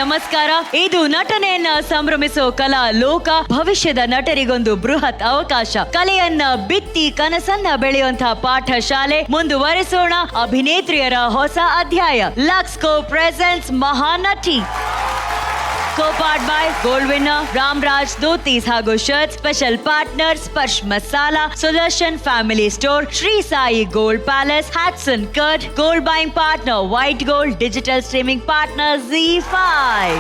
ನಮಸ್ಕಾರ. ಇದು ನಟನೆಯನ್ನ ಸಂಭ್ರಮಿಸೋ ಕಲಾ ಲೋಕ. ಭವಿಷ್ಯದ ನಟರಿಗೊಂದು ಬೃಹತ್ ಅವಕಾಶ. ಕಲೆಯನ್ನ ಬಿತ್ತಿ ಕನಸನ್ನ ಬೆಳೆಯುವಂತಹ ಪಾಠ ಶಾಲೆ. ಮುಂದುವರಿಸೋಣ ಅಭಿನೇತ್ರಿಯರ ಹೊಸ ಅಧ್ಯಾಯ. ಲಕ್ಸ್ಕೋ presents Mahanati. Co-powered by Gold Winner, Ramraj Dhotis ಹಾಗೂ shirt. Special partner Sparsh Masala, Sudarshan Family Store, Shri Sai Gold Palace, Hatsun curd, Gold buying partner White Gold, digital streaming partner ZEE5.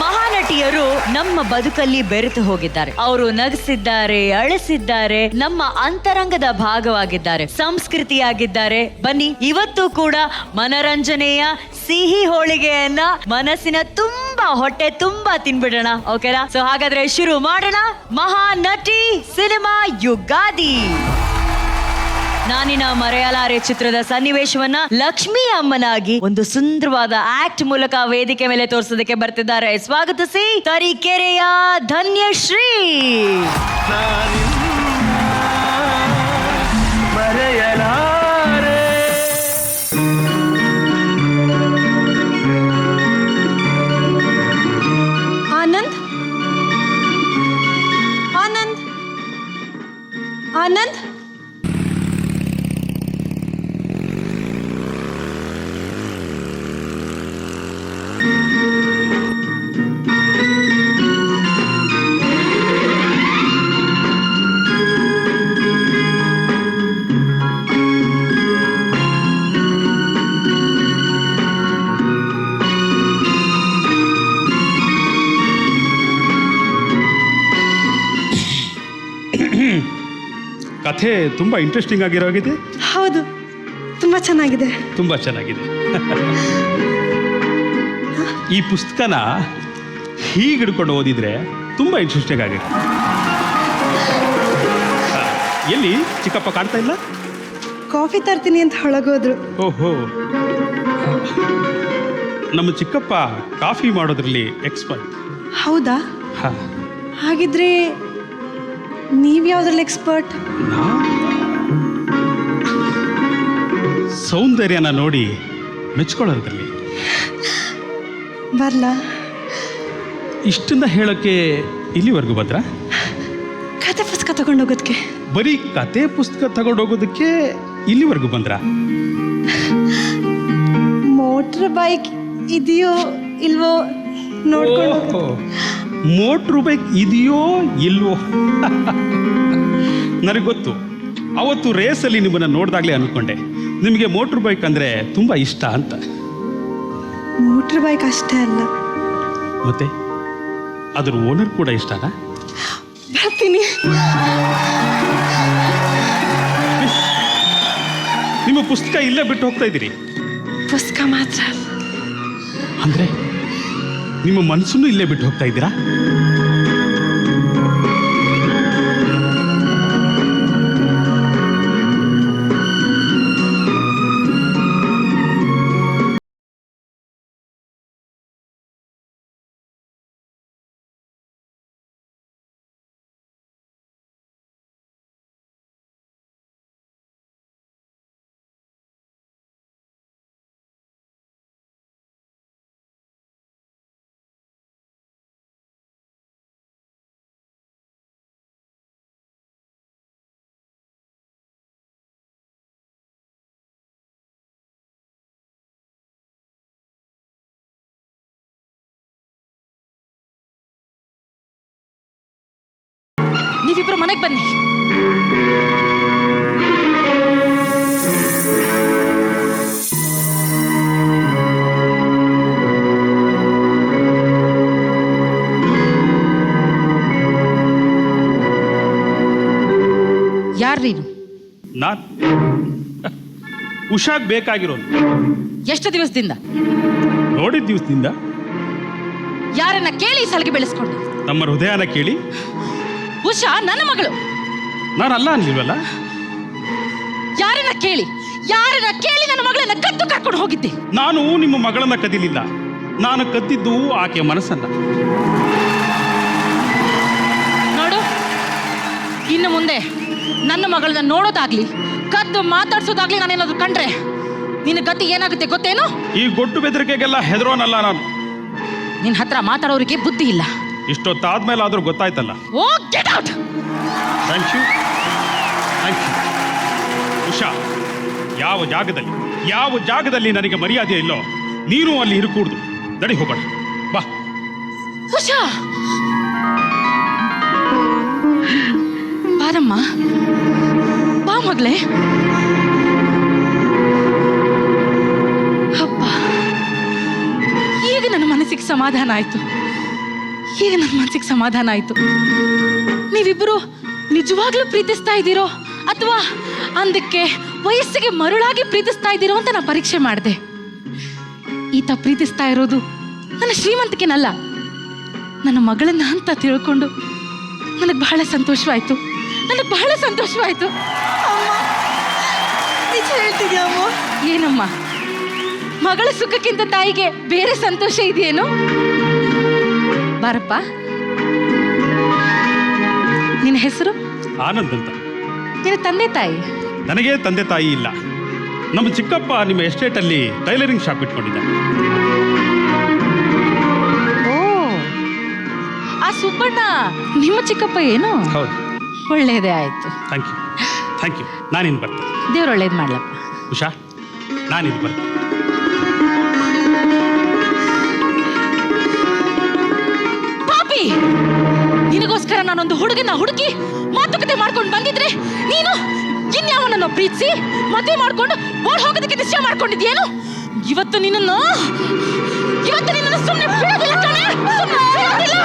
ಮಹಾನಟಿಯರು ನಮ್ಮ ಬದುಕಲ್ಲಿ ಬೆರೆತು ಹೋಗಿದ್ದಾರೆ. ಅವರು ನಗಿಸಿದ್ದಾರೆ, ಅಳಿಸಿದ್ದಾರೆ, ನಮ್ಮ ಅಂತರಂಗದ ಭಾಗವಾಗಿದ್ದಾರೆ, ಸಂಸ್ಕೃತಿಯಾಗಿದ್ದಾರೆ. ಬನ್ನಿ ಇವತ್ತು ಕೂಡ ಮನರಂಜನೆಯ ಸಿಹಿ ಹೋಳಿಗೆಯನ್ನ ಮನಸ್ಸಿನ ತುಂಬಾ ಹೊಟ್ಟೆ ತುಂಬಾ ತಿನ್ಬಿಡೋಣ. ಓಕೆನಾ? ಸೊ ಹಾಗಾದ್ರೆ ಶುರು ಮಾಡೋಣ. ಮಹಾನಟಿ ಸಿನಿಮಾ ಯುಗಾದಿ. ನಾನಿನ ಮರೆಯಲಾರೆ ಚಿತ್ರದ ಸನ್ನಿವೇಶವನ್ನ ಲಕ್ಷ್ಮೀ ಅಮ್ಮನಾಗಿ ಒಂದು ಸುಂದರವಾದ ಆಕ್ಟ್ ಮೂಲಕ ವೇದಿಕೆ ಮೇಲೆ ತೋರಿಸೋದಕ್ಕೆ ಬರ್ತಿದ್ದಾರೆ. ಸ್ವಾಗತಿಸಿ ತರೀಕೆರೆಯ ಧನ್ಯಶ್ರೀ. ಆನಂದ್ ಆನಂದ್ ಆನಂದ್ ಕಥೆ ತುಂಬ ಇಂಟ್ರೆಸ್ಟಿಂಗ್ ಆಗಿರೋಗಿದೆ. ಹೌದು, ತುಂಬಾ ಚೆನ್ನಾಗಿದೆ. ತುಂಬ ಚೆನ್ನಾಗಿದೆ. ಈ ಪುಸ್ತಕನ ಹೀಗೆ ಹಿಡ್ಕೊಂಡು ಓದಿದ್ರೆ ತುಂಬ ಇಂಟ್ರೆಸ್ಟಿಂಗ್ ಆಗಿದೆ. ಎಲ್ಲಿ ಚಿಕ್ಕಪ್ಪ ಕಾಣ್ತಾ ಇಲ್ಲ? ಕಾಫಿ ತರ್ತೀನಿ ಅಂತ ಹೊಳಗೋದ್ರು. ಓಹೋ, ನಮ್ಮ ಚಿಕ್ಕಪ್ಪ ಕಾಫಿ ಮಾಡೋದ್ರಲ್ಲಿ ಎಕ್ಸ್ಪರ್ಟ್. ಹೌದಾ? ಹಾಂ, ಹಾಗಿದ್ರೆ ನೀವ್ಯಾವ್ದ್ರಲ್ಲಿ ಎಕ್ಸ್ಪರ್ಟ್? ಸೌಂದರ್ಯನ ನೋಡಿ ಮೆಚ್ಕೊಳ್ಳೋದ್ರಲ್ಲಿ. ಬರ್ಲಾ? ಇಷ್ಟನ್ನ ಹೇಳೋಕ್ಕೆ ಇಲ್ಲಿವರೆಗೂ ಬಂದ್ರ? ಕತೆ ಪುಸ್ತಕ ತಗೊಂಡೋಗೋದಕ್ಕೆ. ಬರೀ ಕತೆ ಪುಸ್ತಕ ತಗೊಂಡೋಗೋದಕ್ಕೆ ಇಲ್ಲಿವರೆಗೂ ಬಂದ್ರ? ಮೋಟರ್ ಬೈಕ್ ಇದೆಯೋ ಇಲ್ವೋ ನೋಡ್ಕೊಂಡು. ಮೋಟ್ರು ಬೈಕ್ ಇದೆಯೋ ಇಲ್ವೋ ನನಗೆ ಗೊತ್ತು. ಅವತ್ತು ರೇಸಲ್ಲಿ ನಿಮ್ಮನ್ನು ನೋಡಿದಾಗಲೇ ಅಂದ್ಕೊಂಡೆ ನಿಮಗೆ ಮೋಟ್ರ್ ಬೈಕ್ ಅಂದರೆ ತುಂಬ ಇಷ್ಟ ಅಂತ. ಮೋಟರ್ ಬೈಕ್ ಅಷ್ಟೇ ಅಲ್ಲ, ಮತ್ತೆ ಅದ್ರ ಓನರ್ ಕೂಡ ಇಷ್ಟನಾ? ಬರ್ತೀನಿ. ನಿಮ್ಮ ಪುಸ್ತಕ ಇಲ್ಲೇ ಬಿಟ್ಟು ಹೋಗ್ತಾ ಇದ್ದೀರಿ? ಪುಸ್ತಕ ಮಾತ್ರ ಅಂದರೆ ನಿಮ್ಮ ಮನಸ್ಸನ್ನು ಇಲ್ಲೇ ಬಿಟ್ಟು ಹೋಗ್ತಾ ಇದ್ದೀರಾ? ನೀವಿಬ್ರು ಮನೆಗೆ ಬನ್ನಿ. ಯಾರು ನೀನು? ನಾನು ಉಷಾಗ್ ಬೇಕಾಗಿರೋನು. ಎಷ್ಟು ದಿವಸದಿಂದ? ನೋಡಿದ ದಿವಸದಿಂದ. ಯಾರನ್ನ ಕೇಳಿ ಸಲಿಗೆ ಬೆಳೆಸ್ಕೊಂಡು? ನಮ್ಮ ಹೃದಯನ ಕೇಳಿ. ಉಷಾ ನನ್ನ ಮಗಳು. ನಾನಲ್ಲ ಅನ್ಲಿಲ್ವಲ್ಲ? ಯಾರನ್ನ ಕೇಳಿ ನನ್ನ ಮಗಳನ್ನ ಕದ್ದು ಕರ್ಕೊಂಡು ಹೋಗಿದ್ದೆ? ನಾನು ನಿಮ್ಮ ಮಗಳನ್ನ ಕದಿಲಿಲ್ಲ. ನಾನು ಕದ್ದಿದ್ದು ಆಕೆಯ ಮನಸ್ಸನ್ನ. ನೋಡು, ಇನ್ನು ಮುಂದೆ ನನ್ನ ಮಗಳನ್ನ ನೋಡೋದಾಗ್ಲಿ ಕದ್ದು ಮಾತಾಡ್ಸೋದಾಗ್ಲಿ ನಾನೇನಾದ್ರು ಕಂಡ್ರೆ ನಿನ್ನ ಗತಿ ಏನಾಗುತ್ತೆ ಗೊತ್ತೇನು? ಈ ಗೊಟ್ಟು ಬೆದರಿಕೆಗೆಲ್ಲ ಹೆದರೋನಲ್ಲ ನಾನು. ನಿನ್ನ ಹತ್ರ ಮಾತಾಡೋರಿಗೆ ಬುದ್ಧಿ ಇಲ್ಲ. ಇಷ್ಟೊತ್ತಾದ್ಮೇಲೆ ಆದ್ರೂ ಗೊತ್ತಾಯ್ತಲ್ಲ. Oh get out. Thank you. Usha, ಯಾವ ಜಾಗದಲ್ಲಿ ನನಗೆ ಮರ್ಯಾದೆ ಇಲ್ಲೋ ನೀನು ಅಲ್ಲಿ ಇರಕೂಡ್ದು. ನಡಿ ಹೋಗೋಣ ಬಾ. ಉಷಾ ಬಾರಮ್ಮ, ಬಾ ಮಗಳೇ. ಅಪ್ಪ, ಈಗ ನನ್ನ ಮನಸ್ಸಿಗೆ ಸಮಾಧಾನ ಆಯ್ತು. ನೀವಿಬ್ಬರು ನಿಜವಾಗ್ಲೂ ಪ್ರೀತಿಸ್ತಾ ಇದ್ದೀರೋ ಅಥವಾ ಅಂದಕ್ಕೆ ವಯಸ್ಸಿಗೆ ಮರುಳಾಗಿ ಪ್ರೀತಿಸ್ತಾ ಇದ್ದೀರೋ ಅಂತ ನಾನು ಪರೀಕ್ಷೆ ಮಾಡಿದೆ. ಈತ ಪ್ರೀತಿಸ್ತಾ ಇರೋದು ನನ್ನ ಶ್ರೀಮಂತಿಕೆನಲ್ಲ, ನನ್ನ ಮಗಳನ್ನ ಅಂತ ತಿಳ್ಕೊಂಡು ನನಗೆ ಬಹಳ ಸಂತೋಷವಾಯ್ತು. ನಿಜ ಹೇಳ್ತಿದ್ಯಾ ಅಮ್ಮ? ಏನಮ್ಮ, ಮಗಳ ಸುಖಕ್ಕಿಂತ ತಾಯಿಗೆ ಬೇರೆ ಸಂತೋಷ ಇದೆಯೇನು? ಬಾರಪ್ಪ. ನಿನ್ನ ಹೆಸರು? ಆನಂದ್ ಅಂತ. ನಿನ್ನ ತಂದೆ ತಾಯಿ? ನನಗೆ ತಂದೆ ತಾಯಿ ಇಲ್ಲ. ನಮ್ಮ ಚಿಕ್ಕಪ್ಪ ನಿಮ್ಮ ಎಸ್ಟೇಟಲ್ಲಿ ಟೈಲರಿಂಗ್ ಶಾಪ್ ಇಟ್ಕೊಂಡಿದ್ದಾರೆ. ಓ, ಆ ಸುಬ್ಬಣ್ಣ ನಿಮ್ಮ ಚಿಕ್ಕಪ್ಪ ಏನು? ಹೌದು. ಒಳ್ಳೇದೇ ಆಯ್ತು. Thank you. ನಾನಿನ್ನು ಬರ್ತೇನೆ. ದೇವ್ರು ಒಳ್ಳೇದು ಮಾಡ್ಲಪ್ಪ. ಉಷಾ, ನಾನಿನ್ನು ಬರ್ತೇನೆ. ಪಾಪಿ, ನಿನಗೋಸ್ಕರ ನಾನೊಂದು ಹುಡುಗನ ಹುಡುಕಿ ಮಾತುಕತೆ ಮಾಡ್ಕೊಂಡು ಬಂದಿದ್ರೆ ನೀನು ಇನ್ಯಾವನನ್ನು ಪ್ರೀತಿಸಿ ಮದುವೆ ಮಾಡ್ಕೊಂಡು ಓಡ್ ಹೋಗೋದಕ್ಕೆ ನಿಶ್ಚಯ ಮಾಡ್ಕೊಂಡಿದ್ಯೇನು? ಇವತ್ತು ನಿನ್ನನ್ನು ಸುಮ್ಮನೆ ಬಿಡೋದಿಲ್ಲ ಕಣೆ, ಸುಮ್ಮನೆ ಬಿಡೋದಿಲ್ಲ.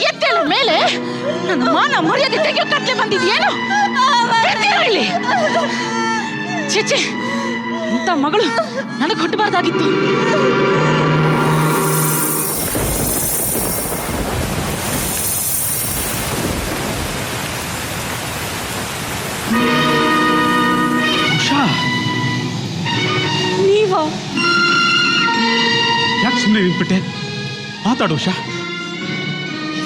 ಎತ್ತೇಳು ಮೇಲೆ, ನನ್ನ ಮಾನ ಮರ್ಯಾದೆ ತೆಗೆಯೋ ಕತ್ಲೆ ಬಂದಿದ್ಯೇನು? ಇಲ್ಲಿ ಚೇಚೆ, ಇಂಥ ಮಗಳು ನನಗೆ ಹುಟ್ಟಬಾರ್ದಾಗಿತ್ತು. ಉಷಾ, ನೀವಾ? ಯಾಕೆ ಸುಮ್ಮನೆ ನಿಂತ್ಬಿಟ್ಟೆ? ಮಾತಾಡು ಉಷಾ.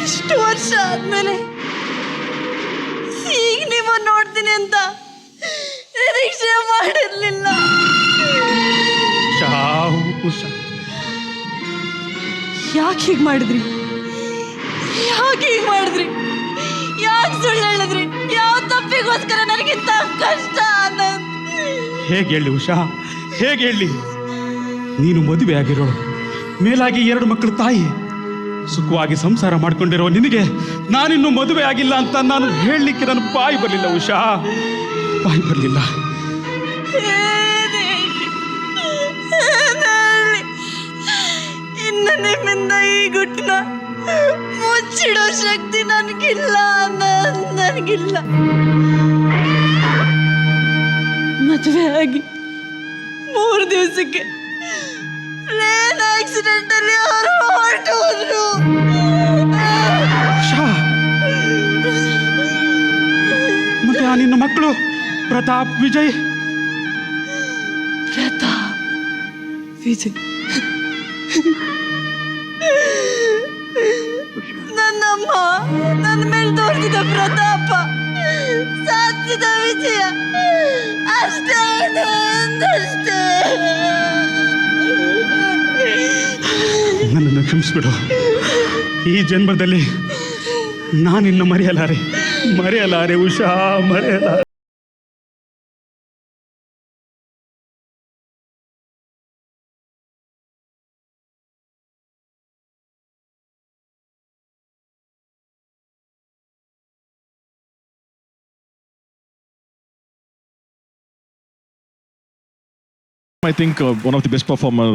ಇಷ್ಟು ವರ್ಷ ಆದ್ಮೇಲೆ ಈಗ ನೀವು ನೋಡ್ತೀನಿ ಅಂತ ನಿರೀಕ್ಷೆ ಮಾಡಿರ್ಲಿಲ್ಲ. ಉಷಾ, ಯಾಕೆ ಹೀಗೆ ಮಾಡಿದ್ರಿ? ಯಾಕೆ ಸುಳ್ಳು ಹೇಳಿದ್ರಿ? ಯಾವ ತಪ್ಪಿಗೋಸ್ಕರ ನನಗಿಂತ ಕಷ್ಟ ಆನಂದ್? ಹೇಗೆ ಹೇಳಿ ಉಷಾ, ಹೇಗೆ ಹೇಳಿ? ನೀನು ಮದುವೆ ಆಗಿರೋಳು, ಮೇಲಾಗಿ 2 ಮಕ್ಕಳ ತಾಯಿ, ಸುಖವಾಗಿ ಸಂಸಾರ ಮಾಡ್ಕೊಂಡಿರೋ ನಿನಗೆ ನಾನಿನ್ನು ಮದುವೆ ಆಗಿಲ್ಲ ಅಂತ ನಾನು ಹೇಳಲಿಕ್ಕೆ ನನ್ನ ಬಾಯಿ ಬರಲಿಲ್ಲ ಉಷಾ, ಬಾಯಿ ಬರಲಿಲ್ಲ. ಇನ್ನು ನಿಮ್ಮಿಂದ ಈ ಗುಟ್ಟನ ಮುಚ್ಚಿಡೋ ಶಕ್ತಿ ನನಗಿಲ್ಲ. ಮದುವೆ ಆಗಿ 3 ದಿವಸಕ್ಕೆ ಪ್ಲೇನ್ ಆಕ್ಸಿಡೆಂಟ್ ಅಲ್ಲಿ ಅವರು ಹೊರಟೋದ್ರು. ಮತ್ತೆ ಆ ನಿನ್ನ ಮಕ್ಕಳು ಪ್ರತಾಪ್, ವಿಜಯ್? ನನ್ನಮ್ಮ ನನ್ನ ಮೇಲೆ ತೋರಿಸಿದ ಪ್ರತಾಪ, ಸಾಧಿಸಿದ ವಿಜಯ, ಅಷ್ಟೇ ಅಷ್ಟೇ. ನನ್ನನ್ನು ಕ್ಷಮಿಸ್ಬಿಡು. ಈ ಜನ್ಮದಲ್ಲಿ ನಾನಿನ್ನು ಮರೆಯಲಾರೆ ಉಷಾ, ಮರೆಯಲಾರೆ. I think one of the best performer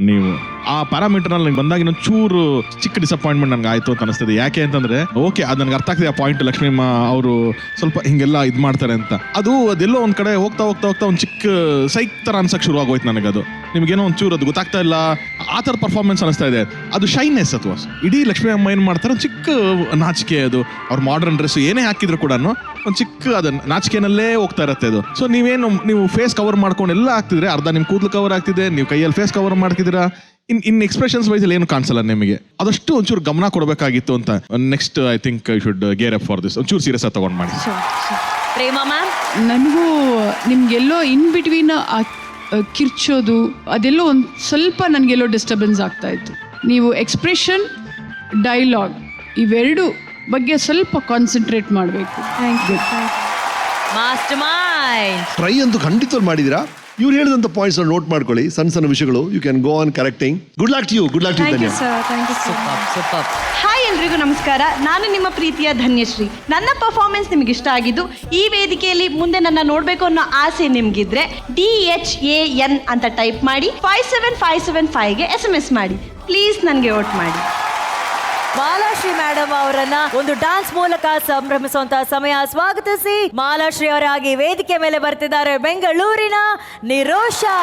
ನೀವು. ಆ ಪ್ಯಾರಾಮೀಟರ್ನಲ್ಲಿ ನಂಗೆ ಬಂದಾಗ ಇನ್ನೊಂದು ಚೂರು ಚಿಕ್ಕ ಡಿಸಪಾಯಿಂಟ್ಮೆಂಟ್ ನನಗೆ ಆಯಿತು ಅಂತ ಅನಿಸ್ತದೆ. ಯಾಕೆ ಅಂತಂದರೆ ಓಕೆ, ಅದು ನನಗೆ ಅರ್ಥ ಆಗ್ತಿದೆ ಆ ಪಾಯಿಂಟ್, ಲಕ್ಷ್ಮೀಮ್ಮ ಅವರು ಸ್ವಲ್ಪ ಹಿಂಗೆಲ್ಲ ಇದು ಮಾಡ್ತಾರೆ ಅಂತ. ಅದೆಲ್ಲೋ ಒಂದು ಕಡೆ ಹೋಗ್ತಾ ಒಂದು ಚಿಕ್ಕ ಸೈಕ್ ಥರ ಅನ್ಸಕ್ಕೆ ಶುರು ಆಗೋಯ್ತು ನನಗೆ. ಅದು ನಿಮಗೇನೋ ಒಂದು ಚೂರು ಅದು ಗೊತ್ತಾಗ್ತಾ ಇಲ್ಲ, ಆ ಥರ ಪರ್ಫಾರ್ಮೆನ್ಸ್ ಅನಿಸ್ತಾ ಇದೆ. ಅದು ಶೈನೆಸ್ ಅಥವಾ ಇಡೀ ಲಕ್ಷ್ಮೀ ಅಮ್ಮ ಏನು ಮಾಡ್ತಾರೆ, ಒಂದು ಚಿಕ್ಕ ನಾಚಿಕೆ. ಅದು ಅವ್ರ ಮಾಡರ್ನ್ ಡ್ರೆಸ್ ಏನೇ ಹಾಕಿದ್ರು ಕೂಡ ಒಂದು ಚಿಕ್ಕ ಅದು ನಾಚಿಕೆನಲ್ಲೇ ಹೋಗ್ತಾ ಇರುತ್ತೆ ಅದು. ಸೊ ನೀವು ಫೇಸ್ ಕವರ್ ಮಾಡ್ಕೊಂಡು ಎಲ್ಲ ಆಗ್ತಿದ್ರೆ, ಅರ್ಧ ನಿಮ್ಮ ಕೂದಲು ಕವರ್ ಆಗ್ತಿದೆ, ನೀವು ಕೈಯಲ್ಲಿ ಫೇಸ್ ಕವರ್ ಮಾಡ್ತಿದ್ದೀರಾ, ಇನ್ ಎಕ್ಸ್ಪ್ರೆಷನ್ಸ್ ವೈಸ್ ಏನು ಕಾಣಿಸಲ್ಲ ನಿಮಗೆ. ಅದಷ್ಟು ಒಂಚೂರು ಗಮನ ಕೊಡಬೇಕಾಗಿತ್ತು ಅಂತ. Next I think I should gear up for this. ಒಂಚೂರು ಸೀರಿಯಸ್ ಆಗಿ ತಗೊಂಡು ಮಾಡಿ. ಪ್ರೇಮ ಮ್ಯಾಮ್, ನನಗೂ ನಿಮಗೆಲ್ಲೋ ಇನ್ ಬಿಟ್ವೀನ್ ಕಿರ್ಚೋದು ಅದೆಲ್ಲೋ ಒಂದು ಸ್ವಲ್ಪ ನನಗೆಲ್ಲೋ ಡಿಸ್ಟರ್ಬೆನ್ಸ್ ಆಗ್ತಾ ಇತ್ತು. ನೀವು ಎಕ್ಸ್ಪ್ರೆಷನ್, ಡೈಲಾಗ್ ಇವೆರಡು ಬಗ್ಗೆ ಸ್ವಲ್ಪ ಕಾನ್ಸಂಟ್ರೇಟ್ ಮಾಡಬೇಕು. Thank you. Mastermind. Try ಅಂತೂ ಖಂಡಿತವಾಗಿ ಮಾಡಿದ್ದೀರಾ. ಇವ್ರು ಹೇಳಿದಂಥ ಪಾಯಿಂಟ್ಸ್ ನೋಟ್ ಮಾಡ್ಕೊಳ್ಳಿ, ಸಣ್ಣ ಸಣ್ಣ ವಿಷಯಗಳು. You can go on correcting. Good luck to you. Good luck to Dhanya. Super. Hi ಎಲ್ರಿಗೂ ನಮಸ್ಕಾರ. ನಾನು ನಿಮ್ಮ ಪ್ರೀತಿಯ ಧನ್ಯಶ್ರೀ. ನನ್ನ ಪರ್ಫಾರ್ಮೆನ್ಸ್ ನಿಮಗೆ ಇಷ್ಟ ಆಗಿದ್ದು, ಈ ವೇದಿಕೆಯಲ್ಲಿ ಮುಂದೆ ನನ್ನ ನೋಡಬೇಕು ಅನ್ನೋ ಆಸೆ ನಿಮಗಿದ್ರೆ DHAN ಅಂತ ಟೈಪ್ ಮಾಡಿ 57575ಗೆ SMS ಮಾಡಿ. ಪ್ಲೀಸ್ ನನಗೆ ವೋಟ್ ಮಾಡಿ. ಮಾಲಾಶ್ರೀ ಮೇಡಮ್ ಅವರನ್ನ ಒಂದು ಡಾನ್ಸ್ ಮೂಲಕ ಸಂಭ್ರಮಿಸುವಂತಹ ಸಮಯ. ಸ್ವಾಗತಿಸಿ ಮಾಲಾಶ್ರೀ ಅವರಾಗಿ ವೇದಿಕೆ ಮೇಲೆ ಬರ್ತಿದ್ದಾರೆ ಬೆಂಗಳೂರಿನ ನಿರೋಷಾ.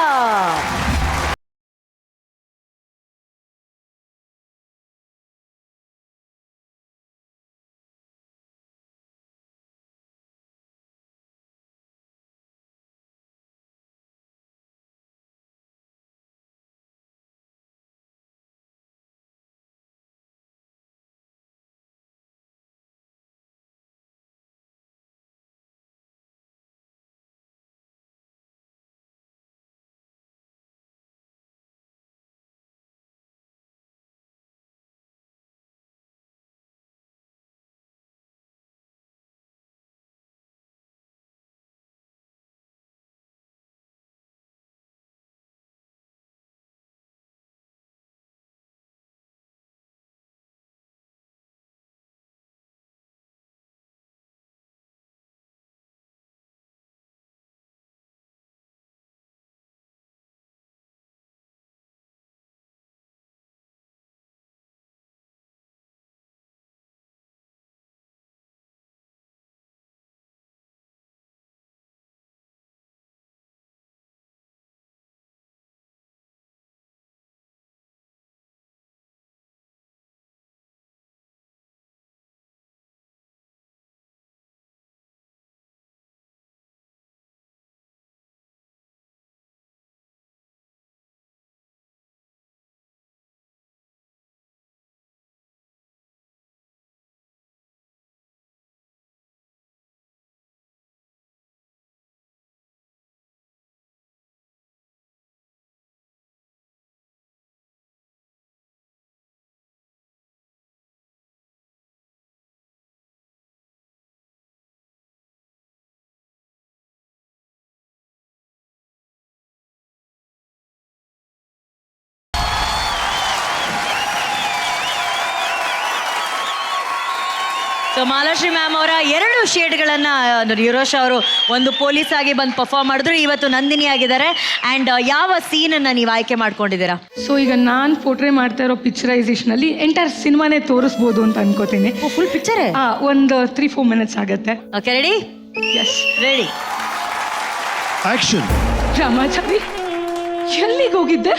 ಸೊ ಮಾಲಾಶ್ರೀ ಮ್ಯಾಮ್ ಅವರ 2 ಶೇಡ್ಗಳನ್ನ ನಿರೋಷಾ ಅವರು ಒಂದು ಪೊಲೀಸ್ ಆಗಿ ಬಂದು ಪರ್ಫಾರ್ಮ್ ಮಾಡಿದ್ರು, ಇವತ್ತು ನಂದಿನಿ ಆಗಿದ್ದಾರೆ. ಅಂಡ್ ಯಾವ ಸೀನನ್ನು ನೀವು ಆಯ್ಕೆ ಮಾಡ್ಕೊಂಡಿದ್ದೀರಾ? ಸೊ ಈಗ ನಾನು ಪೋರ್ಟ್ರೇ ಮಾಡ್ತಾ ಇರೋ ಪಿಕ್ಚರೈಸೇಷನ್ ಅಲ್ಲಿ ಎಂಟೈರ್ ಸಿನಿಮಾನೇ ತೋರಿಸ್ಬೋದು ಅಂತ ಅನ್ಕೋತೀನಿ. ಫುಲ್ ಪಿಕ್ಚರ್ ಒಂದು 3-4 ಮಿನಿಟ್ಸ್ ಆಗುತ್ತೆ. Okay, ready? Yes, ready. Action. Ramachari, ಎಲ್ಲಿಗೆ ಹೋಗಿದ್ದೆ?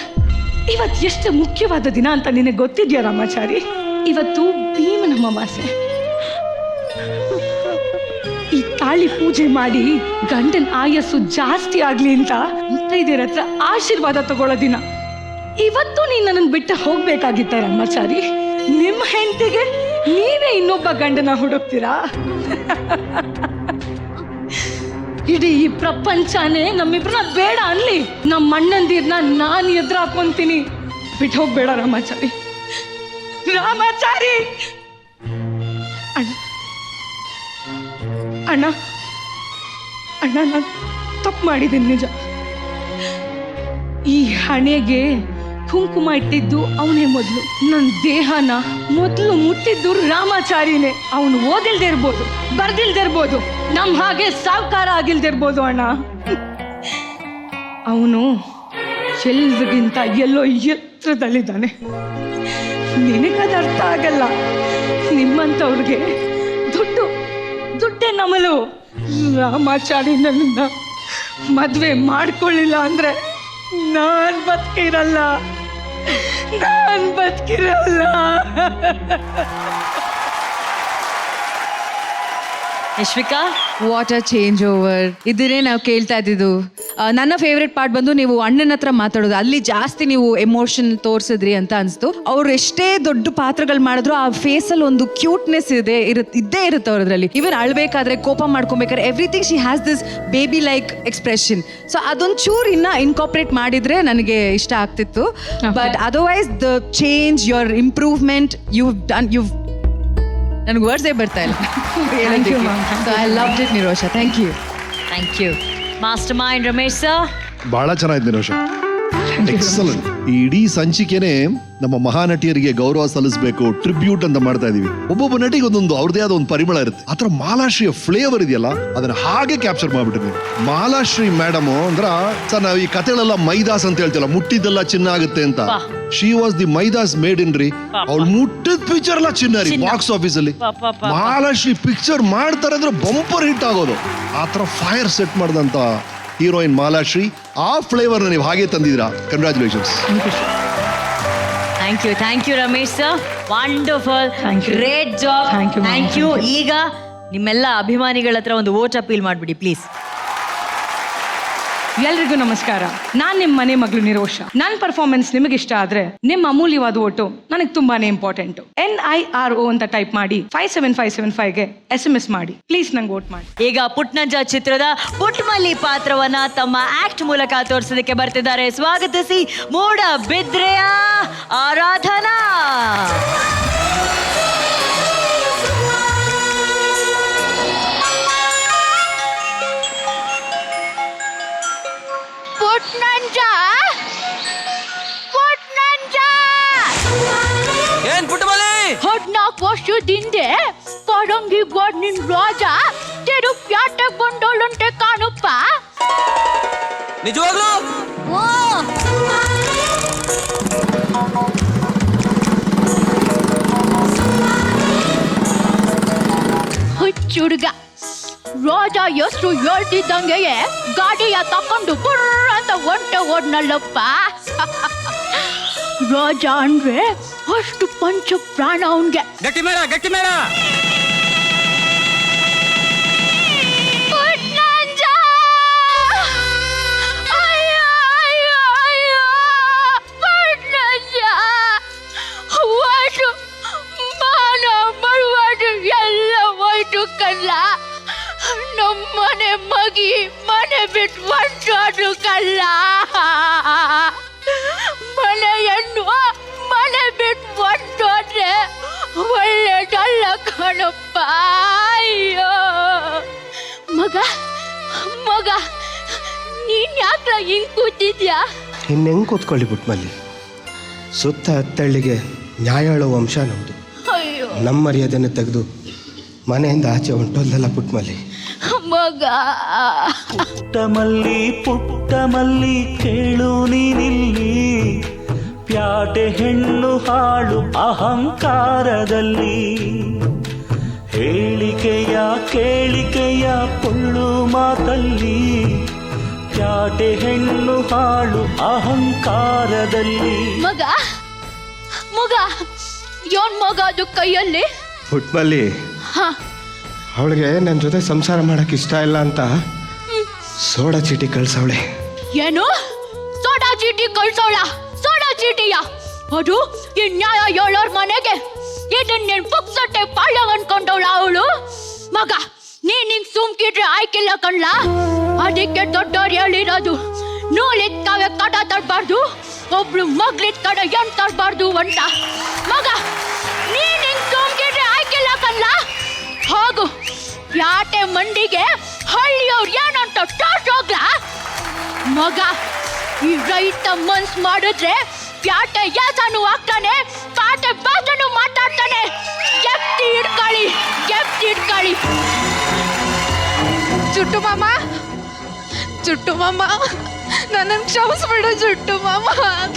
ಇವತ್ತು ಎಷ್ಟು ಮುಖ್ಯವಾದ ದಿನ ಅಂತ ನಿನಗೆ ಗೊತ್ತಿದ್ಯಾ ರಾಮಾಚಾರಿ? ಇವತ್ತು ಭೀಮನ ಅಮಾವಾಸ್ಯೆ. ಈ ತಾಳಿ ಪೂಜೆ ಮಾಡಿ ಗಂಡನ ಆಯಸ್ಸು ಜಾಸ್ತಿ ಆಗ್ಲಿ ಅಂತ ಮುತ್ತೈದೆಯರ ಹತ್ರ ಆಶೀರ್ವಾದ ತಗೊಳ್ಳೋ ದಿನ. ಇವತ್ತು ನೀನು ನನ್ನನ್ನು ಬಿಟ್ಟು ಹೋಗ್ಬೇಕಾಗಿತ್ತ ರಾಮಾಚಾರಿ? ನಿಮ್ಮ ಹೆಂಡತಿಗೆ ನೀವೇ ಇನ್ನೊಬ್ಬ ಗಂಡನ ಹುಡುಕ್ತೀರಾ? ಇಡೀ ಈ ಪ್ರಪಂಚನೇ ನಮ್ಮಿಬ್ರನ್ನ ಬೇಡ ಅನ್ಲಿ, ನಮ್ಮ ಅಣ್ಣಂದಿರ್ನ ನಾನು ಎದುರು ಹಾಕೊಂತೀನಿ. ಬಿಟ್ಟು ಹೋಗ್ಬೇಡ ರಾಮಾಚಾರಿ. ರಾಮಾಚಾರಿ ಅಣ್ಣ ಅಣ್ಣ ಅಣ್ಣ ನಾನು ತಪ್ಪು ಮಾಡಿದ್ದೀನಿ ನಿಜ. ಈ ಹಣೆಗೆ ಕುಂಕುಮ ಇಟ್ಟಿದ್ದು ಅವನೇ ಮೊದಲು. ನನ್ನ ದೇಹನ ಮೊದಲು ಮುಟ್ಟಿದ್ದು ರಾಮಾಚಾರಿನೇ. ಅವನು ಓದಿಲ್ದೇ ಇರ್ಬೋದು, ಬರ್ದಿಲ್ದೇ ಇರ್ಬೋದು, ನಮ್ಮ ಹಾಗೆ ಸಾವುಕಾರ ಆಗಿಲ್ದೇ ಇರ್ಬೋದು ಅಣ್ಣ. ಅವನು ಎಲ್ರಿಗಿಂತ ಎಲ್ಲೋ ಎತ್ತರದಲ್ಲಿದ್ದಾನೆ. ನಿನಗದು ಅರ್ಥ ಆಗಲ್ಲ. ನಿಮ್ಮಂಥವ್ರಿಗೆ ದುಡ್ಡೇ ನಮಲು. ರಾಮಾಚಾರಿ ನನ್ನ ಮದುವೆ ಮಾಡ್ಕೊಳ್ಳಿಲ್ಲ ಅಂದ್ರೆ ನಾನು ಬದುಕಿರಲ್ಲ. ಯಶ್ವಿಕಾ, ವಾಟ್ ಅ ಚೇಂಜ್ ಓವರ್. ಇದನ್ನೇ ನಾವು ಕೇಳ್ತಾ ಇದ್ದಿದ್ದು. ನನ್ನ ಫೇವ್ರೆಟ್ ಪಾರ್ಟ್ ಬಂದು ನೀವು ಅಣ್ಣನ ಹತ್ರ ಮಾತಾಡೋದು, ಅಲ್ಲಿ ಜಾಸ್ತಿ ನೀವು ಎಮೋಷನ್ ತೋರಿಸಿದ್ರಿ ಅಂತ ಅನಿಸ್ತು. ಅವ್ರು ಎಷ್ಟೇ ದೊಡ್ಡ ಪಾತ್ರಗಳು ಮಾಡಿದ್ರು ಆ ಫೇಸಲ್ಲಿ ಒಂದು ಕ್ಯೂಟ್ನೆಸ್ ಇದ್ದೇ ಇರುತ್ತೆ ಅವ್ರದ್ರಲ್ಲಿ. ಈವನ್ ಅಳ್ಬೇಕಾದ್ರೆ, ಕೋಪ ಮಾಡ್ಕೊಬೇಕಾದ್ರೆ, everything she has this baby like expression. So ಅದೊಂದು ಚೂರು ಇನ್ನ ಇನ್ಕಾರ್ಪೊರೇಟ್ ಮಾಡಿದ್ರೆ ನನಗೆ ಇಷ್ಟ ಆಗ್ತಿತ್ತು. But otherwise the change, your improvement, ನನಗೆ ವರ್ಡ್ಸೇ ಬರ್ತಾ ಇಲ್ಲ. I loved it Nirosha. Thank you. Master mind Ramesh sir. ಬಹಳ ಚೆನ್ನಾಗಿದೆ ನಿರೋಷ, ಎಕ್ಸಲೆಂಟ್. ಈ ಇಡೀ ಸಂಚಿಕೆನೆ ನಮ್ಮ ಮಹಾನಟಿಯರಿಗೆ ಗೌರವ ಸಲ್ಲಿಸಬೇಕು, ಟ್ರಿಬ್ಯೂಟ್ ಅಂತ ಮಾಡ್ತಾ ಇದೀವಿ. ಒಬ್ಬೊಬ್ಬ ನಟಿಗೆ ಒಂದೊಂದು ಅವ್ರದೇ ಆದ ಒಂದು ಪರಿಮಳ ಇರುತ್ತೆ. ಆತರ ಮಾಲಾಶ್ರೀಯ ಫ್ಲೇವರ್ ಇದೆಯಲ್ಲ, ಅದನ್ನ ಹಾಗೆ ಕ್ಯಾಪ್ಚರ್ ಮಾಡ್ಬಿಟ್ಟಿದ್ದೀವಿ. ಮಾಲಾಶ್ರೀ ಮೇಡಮ್ ಅಂದ್ರ ಸರ್, ನಾವು ಈ ಕಥೆಗಳೆಲ್ಲ ಮೈದಾಸ್ ಅಂತ ಹೇಳ್ತೀವಲ್ಲ, ಮುಟ್ಟಿದ್ದೆಲ್ಲ ಚಿನ್ನ ಆಗುತ್ತೆ ಅಂತ. She was the Midas made in ರೀ. ಅವ್ಳು ಮುಟ್ಟಿದ ಪಿಕ್ಚರ್ ಎಲ್ಲ ಚಿನ್ನ ರೀ ಬಾಕ್ಸ್ ಆಫೀಸ್ ಅಲ್ಲಿ. ಮಾಲಾಶ್ರೀ ಪಿಕ್ಚರ್ ಮಾಡ್ತಾರೆ ಅಂದ್ರೆ ಬಂಪರ್ ಹಿಟ್ ಆಗೋದು. ಆತರ ಫೈರ್ ಸೆಟ್ ಮಾಡಿದಂತ ಹೀರೋಯಿನ್ ಮಾಲಾಶ್ರೀ. ಆ ಫ್ಲೇವರ್ನ ನೀವು ಹಾಗೆ ತಂದಿದ್ದೀರಾ. Congratulations. Thank you Ramesh sir. Wonderful, great job. Thank you. ಈಗ ನಿಮ್ಮೆಲ್ಲ ಅಭಿಮಾನಿಗಳ ಹತ್ರ ಒಂದು ವೋಟ್ ಅಪೀಲ್ ಮಾಡಿಬಿಡಿ ಪ್ಲೀಸ್. ಎಲ್ರಿಗೂ ನಮಸ್ಕಾರ. ನಾನ್ ನಿಮ್ಮ ಮನೆ ಮಗಳು ನಿರೋಷ. ನನ್ನ ಪರ್ಫಾರ್ಮೆನ್ಸ್ ನಿಮಗೆ ಇಷ್ಟ ಆದ್ರೆ ನಿಮ್ಮ ಅಮೂಲ್ಯವಾದ ಓಟು ನನಗೆ ತುಂಬಾನೇ ಇಂಪಾರ್ಟೆಂಟ್. NIRO ಅಂತ ಟೈಪ್ ಮಾಡಿ 57575ಗೆ SMS ಮಾಡಿ. ಪ್ಲೀಸ್ ನಂಗೆ ವೋಟ್ ಮಾಡಿ. ಈಗ ಪುಟ್ನಂಜ ಚಿತ್ರದ ಪುಟ್ಮಲ್ಲಿ ಪಾತ್ರವನ್ನ ತಮ್ಮ ಆಕ್ಟ್ ಮೂಲಕ ತೋರಿಸೋದಕ್ಕೆ ಬರ್ತಿದ್ದಾರೆ. ಸ್ವಾಗತಿಸಿ ಮೂಡಬಿದ್ರೆಯ ಆರಾಧನಾ. ಏನ್ ಪುಟ್ಟಮಲ್ಲಿ? 14 ವರ್ಷದಿಂದೆ ಪರಂಗಿ ಗೋಡ್ ನಿನ್ ರಾಜ ತೆರು ಪ್ಯಾಟೆ ಬಂಡೋಳಂತೆ ಕಾಣುಪ್ಪ. ನಿಜವಾಗ್ಲೂ? ಹುಚ್ಚುಡುಗ ರಾಜ ಎಷ್ಟು ಹೇಳ್ತಿದ್ದಂಗೆ ಗಾಡಿಯ ತಕೊಂಡು ಬುರ್ರ ಅಂತ ಒಂಟೆ ಓಡ್ನಲ್ಲಪ್ಪ. ರಾಜ ಅಂದ್ರೆ ಅಷ್ಟು ಪಂಚ ಪ್ರಾಣ ಅವನ್ಗೆ. ಗಟ್ಟಿ ಮೇಳ, ಗಟ್ಟಿ ಮೇಳ. ಎಲ್ಲ ಹೋಯ್ತು ಕಲ್ಲ. ನಮ್ಮನೆ ಮಗಿ ಮನೆ ಬಿಟ್ಟು ಹೊಂಟೋದು ಕಲ್ಲ. ಮನೆಯನ್ನು ಮನೆ ಬಿಟ್ಟು ಹೊಂಟೋದ್ರೆ ಒಳ್ಳೆದಲ್ಲ ಕಣಪ್ಪ. ಅಯ್ಯೋ ಮಗ ಮಗ, ನೀನ್ ಯಾಕ ಹಿಂಗ್ ಕೂತಿದ್ಯಾ? ಇನ್ನೆಂಗೆ ಕೂತ್ಕೊಳ್ಳಿ ಪುಟ್ಮಲ್ಲಿ. ಸುತ್ತ ಹತ್ತಳ್ಳಿಗೆ ನ್ಯಾಯ ಹೇಳೋ ವಂಶ ನಮ್ಮದು. ಅಯ್ಯೋ ನಮ್ಮ ಮರ್ಯಾದೆನ ತೆಗೆದು ಮನೆಯಿಂದ ಆಚೆ ಹೊಂಟೋದಲ್ಲ ಪುಟ್ಮಲ್ಲಿ. ಮಗ ಪುಟ್ಟಮಲ್ಲಿ ಪುಟ್ಟಮಲ್ಲಿ ಕೇಳು ನೀನಿಲ್ಲಿ, ಪ್ಯಾಟೆ ಹೆಣ್ಣು ಹಾಳು ಅಹಂಕಾರದಲ್ಲಿ, ಹೇಳಿಕೆಯ ಕೇಳಿಕೆಯ ಪೊಳ್ಳು ಮಾತಲ್ಲಿ, ಪ್ಯಾಟೆ ಹೆಣ್ಣು ಹಾಳು ಅಹಂಕಾರದಲ್ಲಿ. ಮಗ ಮಗ, ಯೋನ್ ಮಗ ಅದು ಕೈಯಲ್ಲಿ? ಪುಟ್ಮಲ್ಲಿ ಅವಳಿಗೆ ನನ್ನ ಜೊತೆ ಸಂಸಾರ ಮಾಡಕ್ಕೆ ಇಷ್ಟ ಇಲ್ಲ ಅಂತ ಸೋಡಾ ಚೀಟಿ ಕಳ್ಸವಳೆ. ಏನು ಸೋಡಾ ಚೀಟಿ ಕಳ್ಸೋಳ? ಸೋಡಾ ಚೀಟಿಯ? ಅದು ಈ ನ್ಯಾಯ ಹೇಳೋರ್ ಮನೆಗೆ ಇದನ್ನೇನ್ ಪುಕ್ಸಟ್ಟೆ ಪಾಳ್ಯ ಅನ್ಕೊಂಡವಳ ಅವಳು? ಮಗ ನೀನ್ ಹಿಂಗ್ ಸುಮ್ಕಿದ್ರೆ ಆಯ್ಕಿಲ್ಲ ಕಣ್ಲ. ಅದಕ್ಕೆ ದೊಡ್ಡವ್ರು ಹೇಳಿರೋದು, ನೂಲಿತ್ಕಾವೆ ಕಡ ತರಬಾರ್ದು, ಒಬ್ಳು ಮಗ್ಲಿದ್ ಕಡೆ ಏನ್ ತರಬಾರ್ದು ಅಂತ. ಮಗ ನೀನ್ ಹಿಂಗ್ ಸುಮ್ಕಿದ್ರೆ ಆಯ್ಕಿಲ್ಲ ಕಣ್ಲ. ಹೋಗು ಪ್ಯಾಟೆ ಮಂಡಿಗೆ ಹಳ್ಳಿಯವ್ರು ಏನಂತ ಹೋಗ್ಲ. ಮಗ ಈ ರೈತ ಮನ್ಸ್ ಮಾಡಿದ್ರೆ ಪ್ಯಾಟೆ ಯಾಸನು ಆಗ್ತಾನೆ, ಪ್ಯಾಟೆ ಭಾಷೆನು ಮಾತಾಡ್ತಾನೆ. ಎತ್ತಿ ಹಿಡ್ಕೊಳ್ಳಿ, ಎತ್ತಿ ಹಿಡ್ಕೊಳ್ಳಿ. ಚುಟ್ಟು ಮಾಮ, ಚುಟ್ಟು ಮಾಮ, ನನಗೆ ಕ್ಷಮಿಸ್ಬಿಡು ಚುಟ್ಟು ಮಾಮ.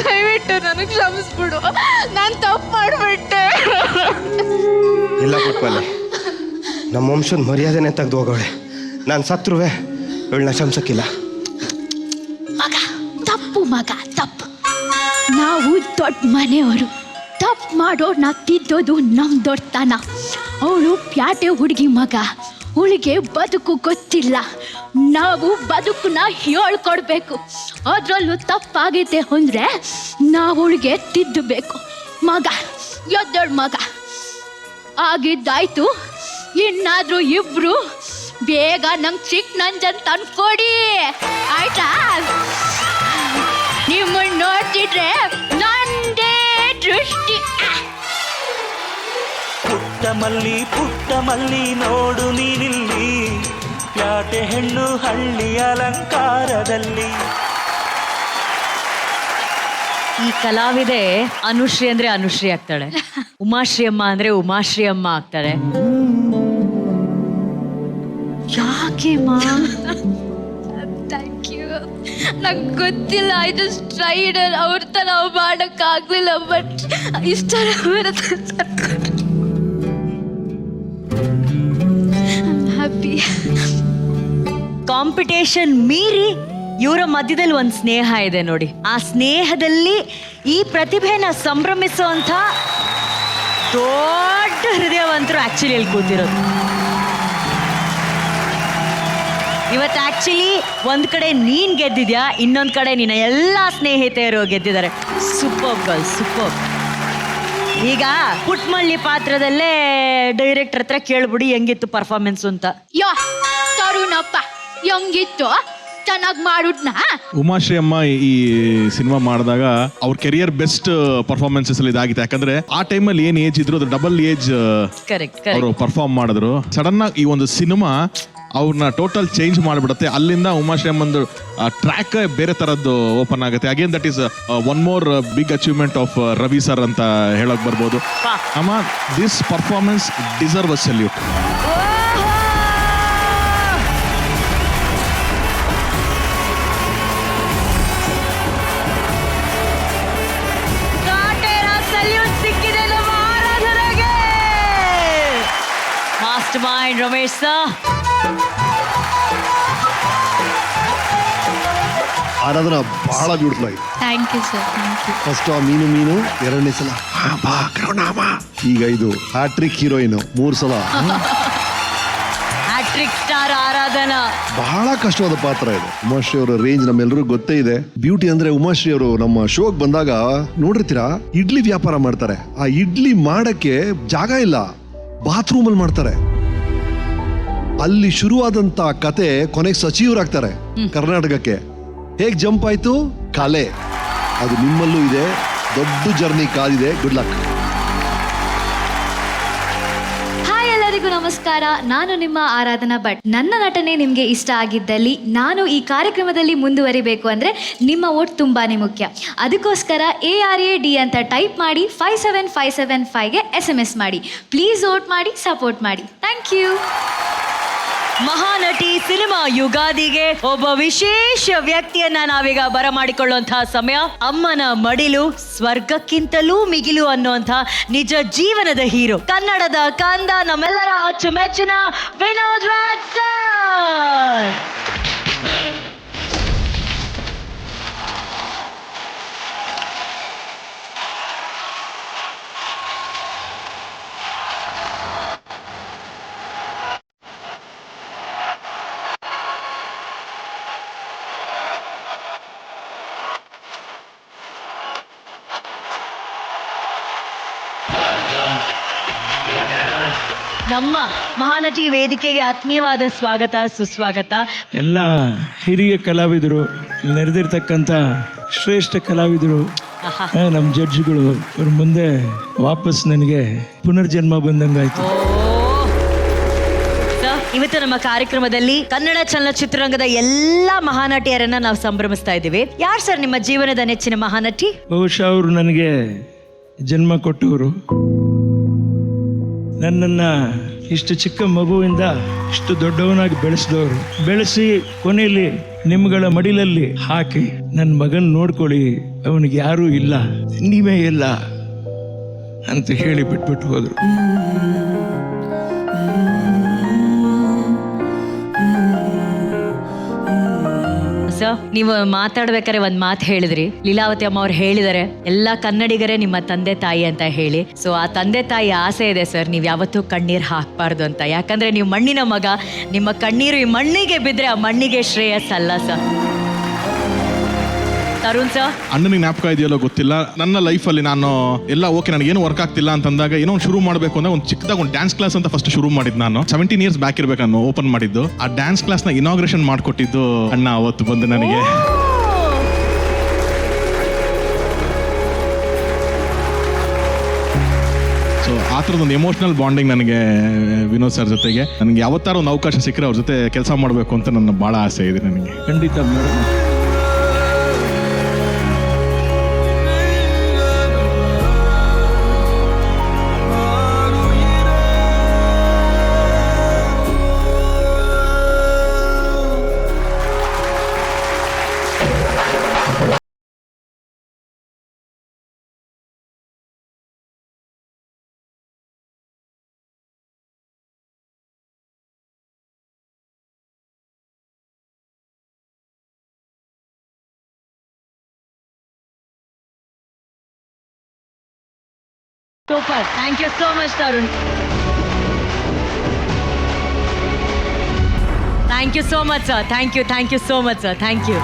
ದಯವಿಟ್ಟು ನನಗೆ ಕ್ಷಮಿಸ್ಬಿಡು, ನಾನು ತಪ್ಪು ಮಾಡಿಬಿಟ್ಟೆ. ಇಲ್ಲ ಪುಟ್ಮಲ್ಲಿ, ನಮ್ಮ ವಂಶದ ಮರ್ಯಾದೆನೇ ತೆಗೆದು ಹೋಗೋಳೆ. ನಾನು ಸತ್ರುವೆ ಇವಳನ್ನ ಕ್ಷಮಿಸಕ್ಕಿಲ್ಲ. ಮಗ ತಪ್ಪು, ಮಗ ತಪ್ಪು. ನಾವು ದೊಡ್ಡ ಮನೆಯವರು, ತಪ್ಪು ಮಾಡೋರ್ನ ತಿದ್ದೋದು ನಮ್ ದೊಡ್ಡತನ. ಅವಳು ಪ್ಯಾಟೆ ಹುಡುಗಿ ಮಗ, ಅವಳಿಗೆ ಬದುಕು ಗೊತ್ತಿಲ್ಲ. ನಾವು ಬದುಕನ್ನ ಹೇಳ್ಕೊಡ್ಬೇಕು. ಅದ್ರಲ್ಲೂ ತಪ್ಪಾಗೈತೆ ಅಂದ್ರೆ ನಾವು ಅವಳಿಗೆ ತಿದ್ದಬೇಕು. ಮಗ ಎದ್ದಳು ಮಗ ಆಗಿದ್ದಾಯ್ತು. ಇನ್ನಾದ್ರೂ ಇಬ್ರು ಬೇಗ ನಂಗೆ ಚಿಕ್ಕ ನಂಜನ್ ತಂದ್ಕೊಡಿ ಆಯ್ತಾ? ನಿಮ್ಮನ್ನ ನೋಡ್ತಿದ್ರೆ ನಂದೇ ದೃಷ್ಟಿ. ಪುಟ್ಟ ಮಲ್ಲಿ ನೋಡು ನೀನಿಲ್ಲಿ, ಪ್ಯಾಟೆ ಹೆಣ್ಣು ಹಳ್ಳಿ ಅಲಂಕಾರದಲ್ಲಿ. ಈ ಕಲಾವಿದೆ ಅನುಶ್ರೀ ಅಂದ್ರೆ ಅನುಶ್ರೀ ಆಗ್ತಾಳೆ, ಉಮಾಶ್ರೀ ಅಮ್ಮ ಅಂದ್ರೆ ಉಮಾಶ್ರೀ ಅಮ್ಮ ಆಗ್ತಾಳೆ. ಯಾಕೆ ಮಾ? Thank you. ನಂಗೆ ಗೊತ್ತಿಲ್ಲ, ಐ ಜಸ್ಟ್ ಟ್ರೈಡ್. ಅವ್ರ ಥರ ಮಾಡೋಕ್ಕಾಗಲಿಲ್ಲ, ಬಟ್ ಇಷ್ಟ ಬರುತ್ತೆ. ಹ್ಯಾಪಿ. ಕಾಂಪಿಟೇಷನ್ ಮೀರಿ ಇವರ ಮಧ್ಯದಲ್ಲಿ ಒಂದು ಸ್ನೇಹ ಇದೆ ನೋಡಿ. ಆ ಸ್ನೇಹದಲ್ಲಿ ಈ ಪ್ರತಿಭೆನ ಸಂಭ್ರಮಿಸುವಂಥ ದೊಡ್ಡ ಹೃದಯವಂತರು ಆಕ್ಚುಲಿ ಇಲ್ಲಿ ಕೂತಿರೋದು. ಇವತ್ತು ಆಕ್ಚುಲಿ ಒಂದ್ ಕಡೆ ನೀನ್ ಗೆದ್ದಿದ್ಯಾ, ಇನ್ನೊಂದ್ ಕಡೆ ನಿನ್ನ ಎಲ್ಲಾ ಸ್ನೇಹಿತೆಯರು ಗೆದ್ದಿದ್ದಾರೆ. Super girl, super. ಈಗ ಪುಟ್ಮಳ್ಳಿ ಪಾತ್ರದಲ್ಲೇ ಡೈರೆಕ್ಟರ್ ಹತ್ರ ಕೇಳ್ಬಿಡಿ ಹೆಂಗಿತ್ತು ಪರ್ಫಾರ್ಮೆನ್ಸ್ ಅಂತ. ಯೋ ತರುಣಪ್ಪ ಹೆಂಗಿತ್ತು, ಚೆನ್ನಾಗಿ ಮಾಡುದ್ನ? ಉಮಾಶ್ರೀ ಅಮ್ಮ ಈ ಸಿನಿಮಾ ಮಾಡಿದಾಗ ಅವ್ರ ಕೆರಿಯರ್ ಬೆಸ್ಟ್ ಪರ್ಫಾರ್ಮೆನ್ಸಸ್ ಅಲ್ಲಿ ಇದಾಗಿತ್ತು. ಯಾಕಂದ್ರೆ ಆ ಟೈಮಲ್ಲಿ ಏನ್ ಏಜ್ ಇದ್ರು ಅದು ಡಬಲ್ ಏಜ್ ಅವರು ಪರ್ಫಾರ್ಮ್ ಮಾಡಿದ್ರು. ಸಡನ್ ಆಗಿ ಈ ಒಂದು ಸಿನಿಮಾ ಅವ್ರನ್ನ ಟೋಟಲ್ ಚೇಂಜ್ ಮಾಡಿಬಿಡುತ್ತೆ. ಅಲ್ಲಿಂದ ಉಮಾಶ್ರೀ ಅಮ್ಮಂದು ಟ್ರ್ಯಾಕ್ ಬೇರೆ ತರದ್ದು ಓಪನ್ ಆಗುತ್ತೆ. Again that is one more big achievement of Ravi sir ಅಂತ ಹೇಳಕ್ ಬರ್ಬೋದು. ಅಮ್ಮ, this performance deserve a salute. Master mind Ramesh sir. Aradhana ಬಹಳ ಬ್ಯೂಟಿಫುಲ್ ಆಗಿದೆ. Thank you sir, thank you. First ಆ ಮೀನು, ಎರಡನೇ ಸಲ ಈಗ ಇದು ಹ್ಯಾಟ್ರಿಕ್ ಹೀರೋಯಿನ್, 3 ಸಲ ಹ್ಯಾಟ್ರಿಕ್ ಸ್ಟಾರ್ ಆರಾಧನಾ. ಬಹಳ ಕಷ್ಟವಾದ ಪಾತ್ರ ಇದು. ಉಮಾಶ್ರೀ ಅವರ ರೇಂಜ್ ನಮ್ಮೆಲ್ಲರಿಗೂ ಗೊತ್ತೇ ಇದೆ. ಬ್ಯೂಟಿ ಅಂದ್ರೆ ಉಮಾಶ್ರೀ ಅವರು ನಮ್ಮ ಶೋಗ್ ಬಂದಾಗ ನೋಡಿರ್ತೀರಾ, ಇಡ್ಲಿ ವ್ಯಾಪಾರ ಮಾಡ್ತಾರೆ. ಆ ಇಡ್ಲಿ ಮಾಡಕ್ಕೆ ಜಾಗ ಇಲ್ಲ, ಬಾತ್ರೂಮ್ ಅಲ್ಲಿ ಮಾಡ್ತಾರೆ. ಅಲ್ಲಿ ಶುರುವಾದಂತ ಕತೆ ಕೊನೆಗೆ ಸಚಿವರಾಗ್ತಾರೆ ಕರ್ನಾಟಕಕ್ಕೆ. ಹೇಗ್ ಜಂಪ್ ಆಯ್ತು? ಕಲೆ. ಅದು ನಿಮ್ಮಲ್ಲೂ ಇದೆ, ದೊಡ್ಡ ಜರ್ನಿ ಕಾದಿದೆ. Good luck. ಹಾಯ್, ಎಲ್ಲರಿಗೂ ನಮಸ್ಕಾರ. ನಾನು ನಿಮ್ಮ ಆರಾಧನಾ ಭಟ್. ನನ್ನ ನಟನೆ ನಿಮಗೆ ಇಷ್ಟ ಆಗಿದ್ದಲ್ಲಿ ನಾನು ಈ ಕಾರ್ಯಕ್ರಮದಲ್ಲಿ ಮುಂದುವರಿಬೇಕು ಅಂದರೆ ನಿಮ್ಮ ವೋಟ್ ತುಂಬಾ ಮುಖ್ಯ. ಅದಕ್ಕೋಸ್ಕರ ARAD ಅಂತ ಟೈಪ್ ಮಾಡಿ 57575ಗೆ SMS ಮಾಡಿ. ಪ್ಲೀಸ್ ವೋಟ್ ಮಾಡಿ, ಸಪೋರ್ಟ್ ಮಾಡಿ. Thank you. ಮಹಾನಟಿ ಸಿನಿಮಾ ಯುಗಾದಿಗೆ ಒಬ್ಬ ವಿಶೇಷ ವ್ಯಕ್ತಿಯನ್ನ ನಾವೀಗ ಬರಮಾಡಿಕೊಳ್ಳುವಂತಹ ಸಮಯ. ಅಮ್ಮನ ಮಡಿಲು ಸ್ವರ್ಗಕ್ಕಿಂತಲೂ ಮಿಗಿಲು ಅನ್ನುವಂಥ ನಿಜ ಜೀವನದ ಹೀರೋ, ಕನ್ನಡದ ಕಂದ, ನಮ್ಮೆಲ್ಲರ ಅಚ್ಚುಮೆಚ್ಚಿನ ವಿನೋದ್ ರಾಜ್ ಸರ್. ನಮ್ಮ ಮಹಾನಟಿ ವೇದಿಕೆಗೆ ಆತ್ಮೀಯವಾದ ಸ್ವಾಗತ, ಸುಸ್ವಾಗತ. ಎಲ್ಲ ಹಿರಿಯ ಕಲಾವಿದರು, ನೆರೆದಿರ್ತಕ್ಕಂಥ ಶ್ರೇಷ್ಠ ಕಲಾವಿದರು, ನಮ್ಮ ಜಡ್ಜ್ಗಳು, ಅವ್ರ ಮುಂದೆ ವಾಪಸ್ ನನಗೆ ಪುನರ್ಜನ್ಮ ಬಂದಂಗಾಯ್ತು. ಇವತ್ತು ನಮ್ಮ ಕಾರ್ಯಕ್ರಮದಲ್ಲಿ ಕನ್ನಡ ಚಲನಚಿತ್ರರಂಗದ ಎಲ್ಲಾ ಮಹಾನಟಿಯರನ್ನ ನಾವು ಸಂಭ್ರಮಿಸ್ತಾ ಇದ್ದೀವಿ. ಯಾರು ಸರ್ ನಿಮ್ಮ ಜೀವನದ ನೆಚ್ಚಿನ ಮಹಾನಟಿ? ಬಹುಶಃ ಅವರು ನನಗೆ ಜನ್ಮ ಕೊಟ್ಟವರು. ನನ್ನನ್ನು ಇಷ್ಟು ಚಿಕ್ಕ ಮಗುವಿಂದ ಇಷ್ಟು ದೊಡ್ಡವನಾಗಿ ಬೆಳೆಸಿದವರು. ಬೆಳೆಸಿ ಕೊನೆಯಲ್ಲಿ ನಿಮ್ಗಳ ಮಡಿಲಲ್ಲಿ ಹಾಕಿ ನನ್ನ ಮಗನ್ ನೋಡ್ಕೊಳ್ಳಿ, ಅವನಿಗೆ ಯಾರೂ ಇಲ್ಲ, ನೀವೇ ಇಲ್ಲ ಅಂತ ಹೇಳಿ ಬಿಟ್ಬಿಟ್ಟು ಹೋದ್ರು. ಸರ್, ನೀವು ಮಾತಾಡ್ಬೇಕಾದ್ರೆ ಒಂದ್ ಮಾತು ಹೇಳಿದ್ರಿ, ಲೀಲಾವತಿ ಅಮ್ಮ ಅವ್ರು ಹೇಳಿದಾರೆ ಎಲ್ಲಾ ಕನ್ನಡಿಗರೇ ನಿಮ್ಮ ತಂದೆ ತಾಯಿ ಅಂತ ಹೇಳಿ. ಸೊ ಆ ತಂದೆ ತಾಯಿ ಆಸೆ ಇದೆ ಸರ್, ನೀವ್ ಯಾವತ್ತೂ ಕಣ್ಣೀರ್ ಹಾಕ್ಬಾರ್ದು ಅಂತ. ಯಾಕಂದ್ರೆ ನೀವು ಮಣ್ಣಿನ ಮಗ, ನಿಮ್ಮ ಕಣ್ಣೀರು ಈ ಮಣ್ಣಿಗೆ ಬಿದ್ರೆ ಆ ಮಣ್ಣಿಗೆ ಶ್ರೇಯಸ್ ಅಲ್ಲ ಸರ್. ತರುಣ್ ಸರ್, ಅಣ್ಣನಿಗೆ ಜ್ಞಾಪಕ ಇದೆಯಲ್ಲೋ ಗೊತ್ತಿಲ್ಲ, ನನ್ನ ಲೈಫಲ್ಲಿ ನಾನು ಎಲ್ಲ ಓಕೆ ನನಗೇನು ವರ್ಕ್ ಆಗ್ತಿಲ್ಲ ಅಂತಂದಾಗ ಏನೋ ಒಂದು ಶುರು ಮಾಡಬೇಕು ಅಂದ್ರೆ ಒಂದು ಚಿಕ್ಕದಾಗ ಒಂದು ಡ್ಯಾನ್ಸ್ ಕ್ಲಾಸ್ ಅಂತ ಫಸ್ಟ್ ಶುರು ಮಾಡಿದ್ದು ನಾನು. 17 ಇಯರ್ಸ್ ಬ್ಯಾಕ್ ಇರ್ಬೇಕು ನಾನು ಓಪನ್ ಮಾಡಿದ್ದು. ಆ ಡ್ಯಾನ್ಸ್ ಕ್ಲಾಸ್ನ ಇನಾಗ್ರೇಷನ್ ಮಾಡಿಕೊಟ್ಟಿದ್ದು ಅಣ್ಣ ಅವತ್ತು ಬಂದು ನನಗೆ. ಸೊ ಆ ಥರದೊಂದು ಎಮೋಷನಲ್ ಬಾಂಡಿಂಗ್ ನನಗೆ ವಿನೋದ್ ಸರ್ ಜೊತೆಗೆ. ನನಗೆ ಯಾವತ್ತಾರ ಒಂದು ಅವಕಾಶ ಸಿಕ್ಕರೆ ಅವ್ರ ಜೊತೆ ಕೆಲಸ ಮಾಡಬೇಕು ಅಂತ ನನ್ನ ಭಾಳ ಆಸೆ ಇದೆ ನನಗೆ. ಖಂಡಿತ madam. Super. Thank you so much Tarun. Thank you so much sir. Thank you so much sir. Thank you.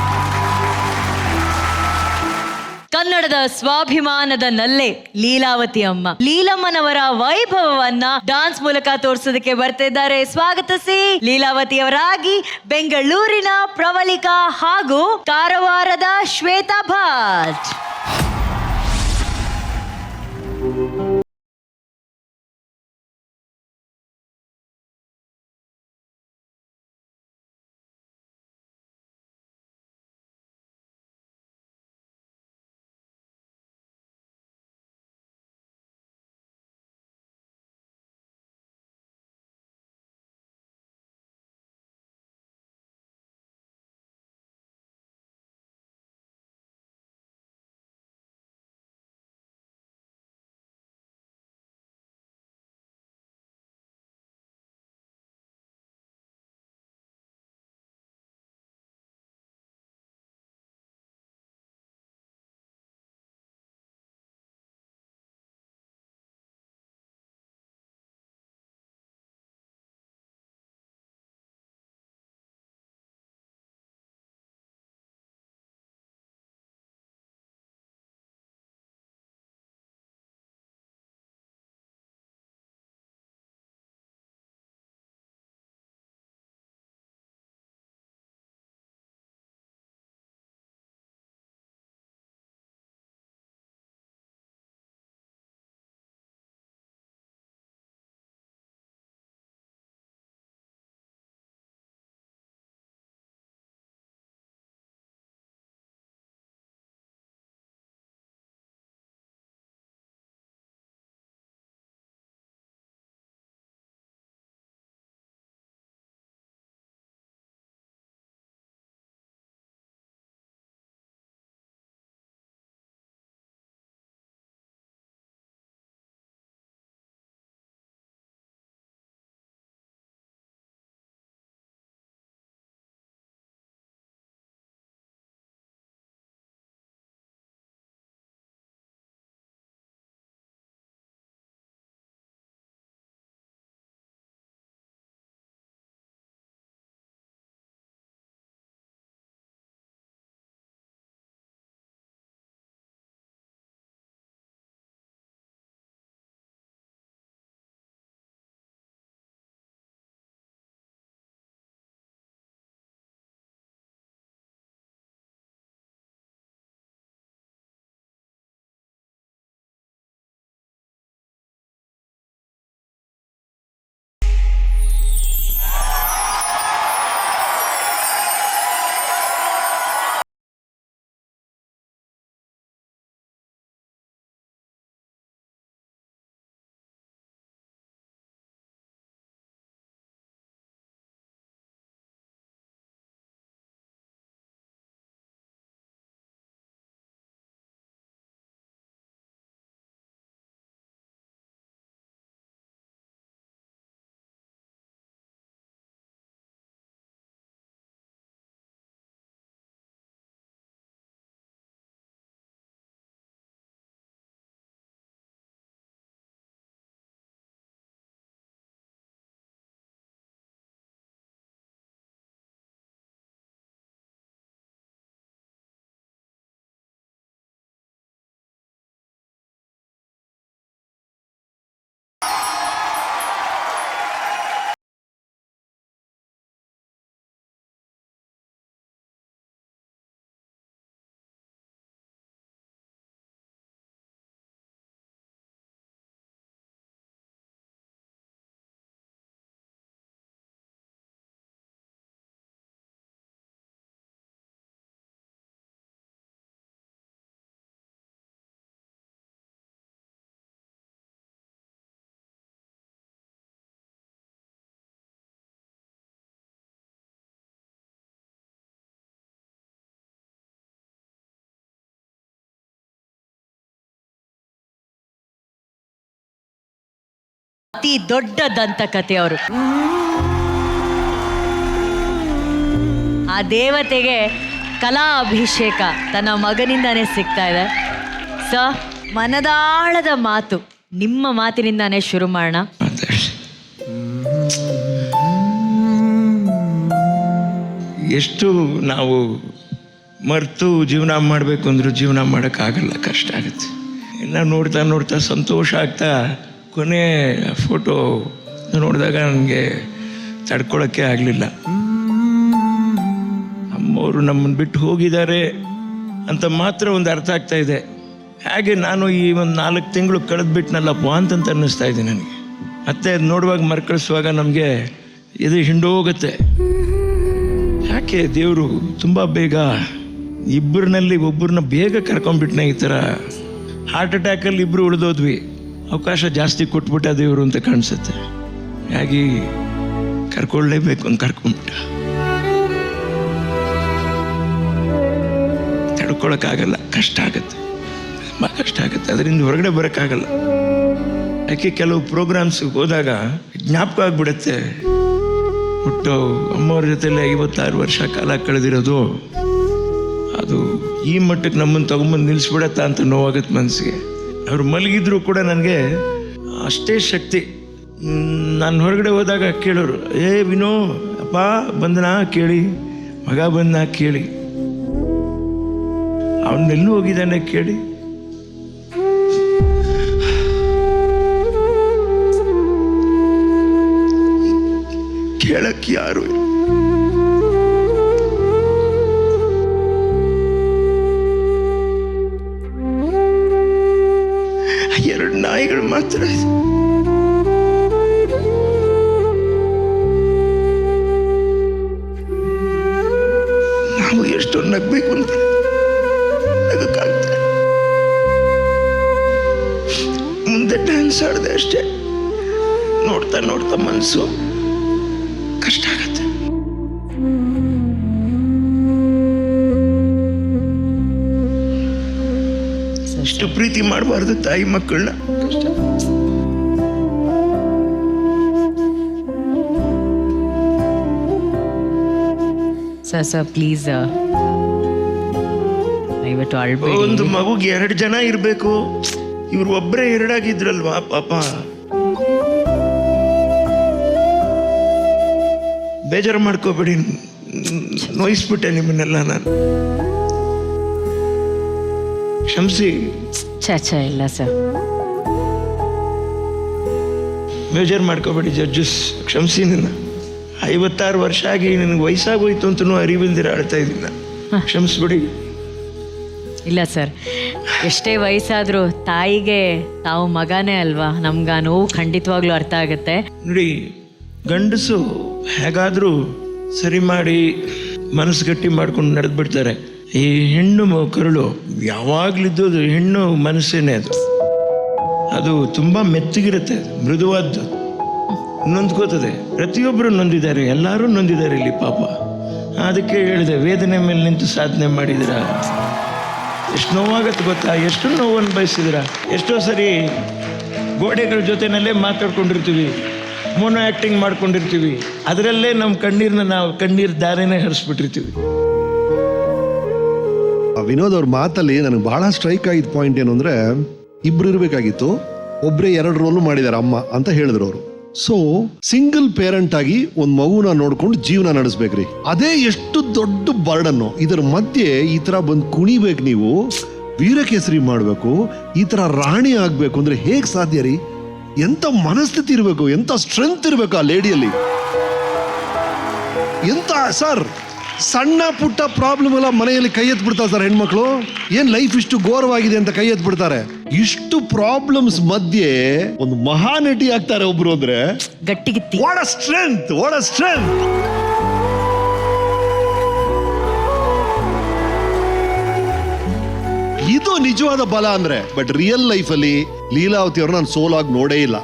ಕನ್ನಡದ ಸ್ವಾಭಿಮಾನದ ನಲ್ಲೆ ಲೀಲಾವತಿ ಅಮ್ಮ, ಲೀಲಮ್ಮನವರ ವೈಭವವನ್ನ ಡಾನ್ಸ್ ಮೂಲಕ ತೋರಿಸೋದಕ್ಕೆ ಬರ್ತಿದ್ದಾರೆ. ಸ್ವಾಗತಿಸಿ ಲೀಲಾವತಿಯವರಾಗಿ ಬೆಂಗಳೂರಿನ ಪ್ರವಳಿಕಾ ಹಾಗೂ ಕಾರವಾರದ ಶ್ವೇತಾ ಭಟ್. ಅತಿ ದೊಡ್ಡ ದಂತಕಥೆ ಅವರು. ಆ ದೇವತೆಗೆ ಕಲಾ ಅಭಿಷೇಕ ತನ್ನ ಮಗನಿಂದಾನೇ ಸಿಗ್ತಾ ಇದೆ. ಮನದಾಳದ ಮಾತು ನಿಮ್ಮ ಮಾತಿನಿಂದಾನೇ ಶುರು ಮಾಡೋಣ. ಎಷ್ಟು ನಾವು ಮರೆತು ಜೀವನ ಮಾಡಬೇಕು ಅಂದ್ರೂ ಜೀವನ ಮಾಡೋಕ್ಕಾಗಲ್ಲ, ಕಷ್ಟ ಆಗುತ್ತೆ. ಎಲ್ಲ ನೋಡ್ತಾ ನೋಡ್ತಾ ಸಂತೋಷ ಆಗ್ತಾ ಕೊನೆ ಫೋಟೋ ನೋಡಿದಾಗ ನನಗೆ ತಡ್ಕೊಳಕ್ಕೆ ಆಗಲಿಲ್ಲ. ಅಮ್ಮವರು ನಮ್ಮನ್ನು ಬಿಟ್ಟು ಹೋಗಿದ್ದಾರೆ ಅಂತ ಮಾತ್ರ ಒಂದು ಅರ್ಥ ಆಗ್ತಾ ಇದೆ. ಹಾಗೆ ನಾನು ಈ ಒಂದು 4 ತಿಂಗಳು ಕಳೆದ್ಬಿಟ್ನಲ್ಲಪ್ಪ ಅಂತ ಅನ್ನಿಸ್ತಾ ಇದೆ ನನಗೆ. ಮತ್ತೆ ಅದು ನೋಡುವಾಗ ಮರುಕಳಿಸುವಾಗ ನಮಗೆ ಇದು ಹಿಂಡೋಗುತ್ತೆ. ಯಾಕೆ ದೇವರು ತುಂಬ ಬೇಗ ಇಬ್ಬರನ್ನಲ್ಲಿ ಒಬ್ಬರನ್ನ ಬೇಗ ಕರ್ಕೊಂಡ್ಬಿಟ್ನೆ. ಈ ಥರ ಹಾರ್ಟ್ ಅಟ್ಯಾಕಲ್ಲಿ ಇಬ್ಬರು ಉಳಿದೋದ್ವಿ, ಅವಕಾಶ ಜಾಸ್ತಿ ಕೊಟ್ಬಿಟ್ಟ ದೇವರು ಅಂತ ಕಾಣಿಸುತ್ತೆ. ಹಾಗೆ ಕರ್ಕೊಳ್ಳೇಬೇಕು ಅಂತ ಕರ್ಕೊಂಡ್ಬಿಟ್ಟ. ತಡ್ಕೊಳಕ್ಕಾಗಲ್ಲ, ಕಷ್ಟ ಆಗುತ್ತೆ, ತುಂಬ ಕಷ್ಟ ಆಗುತ್ತೆ. ಅದರಿಂದ ಹೊರಗಡೆ ಬರೋಕ್ಕಾಗಲ್ಲ. ಯಾಕೆ ಕೆಲವು ಪ್ರೋಗ್ರಾಮ್ಸ್ಗೆ ಹೋದಾಗ ಜ್ಞಾಪಕ ಆಗ್ಬಿಡುತ್ತೆ. ಒಟ್ಟು ಅಮ್ಮವ್ರ ಜೊತೆಲೆ 56 ವರ್ಷ ಕಾಲ ಕಳೆದಿರೋದು, ಅದು ಈ ಮಟ್ಟಕ್ಕೆ ನಮ್ಮನ್ನು ತಗೊಂಬಂದು ನಿಲ್ಲಿಸ್ಬಿಡತ್ತಾ ಅಂತ ನೋವಾಗುತ್ತೆ ಮನಸ್ಸಿಗೆ. ಅವ್ರು ಮಲಗಿದ್ರು ಕೂಡ ನನಗೆ ಅಷ್ಟೇ ಶಕ್ತಿ. ನಾನು ಹೊರಗಡೆ ಹೋದಾಗ ಕೇಳೋರು, ವಿನೋ ಅಪ್ಪ ಬಂದನಾ ಕೇಳಿ, ಮಗ ಬಂದನಾ ಕೇಳಿ, ಅವನ್ನೆಲ್ಲೂ ಹೋಗಿದ್ದಾನೆ ಕೇಳಿ. ಕೇಳಕ್ಕೆ ಯಾರು ಎರಡು ನಾಯಿಗಳು ಮಾತ್ರ. ನಾವು ಎಷ್ಟು ನಗ್ಬೇಕು ಅಂತ ನಗಕ್ಕಾಗ್ತದೆ. ಮುಂದೆ ಡ್ಯಾನ್ಸ್ ಆಡಿದೆ ಅಷ್ಟೇ. ನೋಡ್ತಾ ನೋಡ್ತಾ ಮನಸ್ಸು ಕಷ್ಟ ಆಗತ್ತೆ. ಇಷ್ಟು ಪ್ರೀತಿ ಮಾಡಬಾರ್ದು ತಾಯಿ ಮಕ್ಕಳನ್ನ. ಕಷ್ಟ. ಸರ್ ಪ್ಲೀಸ್ ದಯವಿಟ್ಟು ಅಳ್ಬೇಡಿ. ಒಂದು ಮಗುಗೆ 2 ಜನ ಇರಬೇಕು, ಇವ್ರು ಒಬ್ಬರೇ 2 ಆಗಿದ್ರಲ್ವಾ ಪಾಪ. ಬೇಜಾರು ಮಾಡ್ಕೋಬೇಡಿ, ನೋಯಿಸ್ಬಿಟ್ಟೆ ನಿಮ್ಮನ್ನೆಲ್ಲ ನಾನು. ಕ್ಷಮಿಸಿ. ಛ ಇಲ್ಲ ಸರ್, ಬೇಜಾರು ಮಾಡ್ಕೋಬೇಡಿ ಜಡ್ಜಸ್, ಕ್ಷಮಿಸಿ. ನಿನ್ನ 56 ವರ್ಷ ಆಗಿ ನನಗೆ ವಯಸ್ಸಾಗೋಯ್ತು ಅಂತನೂ ಅರಿವಿಲ್ದಿರ ಆಡ್ತಾ ಇದ್ದೀನಿ. ಕ್ಷಮಿಸ್ಬಿಡಿ. ಇಲ್ಲ ಸರ್, ಎಷ್ಟೇ ವಯಸ್ಸಾದ್ರೂ ತಾಯಿಗೆ ತಾವು ಮಗನೇ ಅಲ್ವಾ. ನಮ್ಗ ನೋವು ಖಂಡಿತವಾಗ್ಲೂ ಅರ್ಥ ಆಗುತ್ತೆ. ನೋಡಿ, ಗಂಡಸು ಹೇಗಾದರೂ ಸರಿ ಮಾಡಿ ಮನಸ್ಸು ಗಟ್ಟಿ ಮಾಡ್ಕೊಂಡು ನಡೆದು ಬಿಡ್ತಾರೆ. ಈ ಹೆಣ್ಣು ಕರುಳು ಯಾವಾಗಲಿದ್ದು ಹೆಣ್ಣು ಮನಸ್ಸೇನೆ. ಅದು ತುಂಬ ಮೆತ್ತಗಿರುತ್ತೆ, ಮೃದುವಾದ್ದು, ನೊಂದ್ಕೋತದೆ. ಪ್ರತಿಯೊಬ್ಬರು ನೊಂದಿದ್ದಾರೆ, ಎಲ್ಲರೂ ನೊಂದಿದ್ದಾರೆ ಇಲ್ಲಿ ಪಾಪ. ಅದಕ್ಕೆ ಹೇಳಿದೆ, ವೇದನೆ ಮೇಲೆ ನಿಂತು ಸಾಧನೆ ಮಾಡಿದಿರ. ಎಷ್ಟು ನೋವಾಗತ್ತೆ ಗೊತ್ತಾ, ಎಷ್ಟು ನೋವು ಅನುಭವಿಸಿದಿರ. ಎಷ್ಟೋ ಸರಿ ಗೋಡೆಗಳ ಜೊತೆನಲ್ಲೇ ಮಾತಾಡ್ಕೊಂಡಿರ್ತೀವಿ, ಮೋನೋ ಆ್ಯಕ್ಟಿಂಗ್ ಮಾಡ್ಕೊಂಡಿರ್ತೀವಿ, ಅದರಲ್ಲೇ ನಮ್ಮ ಕಣ್ಣೀರನ್ನ ನಾವು ಕಣ್ಣೀರು ದಾರಿನೇ ಹರಿಸ್ಬಿಟ್ಟಿರ್ತೀವಿ. ವಿನೋದ್ ಅವ್ರ ಮಾತಲ್ಲಿ ನನಗೆ ಬಹಳ ಸ್ಟ್ರೈಕ್ ಆಗಿದ್ದ ಪಾಯಿಂಟ್ ಏನು ಅಂದ್ರೆ, ಇಬ್ರು ಇರಬೇಕಾಗಿತ್ತು, ಒಬ್ಬರೇ 2 ರೋಲು ಮಾಡಿದ್ದಾರೆ ಅಮ್ಮ ಅಂತ ಹೇಳಿದ್ರು ಅವರು. ಸೊ ಸಿಂಗಲ್ ಪೇರೆಂಟ್ ಆಗಿ ಒಂದು ಮಗುನ ನೋಡ್ಕೊಂಡು ಜೀವನ ನಡೆಸ್ಬೇಕ್ರಿ. ಅದೇ ಎಷ್ಟು ದೊಡ್ಡ ಬರ್ಡನ್ನು. ಇದರ ಮಧ್ಯೆ ಈ ತರ ಬಂದು ಕುಣಿಬೇಕು, ನೀವು ವೀರಕೇಸರಿ ಮಾಡಬೇಕು, ಈ ತರ ರಾಣಿ ಆಗ್ಬೇಕು ಅಂದ್ರೆ ಹೇಗ್ ಸಾಧ್ಯ ರೀ? ಎಂತ ಮನಸ್ಥಿತಿ ಇರಬೇಕು, ಎಂತ ಸ್ಟ್ರೆಂತ್ ಇರಬೇಕು ಆ ಲೇಡಿಯಲ್ಲಿ. ಎಂತ ಸರ್, ಸಣ್ಣ ಪುಟ್ಟ ಪ್ರಾಬ್ಲಮ್ ಎಲ್ಲ ಮನೆಯಲ್ಲಿ ಕೈ ಎತ್ತು ಬಿಡ್ತಾರೆ ಸರ್ ಹೆಣ್ಮಕ್ಳು. ಏನ್ ಲೈಫ್ ಇಷ್ಟು ಘೋರವಾಗಿದೆ ಅಂತ ಕೈ ಎತ್ತು ಬಿಡ್ತಾರೆ. ಇಷ್ಟು ಪ್ರಾಬ್ಲಮ್ಸ್ ಮಧ್ಯೆ ಒಂದು ಮಹಾನಟಿ ಆಗ್ತಾರೆ ಒಬ್ರು ಅಂದ್ರೆ ಗಟ್ಟಿಗಿತ್ತಿ. What a strength, what a strength. ಇದು ನಿಜವಾದ ಬಲ ಅಂದ್ರೆ. ಬಟ್ ರಿಯಲ್ ಲೈಫ್ ಅಲ್ಲಿ ಲೀಲಾವತಿ ಅವ್ರನ್ನ ನಾನು ಸೋಲಾಗಿ ನೋಡೇ ಇಲ್ಲ.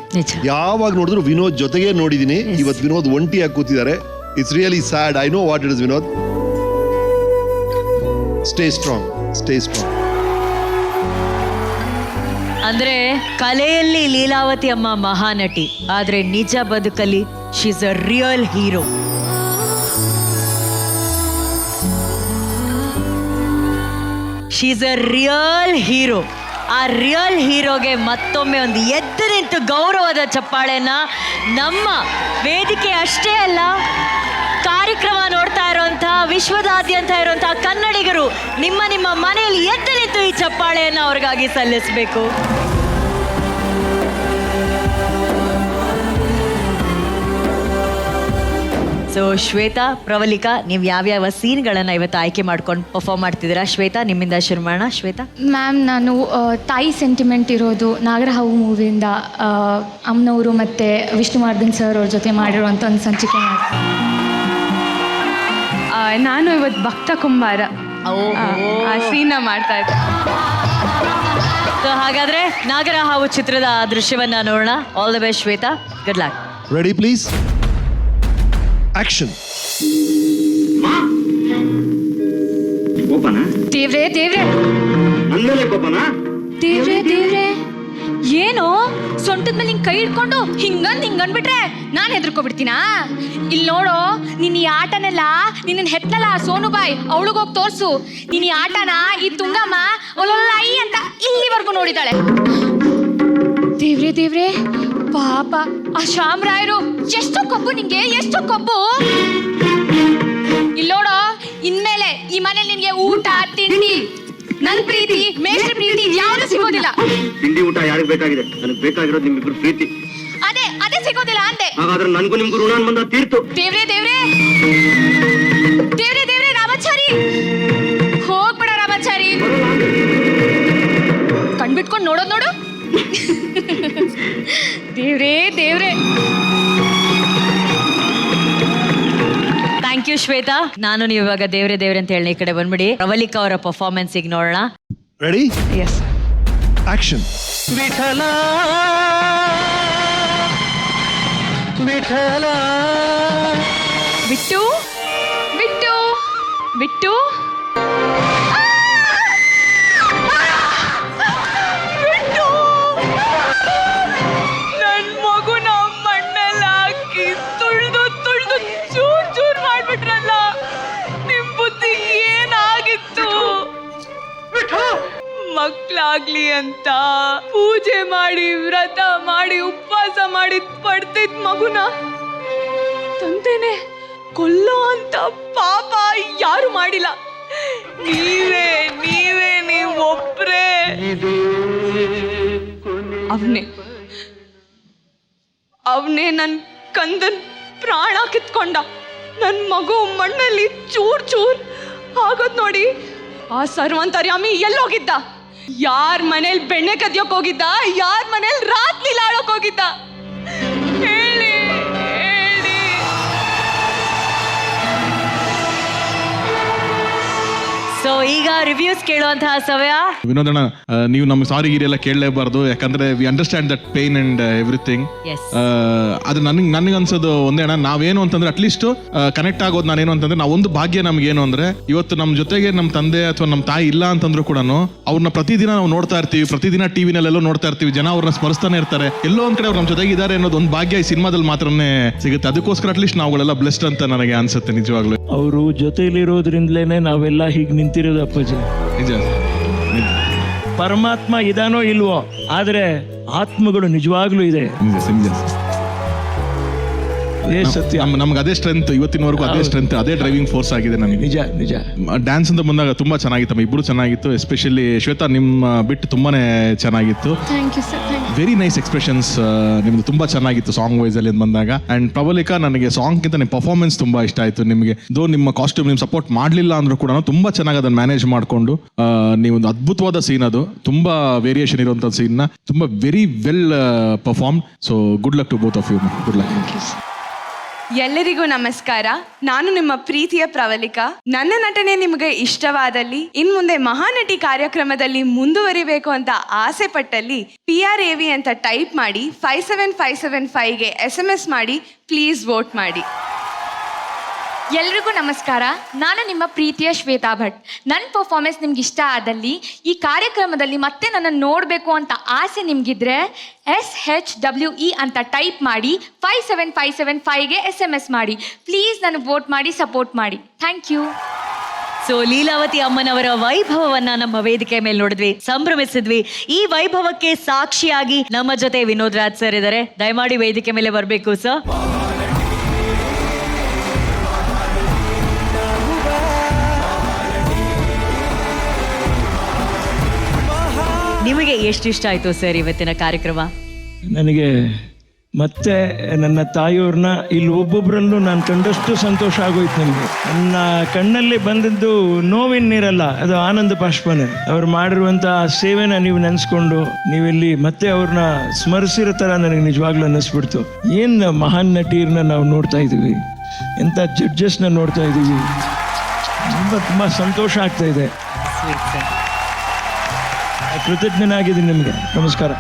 ಯಾವಾಗ ನೋಡಿದ್ರು ವಿನೋದ್ ಜೊತೆಗೆ ನೋಡಿದೀನಿ. ಇವತ್ತು ವಿನೋದ್ ಒಂಟಿಯಾಗಿ ಕೂತಿದ್ದಾರೆ. It's really sad. I know what it is, Vinod. Stay strong. Stay strong. ಅಂದ್ರೆ ಕಲೆಯಲ್ಲಿ ಲೀಲಾವತಿ ಅಮ್ಮ ಮಹಾನಟಿ, ಆದ್ರೆ ನಿಜ ಬದುಕಲ್ಲಿ she's a real hero. She's a real hero. ಆ ರಿಯಲ್ ಹೀರೋಗೆ ಮತ್ತೊಮ್ಮೆ ಒಂದು ಎದ್ದು ನಿಂತು ಗೌರವದ ಚಪ್ಪಾಳೆನ ನಮ್ಮ ವೇದಿಕೆ ಅಷ್ಟೇ ಅಲ್ಲ, ಕಾರ್ಯಕ್ರಮ ನೋಡ್ತಾ ಇರುವಂತಹ ವಿಶ್ವದಾದ್ಯಂತ ಇರುವಂತಹ ಕನ್ನಡಿಗರು ನಿಮ್ಮ ಮನೆಯಲ್ಲಿ ಎದ್ದು ನಿಂತು ಈ ಚಪ್ಪಾಳೆಯನ್ನು ಅವ್ರಿಗಾಗಿ ಸಲ್ಲಿಸಬೇಕು. ಸೊ ಶ್ವೇತಾ, ಪ್ರವಲಿಕಾ, ನೀವು ಯಾವ್ಯಾವ ಸೀನ್ಗಳನ್ನು ಇವತ್ತು ಆಯ್ಕೆ ಮಾಡ್ಕೊಂಡು ಪರ್ಫಾರ್ಮ್ ಮಾಡ್ತಿದ್ದೀರಾ? ಶ್ವೇತಾ, ನಿಮ್ಮಿಂದ ಶುರು ಮಾಡೋಣ. ಶ್ವೇತಾ ಮ್ಯಾಮ್, ನಾನು ತಾಯಿ ಸೆಂಟಿಮೆಂಟ್ ಇರೋದು ನಾಗರಹಾವು ಮೂವಿಯಿಂದ ಅಮ್ಮನವರು ಮತ್ತು ವಿಷ್ಣುವರ್ಧನ್ ಸರ್ ಅವ್ರ ಜೊತೆ ಮಾಡಿರುವಂಥ ಒಂದು ಸಂಚಿಕೆ ಮಾಡ್ತೀನಿ. ನಾನು ಇವತ್ತು ಭಕ್ತ ಕುಂಬಾರ ಆ ಸೀನ ಮಾಡ್ತಾ ಇದ್ದೆ. ಸೊ ಹಾಗಾದ್ರೆ ನಾಗರಹಾವು ಚಿತ್ರದ ದೃಶ್ಯವನ್ನ ನೋಡೋಣ. All the best Shweta, good luck. Ready please, action. ದೇವ್ರೆ ದೇವ್ರೆ ದೇವ್ರೆ ದೇವ್ರೆ, ಏನು ಸೊಂಟದ ಮೇಲೆ ಹಿಂಗೆ ಕೈ ಹಿಡ್ಕೊಂಡು ಹಿಂಗಂದ್ಬಿಟ್ರೆ ನಾನು ಹೆದರ್ಕೊಬಿಡ್ತೀನಾ? ಇಲ್ಲಿ ನೋಡೋ, ನೀನು ಈ ಆಟನೆಲ್ಲ ನಿನ್ನ ಹೆತ್ತಲ್ಲ ಸೋನುಬಾಯಿ, ಅವಳಿಗೋಗಿ ತೋರ್ಸು. ನೀನು ಈ ಆಟನ ಈ ತುಂಗಮ್ಮ ಒಲೊಲ್ಲೈ ಅಂತ ಇಲ್ಲಿವರೆಗೂ ನೋಡಿದಾಳೆ. ದೇವ್ರೆ ದೇವ್ರೆ, ಪಾಪ ಆ ಶ್ಯಾಮರಾಯರು, ಎಷ್ಟು ಕೊಬ್ಬು ನಿಂಗೆ, ಎಷ್ಟು ಕೊಬ್ಬು. ಇಲ್ಲಿ ನೋಡೋ, ಇನ್ಮೇಲೆ ಈ ಮನೇಲಿ ನಿನ್ಗೆ ಊಟ ತಿಂಡಿ, ನನ್ ಪ್ರೀತಿ, ಮೇಷ್ಟ್ರ ಪ್ರೀತಿ ಯಾವುದು ಸಿಗೋದಿಲ್ಲ. ತಿಂಡಿ ಊಟ ಯಾರಿಗೆ ಬೇಕಾಗಿದೆ? ನನಗೆ ಬೇಕಾಗಿರೋದು ನಿಮ್ಮಿಬ್ರು ಪ್ರೀತಿ. ಅದೇ ಸಿಗೋದಿಲ್ಲ ಅಂದೆ. ಹಾಗಾದ್ರೆ ನನಗೂ ನಿಮ್ಗೂ ಋಣ ಬಂದ ತೀರ್ತು. ದೇವ್ರೆ ದೇವ್ರೆ ದೇವ್ರೆ ದೇವ್ರೆ, ರಾಮಾಚಾರಿ ಹೋಗ್ಬೇಡ ರಾಮಾಚಾರಿ, ಕಣ್ಬಿಟ್ಕೊಂಡು ನೋಡೋದು ನೋಡು. ದೇವ್ರೆ ದೇವ್ರೆ. Thank you Shweta. ನಾನು ನೀವು ಇವಾಗ ದೇವ್ರೆ ದೇವ್ರೆ ಅಂತ ಹೇಳಿ ಈ ಕಡೆ ಬಂದ್ಬಿಡಿ. ಪ್ರವಲಿಕಾ ಅವರ ಪರ್ಫಾರ್ಮೆನ್ಸ್ ಈಗ ನೋಡೋಣ. Ready, yes, action. Vithala Vithala ಬಿಟ್ಟು ಬಿಟ್ಟು ಬಿಟ್ಟು ನನ್ ಮಗುನ ಮಣ್ಣೆಲ್ಲ ಹಾಕಿ ತುಳ್ದು ಚೂರ್ ಮಾಡ್ಬಿಟ್ರಲ್ಲ. ನಿಮ್ ಬುದ್ಧಿ ಏನಾಗಿತ್ತು? ಮಕ್ಳಾಗ್ಲಿ ಅಂತ ಪೂಜೆ ಮಾಡಿ, ವ್ರತ ಮಾಡಿ, ಉಪವಾಸ ಮಾಡಿ ಪಡ್ತಿದ್ ಮಗುನ ತಂದೆನೆ ಕೊಲ್ಲೋ ಅಂತ ಪಾಪ ಯಾರು ಮಾಡಿಲ್ಲ. ನೀವ್ ಒಬ್ರೇ. ಅವನೇ ನನ್ ಕಂದನ್ ಪ್ರಾಣ ಕಿತ್ಕೊಂಡ. ನನ್ ಮಗು ಮಣ್ಣಲ್ಲಿ ಚೂರ್ ಆಗೋದ್ ನೋಡಿ ಆ ಸರ್ವಂತರ್ಯಾಮಿ ಎಲ್ಲೋಗಿದ್ದ? ಯಾರ್ ಮನೇಲಿ ಬೆಣ್ಣೆ ಕದಿಯೋಕ್ ಹೋಗಿದ್ದ? ಯಾರ್ ಮನೇಲಿ ರಾತ್ರಿ ಆಡೋಕ್ ಹೋಗಿದ್ದ? ಹೇಳಿ. ಸೊ ಈಗ ರಿವ್ಯೂಸ್ ಕೇಳುವಂತಹ ಸಮಯ. ವಿನೋದಣ್ಣ, ನೀವು ನಮ್ಮ ಸಾರಿ ಗಿರಿ ಎಲ್ಲ ಕೇಳಲೇಬಾರ್ದು, ಯಾಕಂದ್ರೆ we understand that pain and everything. ಅದು ನನಗೆ ಅನ್ಸೋದು ಒಂದೇ ಅಣ್ಣ, ನಾವೇನು ಅಂತಂದ್ರೆ ಅಟ್ಲೀಸ್ಟ್ ಕನೆಕ್ಟ್ ಆಗೋದು ನಾನೇನು ಅಂತಂದ್ರೆ, ನಾವೊಂದು ಭಾಗ್ಯ ನಮ್ಗೇನು ಅಂದ್ರೆ, ಇವತ್ತು ನಮ್ಮ ಜೊತೆಗೆ ನಮ್ಮ ತಂದೆ ಅಥವಾ ನಮ್ಮ ತಾಯಿ ಇಲ್ಲ ಅಂತಂದ್ರೂ ಕೂಡ ಅವ್ರನ್ನ ಪ್ರತಿದಿನ ನಾವು ನೋಡ್ತಾ ಇರ್ತೀವಿ, ಪ್ರತಿದಿನ ಟಿವಿನಲ್ಲೆಲ್ಲೋ ನೋಡ್ತಾ ಇರ್ತೀವಿ, ಜನ ಅವ್ರನ್ನ ಸ್ಮರಿಸ್ತಾನೆ ಇರ್ತಾರೆ. ಎಲ್ಲೋ ಒಂದ್ ಕಡೆ ಅವ್ರು ನಮ್ಮ ಜೊತೆಗೆ ಇದ್ದಾರೆ ಅನ್ನೋದು ಒಂದು ಭಾಗ್ಯ ಈ ಸಿನಿಮಾದಲ್ಲಿ ಮಾತ್ರನೇ ಸಿಗುತ್ತೆ. ಅದಕ್ಕೋಸ್ಕರ ಅಟ್ಲೀಸ್ಟ್ ನಾವುಗಳೆಲ್ಲ ಬ್ಲೆಸ್ಡ್ ಅಂತ ನನಗೆ ಅನ್ಸುತ್ತೆ ನಿಜವಾಗ್ಲೂ. ಅವರು ಜೊತೆಲಿರೋದ್ರಿಂದಲೇನೆ ನಾವೆಲ್ಲ ಹೀಗೆ ನಿಂತಿರೋದು ಅಪ್ಪಾಜಿ. ನಿಜ. ಪರಮಾತ್ಮ ಇದಾನೋ ಇಲ್ವೋ, ಆದ್ರೆ ಆತ್ಮಗಳು ನಿಜವಾಗ್ಲೂ ಇದೆ. ಸತ್ಯ. ನಮ್ಗೆ ಅದೇ ಸ್ಟ್ರೆಂತ್, ಇವತ್ತಿನವರೆಗೂ ಅದೇ ಸ್ಟ್ರೆಂತ್, ಅದೇ ಡ್ರೈವಿಂಗ್ ಫೋರ್ಸ್ ಆಗಿದೆ ನಮಗೆ. ನಿಜ. ಡ್ಯಾನ್ಸ್ ಅಂತ ಬಂದಾಗ ತುಂಬಾ ಚೆನ್ನಾಗಿತ್ತು, ಇಬ್ರು ಚೆನ್ನಾಗಿತ್ತು. ಎಸ್ಪೆಷಲಿ ಶ್ವೇತಾ, ನಿಮ್ಮ ಬಿಟ್ಟು ತುಂಬಾನೇ ಚೆನ್ನಾಗಿತ್ತು. Thank you sir. Very nice expressions ನಿಮ್ದು, ತುಂಬಾ ಚೆನ್ನಾಗಿತ್ತು ಸಾಂಗ್ ವೈಸ್ ಅಲ್ಲಿ ಬಂದಾಗ. ಅಂಡ್ ಪ್ರವಲಿಕಾ, ನನಗೆ ಸಾಂಗ್ ಗಿಂತ ನಿಮ್ಮ ಪರ್ಫಾರ್ಮೆನ್ಸ್ ತುಂಬಾ ಇಷ್ಟ ಆಯ್ತು. ನಿಮಗೆ ನಿಮ್ಮ ಕಾಸ್ಟ್ಯೂಮ್ ನಿಮ್ ಸಪೋರ್ಟ್ ಮಾಡ್ಲಿಲ್ಲ ಅಂದ್ರೂ ಕೂಡ ತುಂಬಾ ಚೆನ್ನಾಗಿ ಅದನ್ನ ಮ್ಯಾನೇಜ್ ಮಾಡ್ಕೊಂಡು ನೀವು ಒಂದು ಅದ್ಭುತವಾದ ಸೀನ್, ಅದು ತುಂಬಾ ವೇರಿಯೇಷನ್ ಇರುವಂತ ಸೀನ್ ನ ತುಂಬಾ very well perform. So good luck to both of you. Good luck. ಎಲ್ಲರಿಗೂ ನಮಸ್ಕಾರ. ನಾನು ನಿಮ್ಮ ಪ್ರೀತಿಯ ಪ್ರವಲಿಕಾ. ನನ್ನ ನಟನೆ ನಿಮಗೆ ಇಷ್ಟವಾದಲ್ಲಿ, ಇನ್ ಮುಂದೆ ಮಹಾನಟಿ ಕಾರ್ಯಕ್ರಮದಲ್ಲಿ ಮುಂದುವರಿಬೇಕು ಅಂತ ಆಸೆ ಪಟ್ಟಲ್ಲಿ PRAV ಅಂತ ಟೈಪ್ ಮಾಡಿ 57575ಗೆ SMS ಮಾಡಿ, ಪ್ಲೀಸ್ ವೋಟ್ ಮಾಡಿ. ಎಲ್ರಿಗೂ ನಮಸ್ಕಾರ. ನಾನು ನಿಮ್ಮ ಪ್ರೀತಿಯ ಶ್ವೇತಾ ಭಟ್. ನನ್ನ ಪರ್ಫಾರ್ಮೆನ್ಸ್ ನಿಮ್ಗೆ ಇಷ್ಟ ಆದಲ್ಲಿ ಈ ಕಾರ್ಯಕ್ರಮದಲ್ಲಿ ಮತ್ತೆ ನನ್ನನ್ನು ನೋಡಬೇಕು ಅಂತ ಆಸೆ ನಿಮಗಿದ್ರೆ SHWE ಅಂತ ಟೈಪ್ ಮಾಡಿ 57575ಗೆ SMS ಮಾಡಿ. ಪ್ಲೀಸ್ ನನಗೆ ವೋಟ್ ಮಾಡಿ, ಸಪೋರ್ಟ್ ಮಾಡಿ. Thank you. ಸೊ ಲೀಲಾವತಿ ಅಮ್ಮನವರ ವೈಭವವನ್ನ ನಮ್ಮ ವೇದಿಕೆ ಮೇಲೆ ನೋಡಿದ್ವಿ, ಸಂಭ್ರಮಿಸಿದ್ವಿ. ಈ ವೈಭವಕ್ಕೆ ಸಾಕ್ಷಿಯಾಗಿ ನಮ್ಮ ಜೊತೆ ವಿನೋದ್ ರಾಜ್ ಸರ್ ಇದ್ದಾರೆ. ದಯಮಾಡಿ ವೇದಿಕೆ ಮೇಲೆ ಬರಬೇಕು ಸರ್. ನಿಮಗೆ ಎಷ್ಟು ಇಷ್ಟ ಆಯ್ತು ಸರ್ ಇವತ್ತಿನ ಕಾರ್ಯಕ್ರಮ? ನನಗೆ ಮತ್ತೆ ನನ್ನ ತಾಯಿಯವ್ರನ್ನ ಇಲ್ಲಿ ಒಬ್ಬೊಬ್ಬರಲ್ಲೂ ನಾನು ಕಂಡಷ್ಟು ಸಂತೋಷ ಆಗೋಯ್ತು. ನನಗೆ ನನ್ನ ಕಣ್ಣಲ್ಲಿ ಬಂದದ್ದು ನೋವಿನ್ನಿರಲ್ಲ, ಅದು ಆನಂದ ಬಾಷ್ಪನೆ. ಅವ್ರು ಮಾಡಿರುವಂಥ ಸೇವೆನ ನೀವು ನೆನೆಸ್ಕೊಂಡು ನೀವಿಲ್ಲಿ ಮತ್ತೆ ಅವ್ರನ್ನ ಸ್ಮರಿಸಿರೋ ಥರ ನನಗೆ ನಿಜವಾಗ್ಲೂ ಅನ್ನಿಸ್ಬಿಡ್ತು. ಏನು ಮಹಾನ್ ನಟಿಯರನ್ನ ನಾವು ನೋಡ್ತಾ ಇದ್ದೀವಿ, ಎಂಥ ಜಡ್ಜಸ್ನ ನೋಡ್ತಾ ಇದ್ದೀವಿ. ತುಂಬ ಸಂತೋಷ ಆಗ್ತಾ ಇದೆ. ಕೃತಜ್ಞನಾಗಿದ್ದೀನಿ ನಿಮಗೆ. ನಮಸ್ಕಾರ.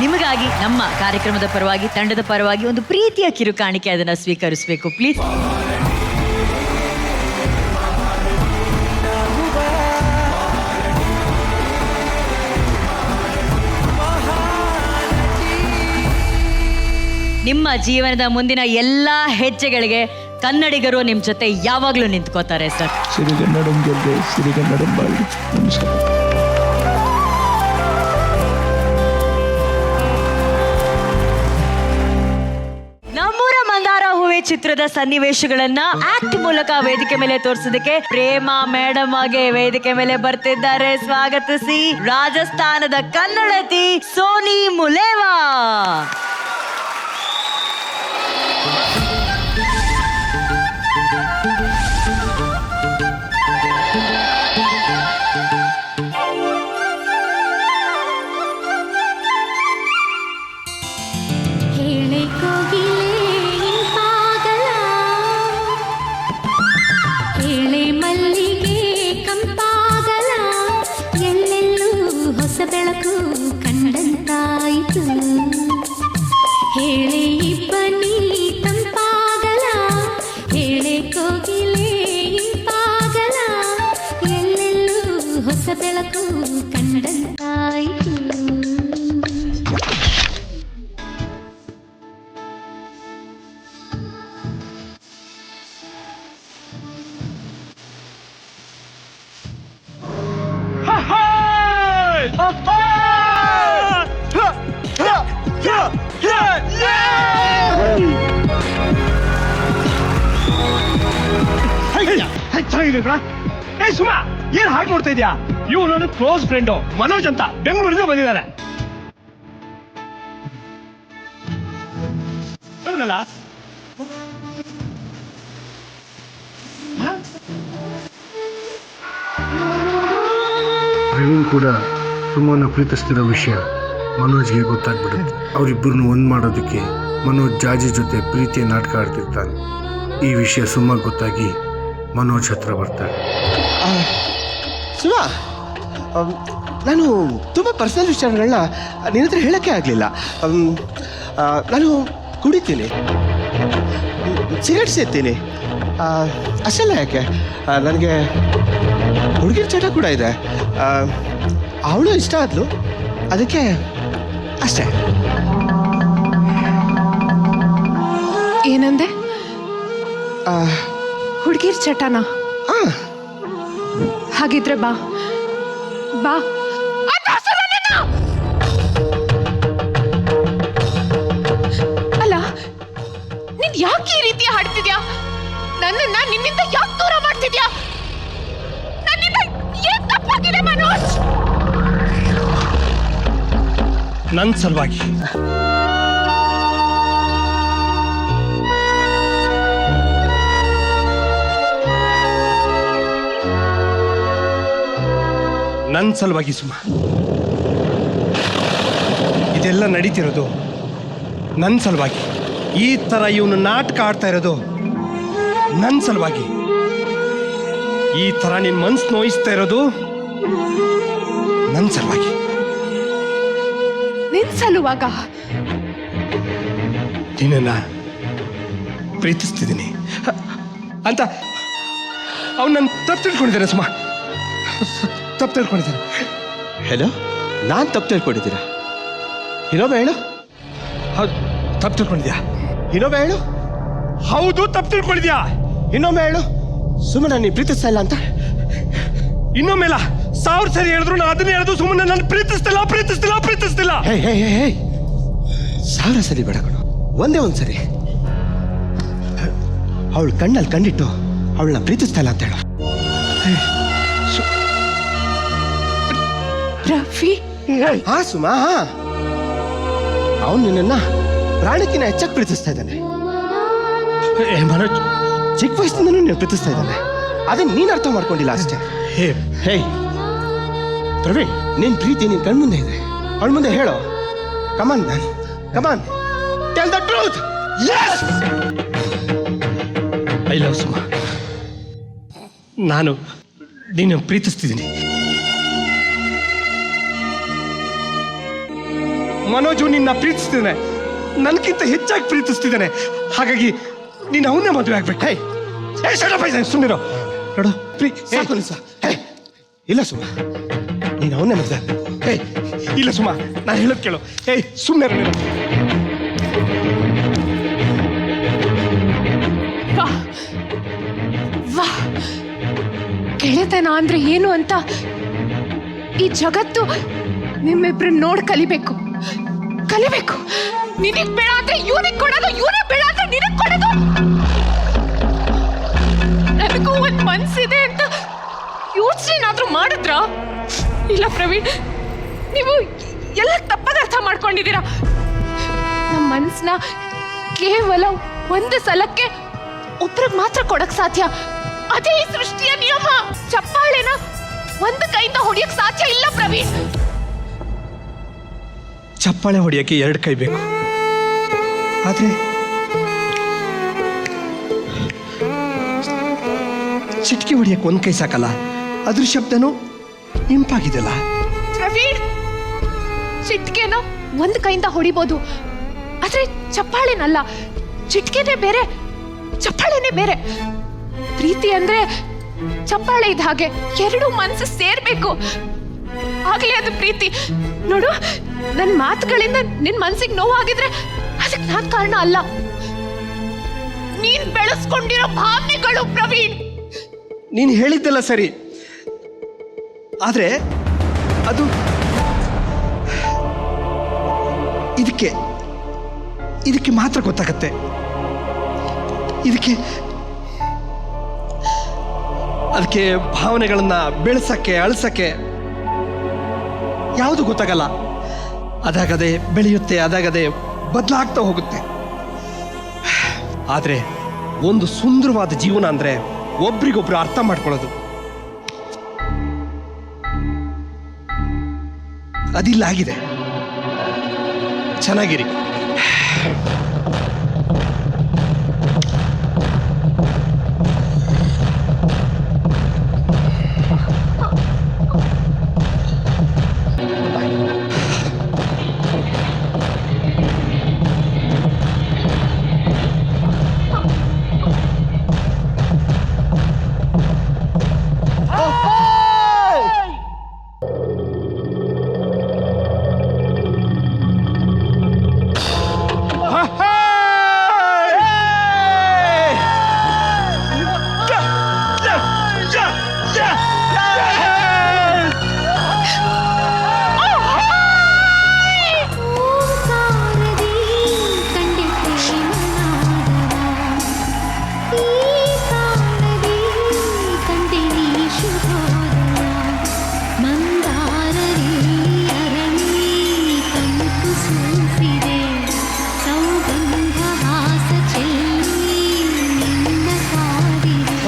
ನಿಮಗಾಗಿ ನಮ್ಮ ಕಾರ್ಯಕ್ರಮದ ಪರವಾಗಿ, ತಂಡದ ಪರವಾಗಿ ಒಂದು ಪ್ರೀತಿಯ ಕಿರುಕಾಣಿಕೆ, ಅದನ್ನ ಸ್ವೀಕರಿಸಬೇಕು ಪ್ಲೀಸ್. ನಿಮ್ಮ ಜೀವನದ ಮುಂದಿನ ಎಲ್ಲಾ ಹೆಜ್ಜೆಗಳಿಗೆ ಕನ್ನಡಿಗರು ನಿಮ್ಮ ಜೊತೆ ಯಾವಾಗ್ಲೂ ನಿಂತ್ಕೋತಾರೆ ಸರ್. ಸಿರಿಗನ್ನಡಂ ಗೆದ್ದೆ, ಸಿರಿಗನ್ನಡಂ ಬಾಳಿ. ನಮಸ್ಕಾರ. ನಮ್ಮೂರ ಮಂದಾರ ಹೂವೆ ಚಿತ್ರದ ಸನ್ನಿವೇಶಗಳನ್ನ ಆಕ್ಟ್ ಮೂಲಕ ವೇದಿಕೆ ಮೇಲೆ ತೋರಿಸೋದಕ್ಕೆ ಪ್ರೇಮಾ ಮೇಡಮ್ ಆಗಿ ವೇದಿಕೆ ಮೇಲೆ ಬರ್ತಿದ್ದಾರೆ. ಸ್ವಾಗತಿಸಿ ರಾಜಸ್ಥಾನದ ಕನ್ನಡತಿ ಸೋನಿ ಮುಲೇವಾ. ಬೆಳಕು ಕಂಡಂತಾಯಿತು, ಹೇಳೆ ಇಬ್ಬನಿ ತಂಪಾಗಲ, ಹೇಳೆ ಕೋಗಿಲೆ ಇಂಪಾಗಲ, ಎಲ್ಲೆಲ್ಲೂ ಹೊಸ ಬೆಳಕು ಕಂಡಂತಾಯಿತು. ಸುಮಾ, ಏನ್ ಹಾಗೆ ನೋಡ್ತಾ ಇದ್ಯಾ? ಇವ್ ನನ್ನ ಕ್ಲೋಸ್ ಫ್ರೆಂಡ್ ಮನೋಜ್ ಅಂತ ಬೆಂಗಳೂರಿಂದ ಬಂದಿದ್ದಾರೆ. ಪ್ರವೀಣ್ ಕೂಡ ಸುಮ್ಮನ ಪ್ರೀತಿಸ್ತಿರೋ ವಿಷಯ ಮನೋಜ್ಗೆ ಗೊತ್ತಾಗ್ಬಿಡುತ್ತೆ. ಅವರಿಬ್ಬರನ್ನು ಒಂದ್ ಮಾಡೋದಕ್ಕೆ ಮನೋಜ್ ಜಾಜಿ ಜೊತೆ ಪ್ರೀತಿಯ ನಾಟಕ ಆಡ್ತಿರ್ತಾನೆ. ಈ ವಿಷಯ ಸುಮ್ಮ ಗೊತ್ತಾಗಿ ಮನೋಜ್ ಹತ್ರ ಬರ್ತಾಳೆ. ಸುಮಾ, ನಾನು ತುಂಬ ಪರ್ಸನಲ್ ವಿಚಾರಗಳನ್ನ ನಿನ್ನ ಹತ್ರ ಹೇಳೋಕ್ಕೆ ಆಗಲಿಲ್ಲ. ನಾನು ಕುಡಿತೀನಿ, ಸಿಗರೆಟ್ ಸೇರ್ತೀನಿ, ಅಷ್ಟೆಲ್ಲ ಯಾಕೆ. ನನಗೆ ಹುಡುಗಿರ ಚಟ ಕೂಡ ಇದೆ. ಅವಳು ಇಷ್ಟ ಆದ್ಲು, ಅದಕ್ಕೆ ಅಷ್ಟೇ. ಏನಂದೆ? ಹುಡುಗಿರ್ ಚಟನಾ? ಹಾಗಿದ್ರೆ ಬಾ ಬಾ. ಅಲ್ಲ, ನೀನ್ ಯಾಕೆ ಈ ರೀತಿ ಹಾಡ್ತಿದ್ಯಾ? ನನ್ನನ್ನ ನಿನ್ನಿಂದ ಯಾಕೆ ದೂರ ಮಾಡ್ತಿದ್ಯಾ? ನನ್ನಿಂದ ಏನ್ ತಪ್ಪಾಗಿದೆ ಮನೋಜ್? ನನ್ನ ಸಲುವಾಗಿ ಸುಮಾ, ಇದೆಲ್ಲ ನಡೀತಿರೋದು ನನ್ನ ಸಲುವಾಗಿ. ಈ ಥರ ಇವನು ನಾಟಕ ಆಡ್ತಾ ಇರೋದು ನನ್ನ ಸಲುವಾಗಿ. ಈ ಥರ ನಿನ್ನ ಮನ್ಸು ನೋಯಿಸ್ತಾ ಇರೋದು ನನ್ನ ಸಲುವಾಗಿ. ನಿನ್ ಸಲುವಾಗ? ನಿನ್ನನ್ನ ಪ್ರೀತಿಸ್ತಿದ್ದೀನಿ. ಅಂತ ಅವ್ನು ನನ್ನ ತಪ್ಪು ತಿಳ್ಕೊಂಡಿದ್ದಾರೆ ಸುಮಾ, ತಪ್ಪು ತಿಳ್ಕೊಂಡಿದ್ದಾರೆ. ಹೇಳೋ, ನಾನು ತಪ್ಪು ತಿಳ್ಕೊಂಡಿದ್ದೀರಾ? ಇನ್ನೊಮ್ಮೆ ಹೇಳು. ಹೌದು, ತಪ್ಪು ತಿಳ್ಕೊಂಡಿದ್ಯಾ? ಇನ್ನೊಮ್ಮೆ ಹೇಳು. ಹೌದು, ತಪ್ಪು ತಿಳ್ಕೊಂಡಿದ್ಯಾ? ಇನ್ನೊಮ್ಮೆ ಹೇಳು. ಸುಮ್ಮನೆ ನೀನು ಪ್ರೀತಿಸ್ತಾ ಇಲ್ಲ ಅಂತ. ಇನ್ನೊಮ್ಮೆಲ್ಲ 1000 ಸರಿ ಹೇಳಿದ್ರು ನಾನು ಅದನ್ನೇ ಹೇಳುದು, ಸುಮ್ಮನೆ ನಾನು ಪ್ರೀತಿಸ್ತಿಲ್ಲ ಪ್ರೀತಿಸ್ತಿಲ್ಲ ಪ್ರೀತಿಸ್ತಿಲ್ಲ. ಹೇ ಹೇ ಹೇ ಹೇ 1000 ಸರಿ ಬೇಡ ಕಣೋ, ಒಂದೇ ಒಂದು ಸರಿ ಅವಳು ಕಣ್ಣಲ್ಲಿ ಕಂಡಿಟ್ಟು ಅವಳನ್ನ ಪ್ರೀತಿಸ್ತಾ ಇಲ್ಲ ಅಂತ ಹೇಳು. ರಫಿ, ಹಾ ಸುಮಾ, ಅವನು ನಿನ್ನ ಪ್ರಾಣಕ್ಕಿಂತ ಹೆಚ್ಚಾಗಿ ಪ್ರೀತಿಸ್ತಾ ಇದ್ದಾನೆ. ಮನೋಜ್, ಚಿಕ್ಕ ವಯಸ್ಸಿಂದನೂ ನೀನು ಪ್ರೀತಿಸ್ತಾ ಇದ್ದಾನೆ. ಅದನ್ನ ನೀನು ಅರ್ಥ ಮಾಡ್ಕೊಂಡಿಲ್ಲ ಅಷ್ಟೇ. ಹೇ ಪ್ರವೀಣ್, ನಿನ್ ಪ್ರೀತಿ ನಿನ್ ಕಣ್ಮುಂದೆ ಇದೆ, ಅವಳ ಮುಂದೆ ಹೇಳೋ. Come on man, come on, tell the truth. Yes, I love Suma. ನಾನು ನೀನು ಪ್ರೀತಿಸ್ತಿದ್ದೀನಿ. ಮನೋಜು ನಿನ್ನ ಪ್ರೀತಿಸ್ತಿದ್ದಾನೆ, ನನಗಿಂತ ಹೆಚ್ಚಾಗಿ ಪ್ರೀತಿಸ್ತಿದ್ದಾನೆ. ಹಾಗಾಗಿ ನೀನು ಅವನ್ನೇ ಮದುವೆ ಆಗ್ಬೇಕು. ಸುಮ್ಮನಿರೋ. ನೋಡು ಸಾಕು ನಿಲ್ಸ. ಹೇ ಇಲ್ಲ ಸುಮಾ, ನೀನು ಅವನ್ನೇ ಮದುವೆ ಆಗ್ಬೇಕು. ಹೇ ಇಲ್ಲ ಸುಮಾ, ನಾನು ಹೇಳೋದು ಕೇಳು. ಹೇ ಸುಮ್ಮನೆ ವಾ, ಗೆಳೆತನ ಅಂದ್ರೆ ಏನು ಅಂತ ಈ ಜಗತ್ತು ನಿಮ್ಮಿಬ್ರು ನೋಡ್ ಕಲಿಬೇಕು. ನಿನಗ್ ಬೇಡ ಅಂದ್ರೆ ಇವನಿಗೆ ಕೊಡೋದು, ಇವನಿಗೆ ಬೇಡ ಅಂದ್ರೆ ನಿನಗ್ ಕೊಡೋದು. ನನಗೂ ಒಂದ್ ಮನ್ಸಿದೆ ಅಂತ ಯೋಚನೆನಾದ್ರೂ ಮಾಡಿದ್ರ? ಇಲ್ಲ ಪ್ರವೀಣ್, ನೀವು ಎಲ್ಲ ತಪ್ಪಾಗಿ ಅರ್ಥ ಮಾಡ್ಕೊಂಡಿದ್ದೀರಾ. ನಮ್ಮ ಮನ್ಸನ್ನ ಕೇವಲ ಒಂದು ಸಲಕ್ಕೆ ಒಬ್ರಿಗೆ ಮಾತ್ರ ಕೊಡಕ್ ಸಾಧ್ಯ. ಅದೇ ಈ ಸೃಷ್ಟಿಯ ನಿಯಮ. ಚಪ್ಪಾಳೆನ ಒಂದು ಕೈಯಿಂದ ಹೊಡಿಯಕ್ ಸಾಧ್ಯ ಇಲ್ಲ ಪ್ರವೀಣ್. ಚಪ್ಪಾಳೆ ಹೊಡೆಯಕ್ಕೆ 2 ಕೈ ಬೇಕು, ಆದ್ರೆ ಚಿಟ್ಕಿ ಹೊಡೆಯಕ್ಕೆ 1 ಕೈ ಸಾಕಲ್ಲ. ಅದ್ರ ಶಬ್ದನೂ ಇಂಪಾಗಿದೆಲ್ಲ. ಪ್ರವೀಣ್, ಚಿಟ್ಕೆನ ಒಂದು ಕೈಯಿಂದ ಹೊಡಿಬೋದು, ಆದ್ರೆ ಚಪ್ಪಾಳೆನಲ್ಲ. ಚಿಟ್ಕೆನೇ ಬೇರೆ, ಚಪ್ಪಾಳೆನೇ ಬೇರೆ. ಪ್ರೀತಿ ಅಂದ್ರೆ ಚಪ್ಪಾಳೆ ಇದ್ದ ಹಾಗೆ, 2 ಮನಸ್ಸು ಸೇರ್ಬೇಕು, ಆಗ್ಲೇ ಅದು ಪ್ರೀತಿ. ನೋಡು, ನನ್ನ ಮಾತುಗಳಿಂದ ನಿನ್ ಮನ್ಸಿಗೆ ನೋವಾಗಿದ್ರೆ ಅದಕ್ಕೆ ನಾನ್ ಕಾರಣ ಅಲ್ಲ, ನೀನ್ ಬೆಳೆಸ್ಕೊಂಡಿರೋ ಭಾವನೆಗಳು ಪ್ರವೀಣ್. ನೀನು ಹೇಳಿದ್ದೆಲ್ಲ ಸರಿ, ಆದ್ರೆ ಅದು ಇದಕ್ಕೆ ಮಾತ್ರ ಗೊತ್ತಾಗತ್ತೆ. ಅದಕ್ಕೆ ಭಾವನೆಗಳನ್ನ ಬೆಳೆಸಕ್ಕೆ ಅಳಿಸಕ್ಕೆ ಯಾವುದು ಗೊತ್ತಾಗಲ್ಲ. ಅದಾಗದೆ ಬೆಳೆಯುತ್ತೆ, ಅದಾಗದೆ ಬದಲಾಗ್ತಾ ಹೋಗುತ್ತೆ. ಆದ್ರೆ ಒಂದು ಸುಂದರವಾದ ಜೀವನ ಅಂದ್ರೆ ಒಬ್ರಿಗೊಬ್ರು ಅರ್ಥ ಮಾಡ್ಕೊಳ್ಳೋದು. ಅದಿಲ್ಲ ಆಗಿದೆ. ಚೆನ್ನಾಗಿರಿ.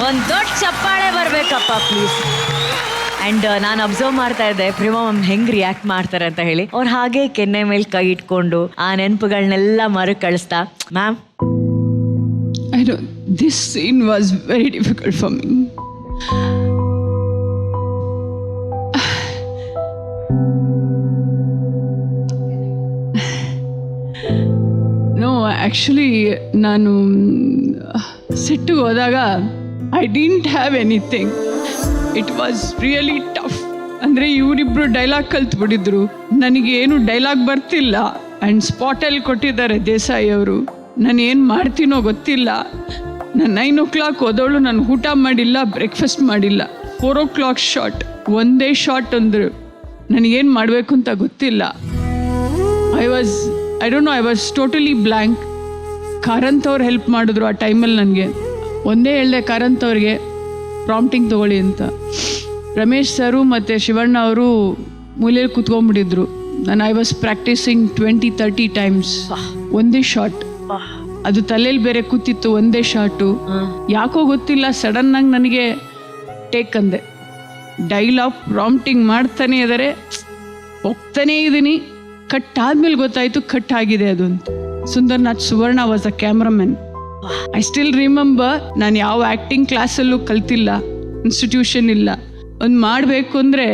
ಒಂದ್ ದೊಡ್ಡ ಚಪ್ಪಾಳೆ ಬರ್ಬೇಕಪ್ಪ ಪ್ಲೀಸ್. ಅಂಡ್ ನಾನು ಅಬ್ಸರ್ವ್ ಮಾಡ್ತಾ ಇದ್ದೆ ಪ್ರೇಮ ಮ್ಯಾಮ್ ಹೆಂಗ್ ರಿಯಾಕ್ಟ್ ಮಾಡ್ತಾರೆ ಅಂತ ಹೇಳಿ. ಅವ್ರು ಹಾಗೆ ಕೆನ್ನೆ ಮೇಲೆ ಕೈ ಇಟ್ಕೊಂಡು ಆ ನೆನಪುಗಳನ್ನೆಲ್ಲ ಮರುಕಳಿಸ್ತಾ, ma'am I know this scene was very difficult for me. No, actually ನಾನು ಸೆಟ್ಟಿಗೆ ಹೋದಾಗ I didn't have anything. It was really tough. ಅಂದರೆ ಇವರಿಬ್ರು ಡೈಲಾಗ್ ಕಲ್ತ್ಬಿಟ್ಟಿದ್ರು, ನನಗೇನು ಡೈಲಾಗ್ ಬರ್ತಿಲ್ಲ. ಆ್ಯಂಡ್ ಸ್ಪಾಟಲ್ಲಿ ಕೊಟ್ಟಿದ್ದಾರೆ ದೇಸಾಯಿ ಅವರು. ನಾನು ಏನು ಮಾಡ್ತೀನೋ ಗೊತ್ತಿಲ್ಲ. ನಾನು 9 o'clock ಹೋದವಳು, ನಾನು ಊಟ ಮಾಡಿಲ್ಲ, ಬ್ರೇಕ್ಫಾಸ್ಟ್ ಮಾಡಿಲ್ಲ. 4 o'clock ಶಾಟ್, ಒಂದೇ ಶಾಟ್ ಅಂದರು. ನನಗೇನು ಮಾಡಬೇಕು ಅಂತ ಗೊತ್ತಿಲ್ಲ. I was totally blank. Karanth ಅವ್ರು ಹೆಲ್ಪ್ ಮಾಡಿದ್ರು ಆ ಟೈಮಲ್ಲಿ. ನನಗೆ ಒಂದೇ ಹೇಳಿದೆ ಕಾರಂತ್ ಅವ್ರಿಗೆ, ಪ್ರಾಂಪ್ಟಿಂಗ್ ತೊಗೊಳ್ಳಿ ಅಂತ. ರಮೇಶ್ ಸರು ಮತ್ತು ಶಿವಣ್ಣ ಅವರು ಮೂಲೆಯಲ್ಲಿ ಕೂತ್ಕೊಂಡ್ಬಿಟ್ಟಿದ್ರು. I was practising 20-30 times. ಒಂದೇ ಶಾಟ್, ಅದು ತಲೆಯಲ್ಲಿ ಬೇರೆ ಕೂತಿತ್ತು. ಒಂದೇ ಶಾಟು. ಯಾಕೋ ಗೊತ್ತಿಲ್ಲ, ಸಡನ್ನಾಗಿ ನನಗೆ ಟೇಕ್ ಅಂದೆ. ಡೈಲಾಗ್ ಪ್ರಾಂಪ್ಟಿಂಗ್ ಮಾಡ್ತಾನೆ ಇದ್ದಾರೆ, ಹೋಗ್ತಾನೇ ಇದ್ದೀನಿ. ಕಟ್ ಆದ್ಮೇಲೆ ಗೊತ್ತಾಯಿತು ಕಟ್ ಆಗಿದೆ ಅದು ಅಂತ. Sundarnath Suvarna was a cameraman. I still remember, ನಾನು ಯಾವ ಆ್ಯಕ್ಟಿಂಗ್ ಕ್ಲಾಸಲ್ಲೂ ಕಲ್ತಿಲ್ಲ, ಇನ್ಸ್ಟಿಟ್ಯೂಷನ್ ಇಲ್ಲ. ಒಂದು ಮಾಡಬೇಕು ಅಂದರೆ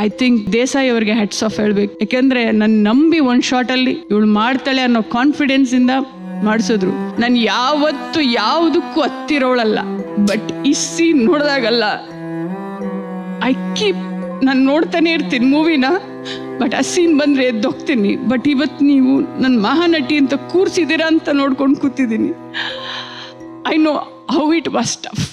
ಐ ಥಿಂಕ್ ದೇಸಾಯಿ ಅವ್ರಿಗೆ ಹ್ಯಾಟ್ಸ್ ಆಫ್ ಹೇಳ್ಬೇಕು. ಯಾಕೆಂದರೆ ನನ್ನ ನಂಬಿ ಒಂದು ಶಾರ್ಟಲ್ಲಿ ಇವಳು ಮಾಡ್ತಾಳೆ ಅನ್ನೋ ಕಾನ್ಫಿಡೆನ್ಸಿಂದ ಮಾಡಿಸಿದ್ರು. ನಾನು ಯಾವತ್ತು ಯಾವುದಕ್ಕೂ ಹತ್ತಿರೋಳಲ್ಲ, ಬಟ್ ಈ ಸೀನ್ ನೋಡಿದಾಗಲ್ಲ ನಾನು ನೋಡ್ತಾನೆ ಇರ್ತೀನಿ ಮೂವಿನ, ಬಟ್ ಆ ಸೀನ್ ಬಂದರೆ ಎದ್ದೋಗ್ತೀನಿ. ಬಟ್ ಇವತ್ತು ನೀವು ನನ್ನ ಮಹಾನಟಿ ಅಂತ ಕೂರಿಸಿದ್ದೀರಾ ಅಂತ ನೋಡ್ಕೊಂಡು ಕೂತಿದ್ದೀನಿ. I know how it was tough.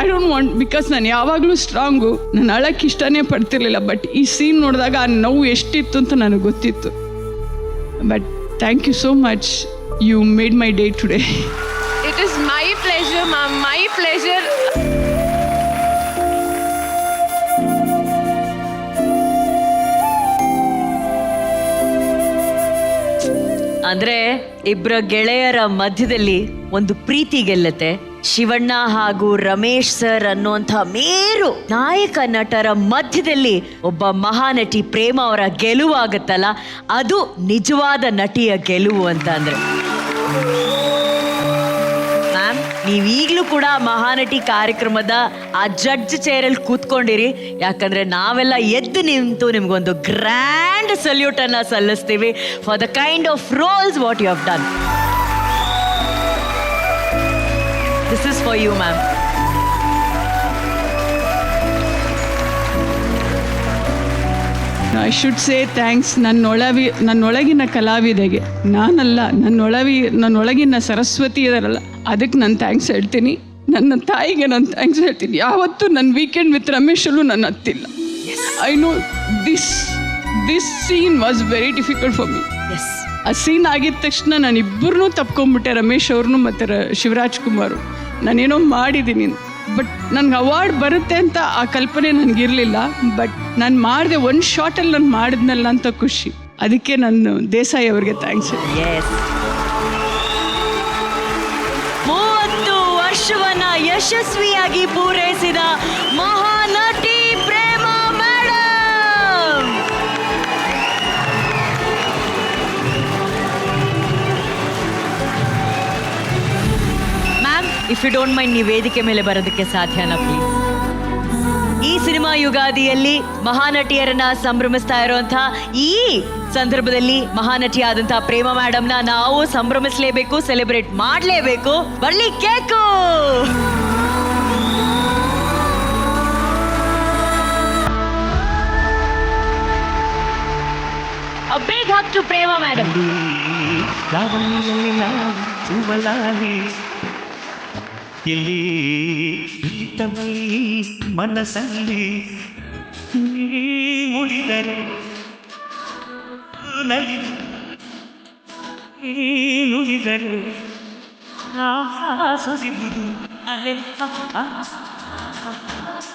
I don't want, because ನಾನು ಯಾವಾಗಲೂ ಸ್ಟ್ರಾಂಗು, ನಾನು ಅಳಕ್ಕೆ ಇಷ್ಟನೇ ಪಡ್ತಿರ್ಲಿಲ್ಲ. ಬಟ್ ಈ ಸೀನ್ ನೋಡಿದಾಗ ಆ ನೋವು ಎಷ್ಟಿತ್ತು ಅಂತ ನನಗೆ ಗೊತ್ತಿತ್ತು. But thank you so much, you made my day today. It is my pleasure ma'am, my pleasure. ಅಂದ್ರೆ ಇಬ್ಬರ ಗೆಳೆಯರ ಮಧ್ಯದಲ್ಲಿ ಒಂದು ಪ್ರೀತಿ ಗೆಲ್ಲತ್ತೆ. ಶಿವಣ್ಣ ಹಾಗೂ ರಮೇಶ್ ಸರ್ ಅನ್ನುವಂಥ ಮೇರು ನಾಯಕ ನಟರ ಮಧ್ಯದಲ್ಲಿ ಒಬ್ಬ ಮಹಾನಟಿ ಪ್ರೇಮ ಅವರ ಗೆಲುವಾಗತ್ತಲ್ಲ, ಅದು ನಿಜವಾದ ನಟಿಯ ಗೆಲುವು ಅಂತ. ಅಂದ್ರೆ ಮ್ಯಾಮ್, ನೀವೀಗಲೂ ಕೂಡ ಮಹಾನಟಿ ಕಾರ್ಯಕ್ರಮದ ಆ ಜಡ್ಜ್ ಚೇರಲ್ಲಿ ಕೂತ್ಕೊಂಡಿರಿ. ಯಾಕಂದ್ರೆ ನಾವೆಲ್ಲ ಎದ್ದು ನಿಂತು ನಿಮ್ಗೊಂದು ಗ್ರ್ಯಾಂಡ್ ಸಲ್ಯೂಟ್ ಅನ್ನ ಸಲ್ಲಿಸ್ತೀವಿ for the kind of roles what you have done. This is for you, ma'am. I should say thanks ನನ್ನೊಳಗಿನ ಕಲಾವಿದೆಗೆ. ನಾನಲ್ಲ, ನನ್ನೊಳಗಿನ ಸರಸ್ವತಿ ಇದರಲ್ಲ, ಅದಕ್ಕೆ ನಾನು ಥ್ಯಾಂಕ್ಸ್ ಹೇಳ್ತೀನಿ. ನನ್ನ ತಾಯಿಗೆ ನಾನು ಥ್ಯಾಂಕ್ಸ್ ಹೇಳ್ತೀನಿ. ಯಾವತ್ತೂ ನನ್ನ ವೀಕೆಂಡ್ ವಿತ್ ರಮೇಶಲ್ಲೂ ನಾನು ಹತ್ತಿಲ್ಲ. I know this scene was very difficult for me. ಆ ಸೀನ್ ಆಗಿದ ತಕ್ಷಣ ನಾನು ಇಬ್ಬರನ್ನೂ ತಪ್ಕೊಂಡ್ಬಿಟ್ಟೆ, ರಮೇಶ್ ಅವ್ರನ್ನೂ ಮತ್ತು ಶಿವರಾಜ್ ಕುಮಾರು. ನಾನೇನೋ ಮಾಡಿದ್ದೀನಿ, ಬಟ್ ನನಗೆ ಅವಾರ್ಡ್ ಬರುತ್ತೆ ಅಂತ ಆ ಕಲ್ಪನೆ ನನಗಿರಲಿಲ್ಲ. ಬಟ್ ನಾನು ಮಾಡಿದೆ, ಒಂದು ಶಾರ್ಟಲ್ಲಿ ನಾನು ಮಾಡಿದ್ನಲ್ಲ ಅಂತ ಖುಷಿ. ಅದಕ್ಕೆ ನಾನು ದೇಸಾಯಿ ಅವ್ರಿಗೆ ಥ್ಯಾಂಕ್ಸ್. 30 ವರ್ಷವನ್ನ ಯಶಸ್ವಿಯಾಗಿ ಪೂರೈಸಿದ Mahanati Prema madam. Ma'am, if you don't mind, ನೀವು ವೇದಿಕೆ ಮೇಲೆ ಬರೋದಕ್ಕೆ ಸಾಧ್ಯನಾ ಪ್ಲೀಸ್? ಈ ಸಿನಿಮಾ ಯುಗಾದಿಯಲ್ಲಿ ಮಹಾನಟಿಯರನ್ನ ಸಂಭ್ರಮಿಸ್ತಾ ಇರುವಂತಹ ಈ ಸಂದರ್ಭದಲ್ಲಿ ಮಹಾನಟಿಯಾದಂತಹ ಪ್ರೇಮ ಮೇಡಮ್ನ ನಾವು ಸಂಭ್ರಮಿಸಲೇಬೇಕು, ಸೆಲೆಬ್ರೇಟ್ ಮಾಡಲೇಬೇಕು. ಬರ್ಲಿ cake. A big hug to Prema madam. ಇಲ್ಲಿ ಮನಸ್ಸಲ್ಲಿ ಮುಡಿದರೆ ನುಡಿದರೆ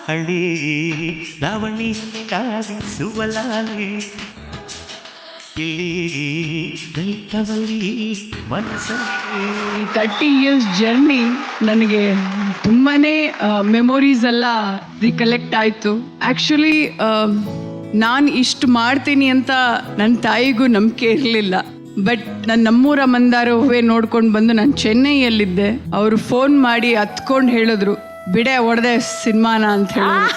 ಹಳ್ಳಿ ಲಾವಣಿ ಸುವಲಾಲಿ 30 years ಜರ್ನಿ ನನಗೆ ತುಂಬಾ ಮೆಮೊರೀಸ್ ಎಲ್ಲ ರಿಕಲೆಕ್ಟ್ ಆಯಿತು. ಆ್ಯಕ್ಚುಲಿ ನಾನು ಇಷ್ಟು ಮಾಡ್ತೀನಿ ಅಂತ ನನ್ನ ತಾಯಿಗೂ ನಂಬಿಕೆ ಇರಲಿಲ್ಲ. ಬಟ್ ನಾನು ನಮ್ಮೂರ ಮಂದಾರ ಹೂವೆ ನೋಡ್ಕೊಂಡು ಬಂದು ನಾನು ಚೆನ್ನೈಯಲ್ಲಿದ್ದೆ. ಅವರು ಫೋನ್ ಮಾಡಿ ಹತ್ಕೊಂಡು ಹೇಳಿದ್ರು, ಬಿಡೆ ಹೊಡೆದೆ ಸಿನಿಮಾನ ಅಂತ ಹೇಳಿದ್ರು.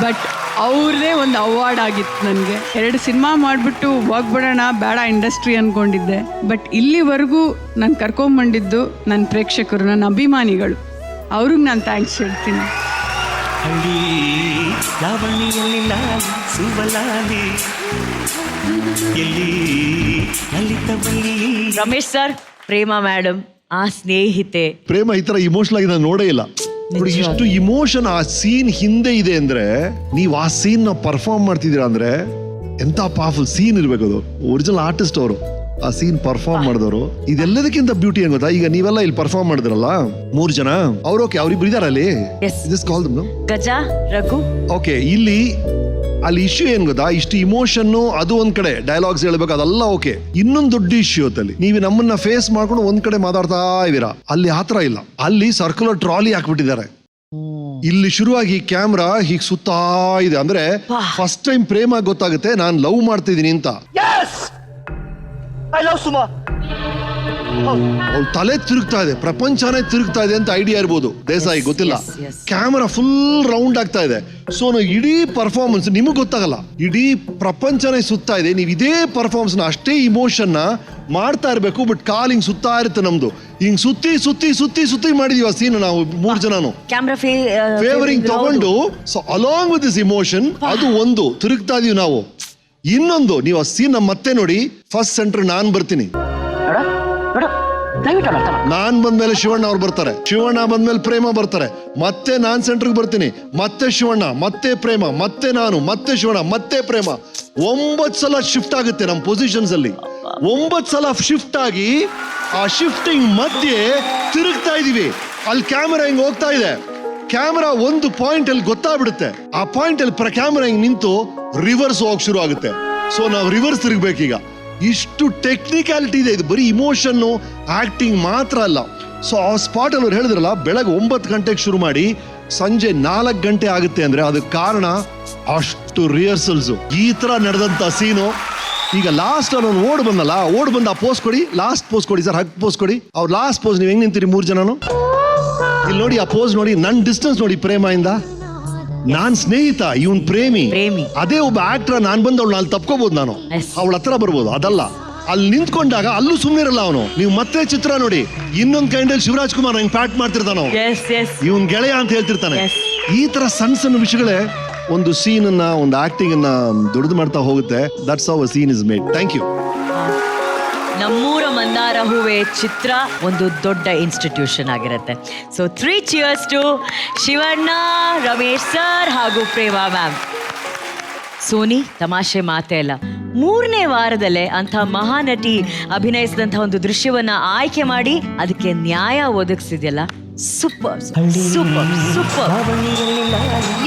ಬಟ್ ಅವ್ರದ್ದೇ ಒಂದು ಅವಾರ್ಡ್ ಆಗಿತ್ತು ನನಗೆ. 2 ಸಿನಿಮಾ ಮಾಡಿಬಿಟ್ಟು ಹೋಗ್ಬಿಡೋಣ, ಬೇಡ ಇಂಡಸ್ಟ್ರಿ ಅಂದ್ಕೊಂಡಿದ್ದೆ. ಬಟ್ ಇಲ್ಲಿವರೆಗೂ ನಾನು ಕರ್ಕೊಂಬಂದಿದ್ದು ನನ್ನ ಪ್ರೇಕ್ಷಕರು, ನನ್ನ ಅಭಿಮಾನಿಗಳು. ಅವ್ರಿಗೆ ನಾನು ಥ್ಯಾಂಕ್ಸ್ ಹೇಳ್ತೀನಿ. ಹಳ್ಳಿ ಲಾವಣಿಯಲ್ಲಿ ಲಾಲಿ ಸುವಲಾಲಿ ಎಲ್ಲಿ ಲಲಿತವಲ್ಲಿ. ರಮೇಶ್ ಸರ್, ಪ್ರೇಮ ಮೇಡಮ್ ಆ ಸ್ನೇಹಿತೆ. ಪ್ರೇಮ ಈ ತರ ಇಮೋಷನಲ್ ಆಗಿ ನಾನು ನೋಡೇ ಇಲ್ಲ ನೋಡಿ. ಇಷ್ಟು ಇಮೋಷನ್ ಆ ಸೀನ್ ಹಿಂದೆ ಇದೆ ಅಂದ್ರೆ, ನೀವು ಆ ಸೀನ್ ನ ಪರ್ಫಾರ್ಮ್ ಮಾಡ್ತಿದ್ದೀರಾ ಅಂದ್ರೆ ಎಂತ ಪವರ್ಫುಲ್ ಸೀನ್ ಇರ್ಬೇಕು. ಅದು ಒರಿಜಿನಲ್ ಆರ್ಟಿಸ್ಟ್ ಅವರು ಆ ಸೀನ್ ಪರ್ಫಾರ್ಮ್ ಮಾಡಿದವರು. ಇದೆಲ್ಲದಕ್ಕಿಂತ ಬ್ಯೂಟಿ ಏನ್ ಗೊತ್ತಾ, ಈಗ ನೀವೆಲ್ಲ ಇಲ್ಲಿ ಪರ್ಫಾರ್ಮ್ ಮಾಡಿದ್ರಲ್ಲ 3 ಜನ, ಅವ್ರು ಓಕೆ ಅವ್ರಿಬ್ರು ಇದಾರೆ ಅಲ್ಲಿ, ಗಜ ರಘು. ಓಕೆ, ಇಲ್ಲಿ ಅಲ್ಲಿ ಇಶ್ಯೂ ಏನ್ ಗೊತ್ತಾ, ಇಷ್ಟು ಇಮೋಷನ್ ಅದು ಒಂದ್ ಕಡೆ ಡೈಲಾಗ್ಸ್ ಹೇಳ್ಬೇಕು ಅದೆಲ್ಲ ಓಕೆ. ಇನ್ನೊಂದು ದೊಡ್ಡ ಇಶ್ಯೂ ಅಲ್ಲಿ ನೀವು ನಮ್ಮನ್ನ ಫೇಸ್ ಮಾಡ್ಕೊಂಡು ಒಂದ್ ಕಡೆ ಮಾತಾಡ್ತಾ ಇದೀರಾ, ಅಲ್ಲಿ ಆತರ ಇಲ್ಲ. ಅಲ್ಲಿ ಸರ್ಕ್ಯುಲರ್ ಟ್ರಾಲಿ ಹಾಕ್ಬಿಟ್ಟಿದ್ದಾರೆ. ಇಲ್ಲಿ ಶುರುವಾಗಿ ಕ್ಯಾಮ್ರಾ ಹೀಗ್ ಸುತ್ತಾ ಇದೆ ಅಂದ್ರೆ ಫಸ್ಟ್ ಟೈಮ್ ಪ್ರೇಮ ಗೊತ್ತಾಗುತ್ತೆ ನಾನು ಲವ್ ಮಾಡ್ತಿದ್ದೀನಿ ಅಂತ. ಅವ್ಳ ತಲೆ ತಿರುಗ್ತಾ ಇದೆ, ಪ್ರಪಂಚನೇ ತಿರುಗ್ತಾ ಇದೆ ಅಂತ ಐಡಿಯಾ ಇರ್ಬೋದು ದೇಸಾಯಿ, ಗೊತ್ತಿಲ್ಲ. ಕ್ಯಾಮರಾ ಫುಲ್ ರೌಂಡ್ ಆಗ್ತಾ ಇದೆ. ಸೊ ನಾವು ಇಡೀ ಪರ್ಫಾರ್ಮೆನ್ಸ್ ನಿಮಗ್ ಗೊತ್ತಾಗಲ್ಲ, ಇಡೀ ಪ್ರಪಂಚನೇ ಸುತ್ತಾ ಇದೆ. ನೀವು ಇದೇ ಪರ್ಫಾರ್ಮೆನ್ಸ್ ನ ಅಷ್ಟೇ ಇಮೋಷನ್ ನ ಮಾಡ್ತಾ ಇರ್ಬೇಕು. ಬಟ್ ಕಾಲ್ ಹಿಂಗ್ ಸುತ್ತಾ ಇರುತ್ತೆ ನಮ್ದು, ಹಿಂಗ್ ಸುತ್ತಿ ಸುತ್ತಿ ಸುತ್ತಿ ಸುತ್ತಿ ಮಾಡಿದೀವಿ ಆ ಸೀನ್ ನಾವು 3 ಜನನು ಕ್ಯಾಮ್ರಾ ಫೇವರಿಂಗ್ ತಗೊಂಡು. So along with this emotion ಅದು ಒಂದು ತಿರುಗ್ತಾ ಇದೀವಿ ನಾವು. ಇನ್ನೊಂದು ನೀವು ಆ ಸೀನ್ ಮತ್ತೆ ನೋಡಿ, ಫಸ್ಟ್ ಸೆಂಟರ್ ನಾನ್ ಬರ್ತೀನಿ, ನಾನ್ ಬಂದ್ಮೇಲೆ ಶಿವಣ್ಣ ಅವ್ರು ಬರ್ತಾರೆ, ಶಿವಣ್ಣ ಬಂದ್ಮೇಲೆ ಪ್ರೇಮ ಬರ್ತಾರೆ, ಮತ್ತೆ ನಾನ್ ಸೆಂಟರ್ಗೆ ಬರ್ತೀನಿ, ಮತ್ತೆ ಶಿವಣ್ಣ, ಮತ್ತೆ ಪ್ರೇಮ, ಮತ್ತೆ ನಾನು, ಮತ್ತೆ ಶಿವಣ್ಣ, ಮತ್ತೆ ಪ್ರೇಮ. 9 ಸಲ ಶಿಫ್ಟ್ ಆಗುತ್ತೆ ನಮ್ಮ ಪೊಸಿಷನ್ಸ್ ಅಲ್ಲಿ. 9 ಸಲ ಶಿಫ್ಟ್ ಆಗಿ ಆ ಶಿಫ್ಟಿಂಗ್ ಮಧ್ಯೆ ತಿರುಗ್ತಾ ಇದೀವಿ. ಅಲ್ಲಿ ಕ್ಯಾಮೆರಾ ಹಿಂಗ್ ಹೋಗ್ತಾ ಇದೆ. ಕ್ಯಾಮೆರಾ ಒಂದು ಪಾಯಿಂಟ್ ಅಲ್ಲಿ ಗೊತ್ತಾಗ್ಬಿಡುತ್ತೆ. ಆ ಪಾಯಿಂಟ್ ಅಲ್ಲಿ ಕ್ಯಾಮೆರಾ ಹಿಂಗ್ ನಿಂತು ರಿವರ್ಸ್ ಹೋಗಕ್ ಶುರು ಆಗುತ್ತೆ. ಸೊ ನಾವು ರಿವರ್ಸ್ ತಿರುಗ್ಬೇಕೀಗ. ಇಷ್ಟು ಟೆಕ್ನಿಕ್ಯಾಲಿಟಿ ಇದೆ. ಇದು ಬರೀ ಇಮೋಷನ್ ಆಕ್ಟಿಂಗ್ ಮಾತ್ರ ಅಲ್ಲ. ಸೊ ಆ ಸ್ಪಾಟ್ ಅಲ್ಲಿ ಅವ್ರು ಹೇಳಿದ್ರಲ್ಲ, ಬೆಳಗ್ಗೆ 9 ಗಂಟೆಗೆ ಶುರು ಮಾಡಿ ಸಂಜೆ 4 ಗಂಟೆ ಆಗುತ್ತೆ ಅಂದ್ರೆ ಅದಕ್ಕೆ ಕಾರಣ ಅಷ್ಟು ರಿಹರ್ಸಲ್ಸ್. ಈ ತರ ನಡೆದಂತ ಸೀನು. ಈಗ ಲಾಸ್ಟ್ ಅವ್ನು ಓಡ್ ಬಂದ ಆ ಪೋಸ್ ಕೊಡಿ, ಲಾಸ್ಟ್ ಪೋಸ್ ಕೊಡಿ ಸರ್, ಹಗ್ ಪೋಸ್ ಕೊಡಿ. ಅವ್ರು ಲಾಸ್ಟ್ ಪೋಸ್ ನೀವು ಹೆಂಗ್ ನಿಂತೀರಿ 3 ಜನನು ಇಲ್ಲಿ ನೋಡಿ, ಆ ಪೋಸ್ ನೋಡಿ, ನನ್ ಡಿಸ್ಟೆನ್ಸ್ ನೋಡಿ, ಪ್ರೇಮ ಇಂದ ನಾನ್ ಸ್ನೇಹಿತ, ಇವನ್ ಪ್ರೇಮಿ. ಅದೇ ಒಬ್ಬ ಆಕ್ಟರ್ ನಾನ್ ಬಂದ್ ಅವಳು ಅಲ್ಲಿ ತಪ್ಕೋಬಹುದು, ನಾನು ಅವಳ ಹತ್ರ ಬರ್ಬೋದು. ಅದಲ್ಲ, ಅಲ್ಲಿ ನಿಂತ್ಕೊಂಡಾಗ ಅಲ್ಲೂ ಸುಮ್ಮನೆ ಇರಲ್ಲ ಅವನು. ನೀವು ಮತ್ತೆ ಚಿತ್ರ ನೋಡಿ, ಇನ್ನೊಂದ್ ಕೈಂಡಲ್ಲಿ ಶಿವರಾಜ್ ಕುಮಾರ್ ಹಿಂಗ್ ಪ್ಯಾಟ್ ಮಾಡ್ತಿರ್ತಾನ, ಇವನ್ ಗೆಳೆಯ ಅಂತ ಹೇಳ್ತಿರ್ತಾನೆ. ಈ ತರ ಸಣ್ಣ ಸಣ್ಣ ವಿಷಯಗಳೇ ಒಂದು ಸೀನ್ ಅನ್ನ, ಒಂದು ಆಕ್ಟಿಂಗ್ ಅನ್ನ ದೊಡ್ಡದು ಮಾಡ್ತಾ ಹೋಗುತ್ತೆ. That's how a scene is made. Thank you. Nammoora Mandara Hoove ಚಿತ್ರ ಒಂದು ದೊಡ್ಡ ಇನ್ಸ್ಟಿಟ್ಯೂಷನ್ ಆಗಿರುತ್ತೆ. So 3 cheers to Shivanna, Ramesh sir ಹಾಗೂ ಪ್ರೇಮಾ ಮ್ಯಾಮ್. ಸೋನಿ, ತಮಾಷೆ ಮಾತೇ ಇಲ್ಲ, 3ನೇ ವಾರದಲ್ಲೇ ಅಂಥ ಮಹಾನಟಿ ಅಭಿನಯಿಸಿದಂಥ ಒಂದು ದೃಶ್ಯವನ್ನ ಆಯ್ಕೆ ಮಾಡಿ ಅದಕ್ಕೆ ನ್ಯಾಯ ಒದಗಿಸಿದೆಯಲ್ಲ, ಸೂಪರ್ ಸೂಪರ್ ಸೂಪರ್.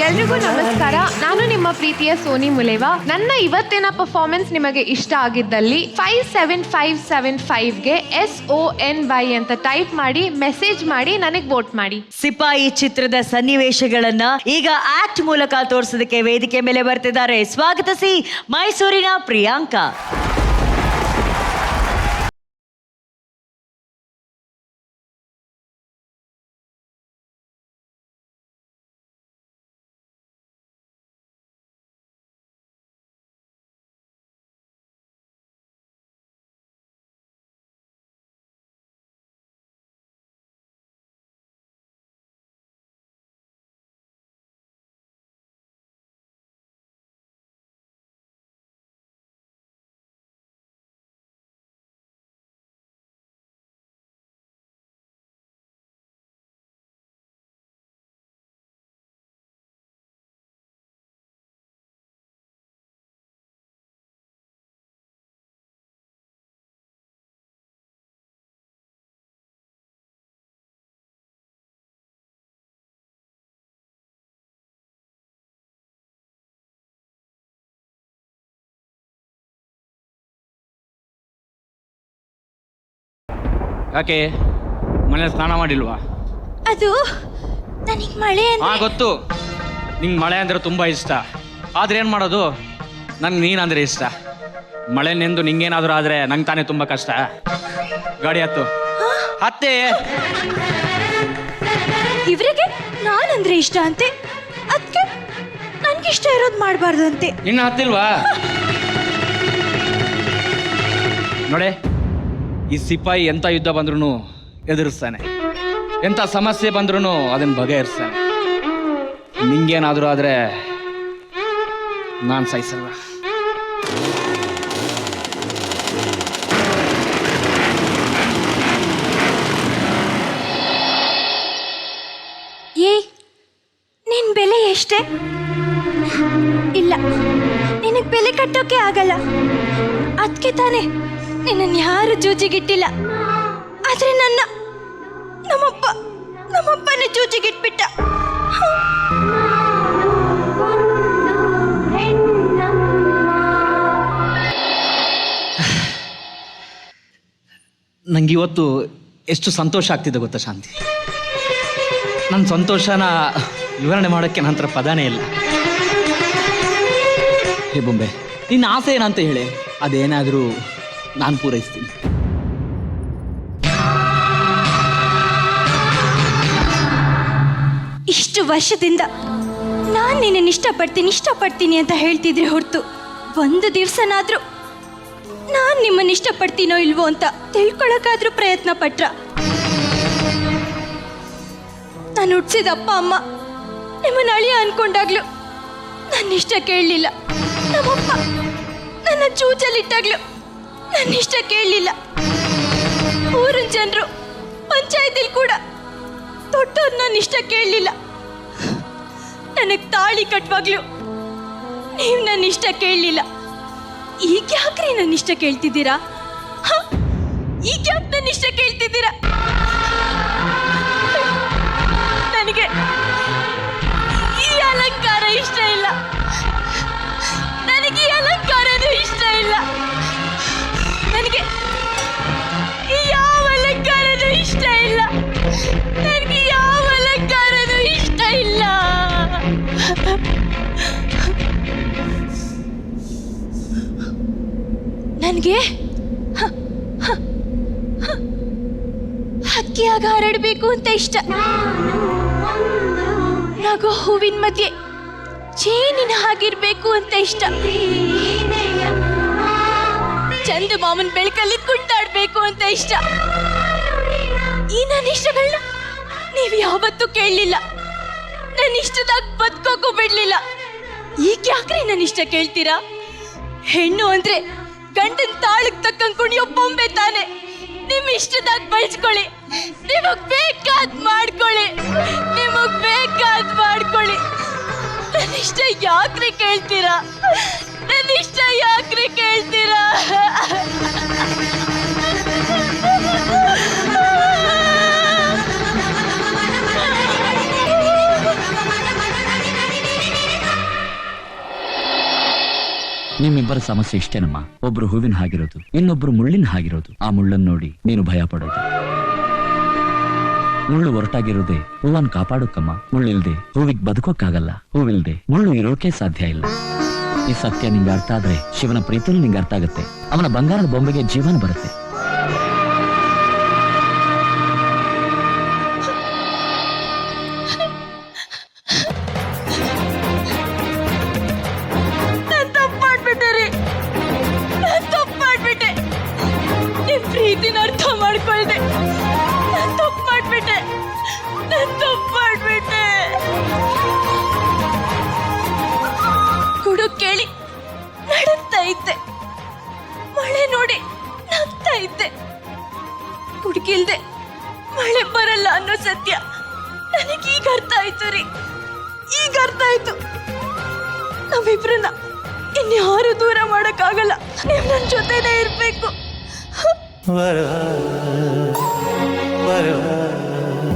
ಎಲ್ರಿಗೂ ನಮಸ್ಕಾರ. ನಾನು ನಿಮ್ಮ ಪ್ರೀತಿಯ ಸೋನಿ ಮುಲೇವಾ. ನನ್ನ ಇವತ್ತಿನ ಪರ್ಫಾರ್ಮೆನ್ಸ್ ನಿಮಗೆ ಇಷ್ಟ ಆಗಿದ್ದಲ್ಲಿ 57575ಗೆ SONY ಅಂತ ಟೈಪ್ ಮಾಡಿ ಮೆಸೇಜ್ ಮಾಡಿ ನನಗೆ ವೋಟ್ ಮಾಡಿ. ಸಿಪಾಯಿ ಚಿತ್ರದ ಸನ್ನಿವೇಶಗಳನ್ನ ಈಗ ಆಕ್ಟ್ ಮೂಲಕ ತೋರಿಸೋದಕ್ಕೆ ವೇದಿಕೆ ಮೇಲೆ ಬರ್ತಿದ್ದಾರೆ. ಸ್ವಾಗತಿಸಿ ಮೈಸೂರಿನ ಪ್ರಿಯಾಂಕಾ. ಯಾಕೆ ಮನೇಲಿ ಸ್ನಾನ ಮಾಡಿಲ್ವಾ? ಅದು ನನಗೆ ಮಳೆ ಗೊತ್ತು, ನಿಂಗೆ ಮಳೆ ಅಂದರೆ ತುಂಬ ಇಷ್ಟ. ಆದ್ರೆ ಏನು ಮಾಡೋದು, ನಂಗೆ ನೀನಂದ್ರೆ ಇಷ್ಟ. ಮಳೆ ನೆಂದು ನಿಂಗೇನಾದರೂ ಆದರೆ ನಂಗೆ ತಾನೇ ತುಂಬ ಕಷ್ಟ. ಗಾಡಿ ಹತ್ತೆ. ಇವರಿಗೆ ನಾನಂದ್ರೆ ಇಷ್ಟ ಅಂತೆ, ಅದಕ್ಕೆ ನನ್ಗೆ ಇಷ್ಟ ಇರೋದು ಮಾಡಬಾರ್ದು ಅಂತೆ. ಇನ್ನು ಹತ್ತಿಲ್ವಾ? ನೋಡೆ, ಈ ಸಿಪಾಯಿ ಎಂಥ ಯುದ್ಧ ಬಂದ್ರೂ ಎದುರಿಸ್ತಾನೆ. ಎಂಥ ಸಮಸ್ಯೆ ಬಂದ್ರೂ ಅದನ್ನು ಬಗೆಹರಿಸ್ತಾನೆ. ನಿಂಗೇನಾದರೂ ಆದರೆ ನಾನು ಸಹಿಸಲ್ಲ. ಏ ನಿನ್ ಬೆಲೆ ಎಷ್ಟೇ? ಇಲ್ಲ, ನಿನಗೆ ಬೆಲೆ ಕಟ್ಟೋಕೆ ಆಗಲ್ಲ. ಅದಕ್ಕೆ ತಾನೆ ನಿನ್ನನ್ನು ಯಾರು ಜೂಜಿಗಿಟ್ಟಿಲ್ಲ. ಆದ್ರೆ ನಮ್ಮಪ್ಪನ ಜೂಜಿಗಿಟ್ಬಿಟ್ಟ. ನಂಗೆ ಇವತ್ತು ಎಷ್ಟು ಸಂತೋಷ ಆಗ್ತಿದೆ ಗೊತ್ತಾ ಶಾಂತಿ. ನನ್ನ ಸಂತೋಷನ ವಿವರಣೆ ಮಾಡೋಕ್ಕೆ ನನ್ನ ಹತ್ರ ಪದಾನೇ ಇಲ್ಲ. ಹೇ ಬೊಂಬೆ, ನಿನ್ನ ಆಸೆ ಏನಂತ ಹೇಳಿ, ಅದೇನಾದರೂ ನಾನು ಪೂರೈಸ್ತೀನಿ. ಇಷ್ಟು ವರ್ಷದಿಂದ ನಾನು ನಿನ್ನನ್ನು ಇಷ್ಟಪಡ್ತೀನಿ ಅಂತ ಹೇಳ್ತಿದ್ರೆ ಹೊರತು ಒಂದು ದಿವಸನಾದರೂ ನಾನು ನಿಮ್ಮನ್ನು ಇಷ್ಟಪಡ್ತೀನೋ ಇಲ್ವೋ ಅಂತ ತಿಳ್ಕೊಳಕ್ಕಾದ್ರೂ ಪ್ರಯತ್ನ ಪಟ್ರ? ನಾನು ಹುಟ್ಟಿಸಿದ ಅಪ್ಪ ಅಮ್ಮ ನಿಮ್ಮನ್ನ ಅಳಿಯ ಅನ್ಕೊಂಡಾಗ್ಲೂ ನನ್ನ ಇಷ್ಟ ಕೇಳಲಿಲ್ಲ. ನಮ್ಮಪ್ಪ ನನ್ನ ಚೂಚಲಿಟ್ಟಾಗ್ಲೂ ನನ್ನ ಇಷ್ಟ ಕೇಳಲಿಲ್ಲ. ಊರಿನ ಜನರು ಪಂಚಾಯತಿಲ್ ಕೂಡ ದೊಡ್ಡವ್ರು ನನ್ನ ಇಷ್ಟ ಕೇಳಲಿಲ್ಲ. ನನಗೆ ತಾಳಿ ಕಟ್ಟುವಾಗ್ಲೂ ನೀವು ನನ್ನ ಇಷ್ಟ ಕೇಳಲಿಲ್ಲ. ಈಗ ಯಾಕ್ರಿ ನನ್ನ ಇಷ್ಟ ಕೇಳ್ತಿದ್ದೀರಾ? ಈಗ ಯಾಕೆ ನನ್ನ ಇಷ್ಟ ಕೇಳ್ತಿದ್ದೀರಾ? ನನಗೆ ಈ ಅಲಂಕಾರ ಇಷ್ಟ ಇಲ್ಲ. ನನಗೆ ಈ ಅಲಂಕಾರನೂ ಇಷ್ಟ ಇಲ್ಲ. ನನಗೆ ಯಾವ ಅಲಂಕಾರನೂ ಇಷ್ಟ ಇಲ್ಲ. ನನಗೆ ಯಾವ ಅಲಂಕಾರನೂ ಇಷ್ಟ ಇಲ್ಲ. ನನಗೆ ಹಕ್ಕಿಯಾಗ ಹರಡಬೇಕು ಅಂತ ಇಷ್ಟ. ನಗೋ ಹೂವಿನ ಮಧ್ಯೆ ಜೇನಿನ ಹಾಗಿರ್ಬೇಕು ಅಂತ ಇಷ್ಟ. ಚಂದ ಮಾಮನ್ ಬೆಳಕಲ್ಲಿ ಕುಂಟಾಡ್ಬೇಕು ಅಂತ ಇಷ್ಟ. ಈ ನನ್ನ ಇಷ್ಟಗಳನ್ನ ನೀವು ಯಾವತ್ತೂ ಕೇಳಲಿಲ್ಲ. ನನ್ನ ಇಷ್ಟದಾಗ ಬದುಕೋಕು ಬಿಡ್ಲಿಲ್ಲ. ಈಗ ಯಾಕ್ರಿ ನನ್ನ ಇಷ್ಟ ಕೇಳ್ತೀರಾ? ಹೆಣ್ಣು ಅಂದ್ರೆ ಗಂಡನ್ ತಾಳಕ್ ತಕ್ಕಂಗ್ ಕುಣಿಯೋ ಬೊಂಬೆ ತಾನೆ. ನಿಮ್ ಇಷ್ಟದಾಗ ಬಳಸ್ಕೊಳ್ಳಿ, ನಿಮಗ್ ಬೇಕಾದ್ ಮಾಡ್ಕೊಳ್ಳಿ, ನಿಮಗ್ ಬೇಕಾದ್ ಮಾಡ್ಕೊಳ್ಳಿ. ನನ್ನ ಇಷ್ಟ ಯಾಕ್ರಿ ಕೇಳ್ತೀರಾ? ನನ್ನ ಇಷ್ಟ ಯಾಕ್ರಿ ಕೇಳ್ತೀರಾ? ನಿಮ್ಮಿಬ್ಬರ ಸಮಸ್ಯೆ ಇಷ್ಟೇನಮ್ಮ. ಒಬ್ರು ಹೂವಿನ ಹಾಗಿರೋದು, ಇನ್ನೊಬ್ರು ಮುಳ್ಳಿನ ಹಾಗಿರೋದು. ಆ ಮುಳ್ಳನ್ನು ನೋಡಿ ನೀನು ಭಯ ಪಡೋದು. ಮುಳ್ಳು ಒರಟಾಗಿರೋದೆ ಹೂವನ್ ಕಾಪಾಡೋಕ್ಕಮ್ಮ. ಮುಳ್ಳಿಲ್ದೆ ಹೂವಿಗೆ ಬದುಕೋಕ್ಕಾಗಲ್ಲ. ಹೂವಿಲ್ದೆ ಮುಳ್ಳು ಇರೋಕೆ ಸಾಧ್ಯ ಇಲ್ಲ. ಈ ಸತ್ಯ ನಿಂಗೆ ಅರ್ಥ ಆದ್ರೆ ಶಿವನ ಪ್ರೀತಿನೂ ನಿಂಗೆ ಅರ್ಥ ಆಗುತ್ತೆ. ಅವನ ಬಂಗಾರದ ಬೊಂಬೆಗೆ ಜೀವನ ಬರುತ್ತೆ. ಪ್ರೀತಿನ ಅರ್ಥ ಮಾಡ್ಕೊಳ್ದೆ ನಾನು ತಪ್ಪು ಮಾಡ್ಬಿಟ್ಟೆ. ಗುಡುಗ್ ಕೇಳಿ ನಡುತ್ತಾ ಇದ್ದೆ. ಮಳೆ ನೋಡಿ ನಗ್ತಾ ಇದ್ದೆ. ಗುಡುಗಿಲ್ದೆ ಮಳೆ ಬರಲ್ಲ ಅನ್ನೋ ಸತ್ಯ ನನಗೀಗ ಅರ್ಥ ಆಯ್ತು ರೀ. ಈಗ ಅರ್ಥ ಆಯ್ತು. ನಾವಿಬ್ರನ್ನ ಇನ್ಯಾರು ದೂರ ಮಾಡಕ್ಕಾಗಲ್ಲ. ನೀವು ನನ್ನ ಜೊತೆನೇ ಇರ್ಬೇಕು.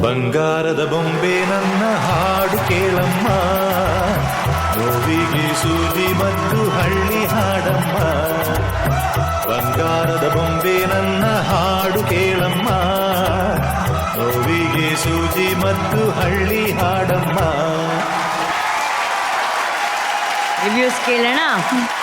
ಬಂಗಾರದ ಬೊಂಬೆ ನನ್ನ ಹಾಡು ಕೇಳಮ್ಮ, ನೋವಿಗೆ ಸೂಜಿ ಮತ್ತು ಹಳ್ಳಿ ಹಾಡಮ್ಮ. ಬಂಗಾರದ ಬೊಂಬೆ ನನ್ನ ಹಾಡು ಕೇಳಮ್ಮ, ನೋವಿಗೆ ಸೂಜಿ ಮತ್ತು ಹಳ್ಳಿ ಹಾಡಮ್ಮ. ರಿವ್ಯೂಸ್ ಕೇಳೋಣ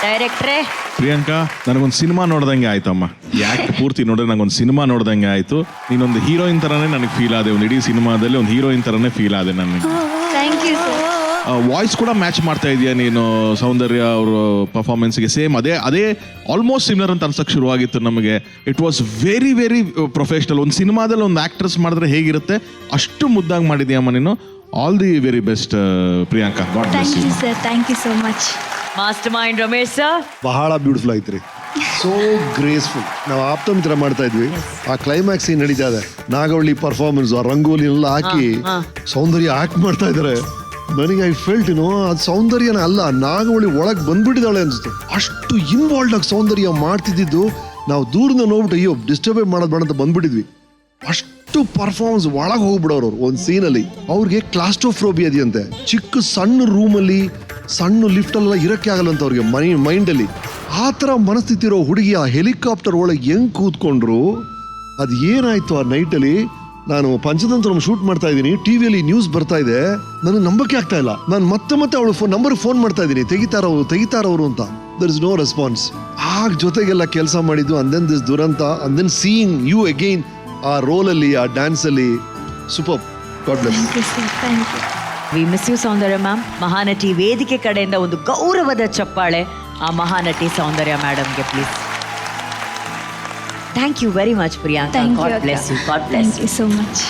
ಡೈರೆಕ್ಟ್ರೇ. ಪ್ರಿಯಾಂಕಾ, ನನಗೊಂದು ಸಿನಿಮಾ ನೋಡ್ದಂಗೆ ಆಯ್ತಮ್ಮ. ಯಾಕೆ ಪೂರ್ತಿ ನೋಡಿದ್ರೆ ನಂಗೊಂದು ಸಿನಿಮಾ ನೋಡ್ದಂಗೆ ಆಯ್ತು. ನೀನೊಂದು ಹೀರೋಯಿನ್ ತರನೇ ನನಗೆ ಫೀಲ್ ಆದೆ. ಒಂದು ಇಡೀ ಸಿನಿಮಾದಲ್ಲಿ ಒಂದು ಹೀರೋಯಿನ್ ತರನೇ ಫೀಲ್ ಆದೆ ನನಗೆ. Thank you sir. ವಾಯ್ಸ್ ಕೂಡ ಮ್ಯಾಚ್ ಮಾಡ್ತಾ ಇದೆಯಾ ನೀನು ಸೌಂದರ್ಯ ಅವ್ರ ಪರ್ಫಾರ್ಮೆನ್ಸ್ಗೆ ಸೇಮ್ ಅದೇ ಆಲ್ಮೋಸ್ಟ್ ಸಿಮಿಲರ್ ಅಂತ ಅನ್ಸಕ್ಕೆ ಶುರುವಾಗಿತ್ತು ನಮಗೆ. It was very very professional. ಒಂದು ಸಿನಿಮಾದಲ್ಲಿ ಒಂದು ಆಕ್ಟ್ರೆಸ್ ಮಾಡಿದ್ರೆ ಹೇಗಿರುತ್ತೆ ಅಷ್ಟು ಮುದ್ದಾಗಿ ಮಾಡಿದ್ಯಮ್ಮ ನೀನು. All the very best Priyanka. God bless you. Sir, thank you so much. Master mind Ramesh sir, ಬಹಳ ಬ್ಯೂಟಿಫುಲ್ ಆಯ್ತು ರೀ. So graceful. ನಾವು ಆಪ್ತಮಿತ್ರ ಮಾಡ್ತಾ ಇದ್ವಿ, ಆ ಕ್ಲೈಮ್ಯಾಕ್ಸ್ ಏನ್ ನಡೀತಾ ಇದೆ, ನಾಗವಳ್ಳಿ ಪರ್ಫಾರ್ಮೆನ್ಸ್, ಆ ರಂಗೋಲಿ ಎಲ್ಲ ಹಾಕಿ ಸೌಂದರ್ಯ ಆಕ್ಟ್ ಮಾಡ್ತಾ ಇದಾರೆ. ನನಗೆ ಐ ಫೆಲ್ಟ್ ಅದು ಸೌಂದರ್ಯನ ಅಲ್ಲ, ನಾಗವಳ್ಳಿ ಒಳಗೆ ಬಂದ್ಬಿಟ್ಟಿದ್ದಾಳೆ ಅನ್ಸುತ್ತೆ. ಅಷ್ಟು ಇನ್ವಾಲ್ವ್ ಆಗಿ ಸೌಂದರ್ಯ ಮಾಡ್ತಿದ್ದು ನಾವು ದೂರದಿಂದ ನೋಡ್ಬಿಟ್ಟು ಅಯ್ಯೋ ಡಿಸ್ಟರ್ಬ್ ಮಾಡೋದು ಬೇಡ ಅಂತ ಬಂದ್ಬಿಟ್ಟಿದ್ವಿ. ಅಷ್ಟು ಪರ್ಫಾರ್ಮೆನ್ಸ್ ಒಳಗೆ ಹೋಗ್ಬಿಡೋರು ಅವ್ರು ಒಂದು ಸೀನಲ್ಲಿ. ಅವ್ರಿಗೆ ಕ್ಲಾಸ್ಟ್ರೋಫೋಬಿಯಾ ಇದೆಯಂತೆ. ಚಿಕ್ಕ ಸಣ್ಣ ರೂಮಲ್ಲಿ ಸಣ್ಣ ಲಿಫ್ಟ್ ಅಲ್ಲ ಇರಕ್ಕೆ ಆಗಲ್ಲ ಅಂತ ಅವ್ರಿಗೆ ಮೈಂಡಲ್ಲಿ. ಆ ಥರ ಮನಸ್ಥಿತಿ ಇರೋ ಹುಡುಗಿ ಆ ಹೆಲಿಕಾಪ್ಟರ್ ಒಳಗೆ ಹೆಂಗ್ ಕೂತ್ಕೊಂಡ್ರು. ಅದು ಏನಾಯ್ತು ಆ ನೈಟಲ್ಲಿ. ನಾನು ಪಂಚತಂತ್ರ ಶೂಟ್ ಮಾಡ್ತಾ ಇದ್ದೀನಿ, ಟಿವಿಯಲ್ಲಿ ನ್ಯೂಸ್ ಬರ್ತಾ ಇದೆ, ನನಗೆ ನಂಬಕ್ಕೆ ಆಗ್ತಾ ಇಲ್ಲ. ನಾನು ಮತ್ತೆ ಅವಳು ನಂಬರ್ ಫೋನ್ ಮಾಡ್ತಾ ಇದ್ದೀನಿ, ತೆಗಿತಾರವರು ಅಂತ. There is no response. ಆಗ ಜೊತೆಗೆಲ್ಲ ಕೆಲಸ ಮಾಡಿದ್ದು, ಅಂಡ್ ದೆನ್ ದಿಸ್ ದುರಂತ, and then seeing you again ಆ ರೋಲಲ್ಲಿ, ಆ ಡ್ಯಾನ್ಸಲ್ಲಿ. Super. God bless. We miss you Soundarya ma'am. Mahanati ವೇದಿಕೆ ಕಡೆಯಿಂದ ಒಂದು ಗೌರವದ ಚಪ್ಪಾಳೆ ಆ ಮಹಾನಟಿ ಸೌಂದರ್ಯ ಮೇಡಮ್ಗೆ please. Thank you very much Priyanka. God bless you. God bless you so much.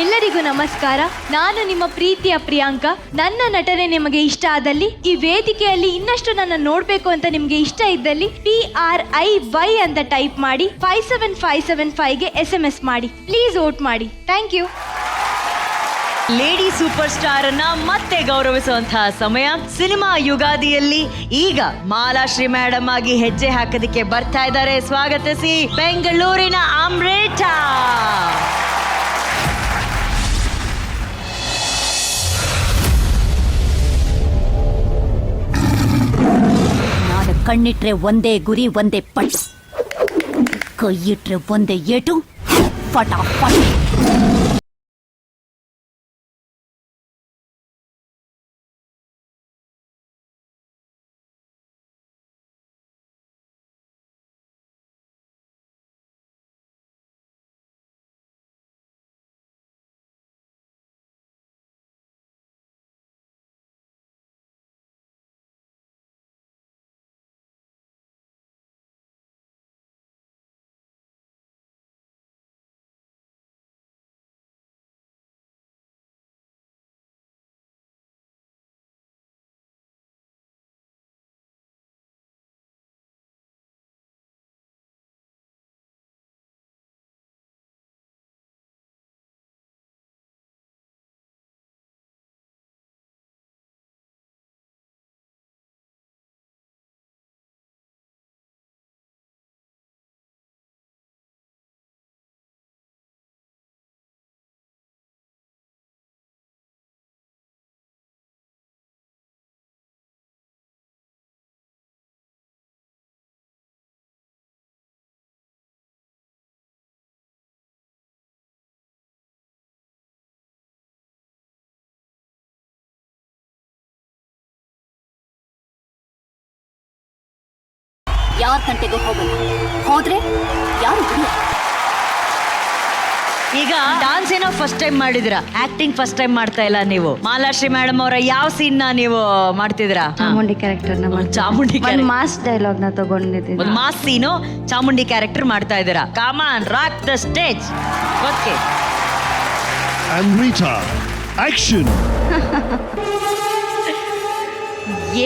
ಎಲ್ಲರಿಗೂ ನಮಸ್ಕಾರ. ನಾನು ನಿಮ್ಮ ಪ್ರೀತಿಯ ಪ್ರಿಯಾಂಕಾ. ನನ್ನ ನಟನೆ ನಿಮಗೆ ಇಷ್ಟ ಆದಲ್ಲಿ, ಈ ವೇದಿಕೆಯಲ್ಲಿ ಇನ್ನಷ್ಟು ನನ್ನ ನೋಡಬೇಕು ಅಂತ ನಿಮಗೆ ಇಷ್ಟ ಇದ್ದಲ್ಲಿ PRIY ಅಂತ ಟೈಪ್ ಮಾಡಿ 57575ಗೆ SMS ಮಾಡಿ. ಪ್ಲೀಸ್ ವೋಟ್ ಮಾಡಿ. Thank you. Lady superstar ಅನ್ನ ಮತ್ತೆ ಗೌರವಿಸುವಂತಹ ಸಮಯ. ಸಿನಿಮಾ ಯುಗಾದಿಯಲ್ಲಿ ಈಗ ಮಾಲಾಶ್ರೀ ಮೇಡಮ್ ಆಗಿ ಹೆಜ್ಜೆ ಹಾಕೋದಕ್ಕೆ ಬರ್ತಾ ಇದ್ದಾರೆ. ಸ್ವಾಗತಿಸಿ ಬೆಂಗಳೂರಿನ ಅಮೃತ. ನಾನು ಕಣ್ಣಿಟ್ರೆ ಒಂದೇ ಗುರಿ, ಒಂದೇ ಪಟ್. ಕೈ ಇಟ್ರೆ ಒಂದೇ ಏಟು, ಫಟಾಫಟ್. ಯಾರ ಗಂಟೆಗೂ ಹೋಗಲ್ಲ, ಹೋದ್ರೆ ಯಾರು ಬಿಡಲ್ಲ. ಈಗ ಡಾನ್ಸ್ ಏನೋ ಫಸ್ಟ್ ಟೈಮ್ ಮಾಡಿದಿರಾ, ಆಕ್ಟಿಂಗ್ ಫಸ್ಟ್ ಟೈಮ್ ಮಾಡ್ತಾ ಇಲ್ಲ ನೀವು. ಮಾಲಾಶ್ರೀ ಮೇಡಮ್ ಅವರ ಯಾವ ಸೀನ್ ನೀವು ಮಾಡ್ತಿದ್ದೀರಾ? Chamundi character. Chamundi mass dialogue ನ ತಗೊಂಡಿದ್ದೀನಿ. ಒಂದು ಮಾಸ್ ಸೀನು ಚಾಮುಂಡಿ ಕ್ಯಾರೆಕ್ಟರ್ ಮಾಡ್ತಾ ಇದ್ದೀರಾ. Come on rock the stage. Okay. Amrutha action.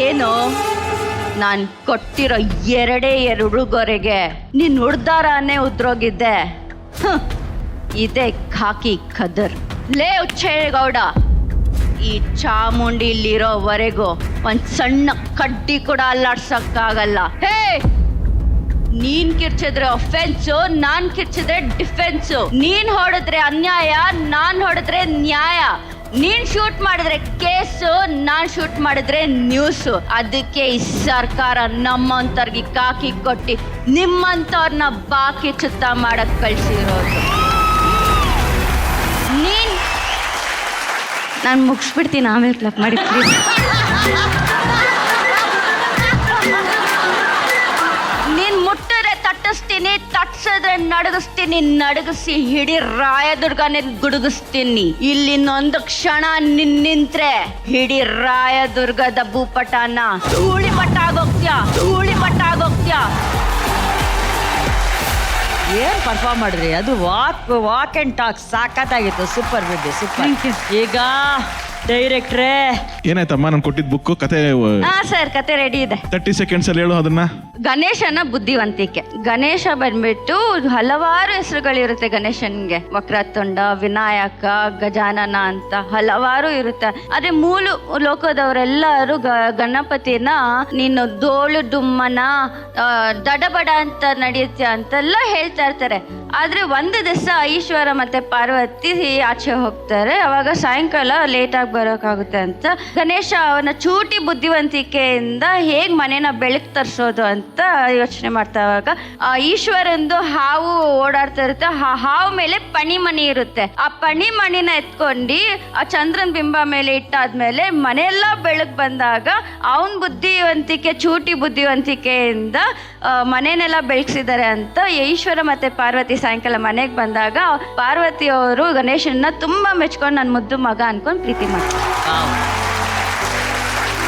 ಏನು ನಾನು ಕೊಟ್ಟಿರೋ 2 ಉಡುಗೊರೆಗೆ ನೀನ್ ಉಡ್ದಾರನೇ ಉದ್ರೋಗಿದ್ದೆ. ಇದೇ ಖಾಕಿ ಖದರ್. ಲೇ ಉಚ್ಚೇಗೌಡ, ಈ ಚಾಮುಂಡಿಲಿರೋವರೆಗೂ ಒಂದ್ ಸಣ್ಣ ಕಡ್ಡಿ ಕೂಡ ಅಲ್ಲಾಡ್ಸಕ್ಕಾಗಲ್ಲ. ಹೇ, ನೀನ್ ಕಿರ್ಚಿದ್ರೆ ಅಫೆನ್ಸು, ನಾನ್ ಕಿರ್ಚಿದ್ರೆ ಡಿಫೆನ್ಸು. ನೀನ್ ಹೊಡೆದ್ರೆ ಅನ್ಯಾಯ, ನಾನ್ ಹೊಡೆದ್ರೆ ನ್ಯಾಯ. ನೀನ್ ಶೂಟ್ ಮಾಡಿದ್ರೆ ಕೇಸು, ನಾನ್ ಶೂಟ್ ಮಾಡಿದ್ರೆ ನ್ಯೂಸು. ಅದಕ್ಕೆ ಈ ಸರ್ಕಾರ ನಮ್ಮಂತವ್ರಿಗೆ ಕಾಕಿ ಕೊಟ್ಟಿ ನಿಮ್ಮಂತವ್ರನ್ನ ಬಾಕಿ ಚುತ್ತ ಮಾಡಕ್ ಕಳ್ಸಿರೋದು. ನಾನು ಮುಗಿಸ್ಬಿಡ್ತೀನಿ, ಆಮೇಲೆ ಕ್ಲಪ್ ಮಾಡಿ. ನೀನ್ ಮುಟ್ಟಿದ್ರೆ ತಟ್ಟಿಸ್ತೀನಿ, ನಡ್ಸಿದ್ರೆ ನಡಗಿಸ್ತೀನಿ, ನಡಗಿಸಿ ಹಿಡಿ ರಾಯದುರ್ಗನೇ ಗುಡುಗಿಸ್ತೀನಿ. ಇಲ್ಲಿನ್ನೊಂದು ಕ್ಷಣ ನಿಂತ್ರೆ ಹಿಡಿ ರಾಯದುರ್ಗದ ಭೂಪಟನ ಧೂಳಿ ಪಟ್ಟಾಗೋಗ್ತ್ಯಾ. ಏನ್ ಪರ್ಫಾರ್ಮ್ ಮಾಡಿದ್ರಿ, ಅದು ವಾಕ್ ಅಂಡ್ ಟಾಕ್ ಸಾಕತ್ತಾಗಿತ್ತು. ಸೂಪರ್ ಬಿಡ್ರಿ, ಸೂಪರ್. ಈಗ ಡೈರೆಕ್ಟ್ರೇ ಏನಾಯ್ತಮ್ಮ ನಾನು ಕೊಟ್ಟಿದ್ದ ಬುಕ್ ಕತೆ ಹಾ ಸರ್, ಕತೆ ರೆಡಿ ಇದೆ. 30 ಸೆಕೆಂಡ್ಸ್ ಅಲ್ಲಿ ಹೇಳು ಅದನ್ನ. ಗಣೇಶನ ಬುದ್ಧಿವಂತಿಕೆ. ಗಣೇಶ ಬಂದ್ಬಿಟ್ಟು ಹಲವಾರು ಹೆಸರುಗಳಿರುತ್ತೆ ಗಣೇಶನ್ಗೆ. ವಕ್ರತುಂಡ, ವಿನಾಯಕ, ಗಜಾನನ ಅಂತ ಹಲವಾರು ಇರುತ್ತೆ. ಆದ್ರೆ ಮೂಲ ಲೋಕದವರೆಲ್ಲರೂ ಗಣಪತಿನ ನೀನು ದೋಳು ಡುಮ್ಮನ ದಡಬಡ ಅಂತ ನಡೆಯುತ್ತೆ ಅಂತೆಲ್ಲ ಹೇಳ್ತಾ ಇರ್ತಾರೆ. ಆದ್ರೆ ಒಂದು ದಿವಸ ಈಶ್ವರ ಮತ್ತೆ ಪಾರ್ವತಿ ಆಚೆ ಹೋಗ್ತಾರೆ. ಅವಾಗ ಸಾಯಂಕಾಲ ಲೇಟ್ ಆಗಿ ಬರೋಕ್ಕಾಗುತ್ತೆ ಅಂತ ಗಣೇಶ ಅವನ ಚೂಟಿ ಬುದ್ಧಿವಂತಿಕೆಯಿಂದ ಹೇಗ್ ಮನೇನ ಬೆಳಕು ತರಿಸೋದು ಅಂತ ಯೋಚನೆ ಮಾಡ್ತಾವಾಗ ಈಶ್ವರಂದು ಹಾವು ಓಡಾಡ್ತಾ ಇರುತ್ತೆ. ಆ ಹಾವು ಮೇಲೆ ಪಣಿಮಣಿ ಇರುತ್ತೆ. ಆ ಪಣಿಮಣಿನ ಎತ್ಕೊಂಡು ಆ ಚಂದ್ರನ್ ಬಿಂಬ ಮೇಲೆ ಇಟ್ಟಾದ್ಮೇಲೆ ಮನೆಯೆಲ್ಲ ಬೆಳಕು ಬಂದಾಗ ಅವನ್ ಬುದ್ಧಿವಂತಿಕೆ, ಚೂಟಿ ಬುದ್ಧಿವಂತಿಕೆಯಿಂದ ಮನೆನೆಲ್ಲ ಬೆಳಗ್ಸಿದ್ದಾರೆ ಅಂತ ಈಶ್ವರ ಮತ್ತೆ ಪಾರ್ವತಿ ಸಾಯಂಕಾಲ ಮನೆಗೆ ಬಂದಾಗ ಪಾರ್ವತಿಯವರು ಗಣೇಶನ್ನ ತುಂಬಾ ಮೆಚ್ಕೊಂಡು ನನ್ನ ಮುದ್ದು ಮಗ ಅನ್ಕೊಂಡು ಪ್ರೀತಿ ಮಾಡ್ತಾರೆ.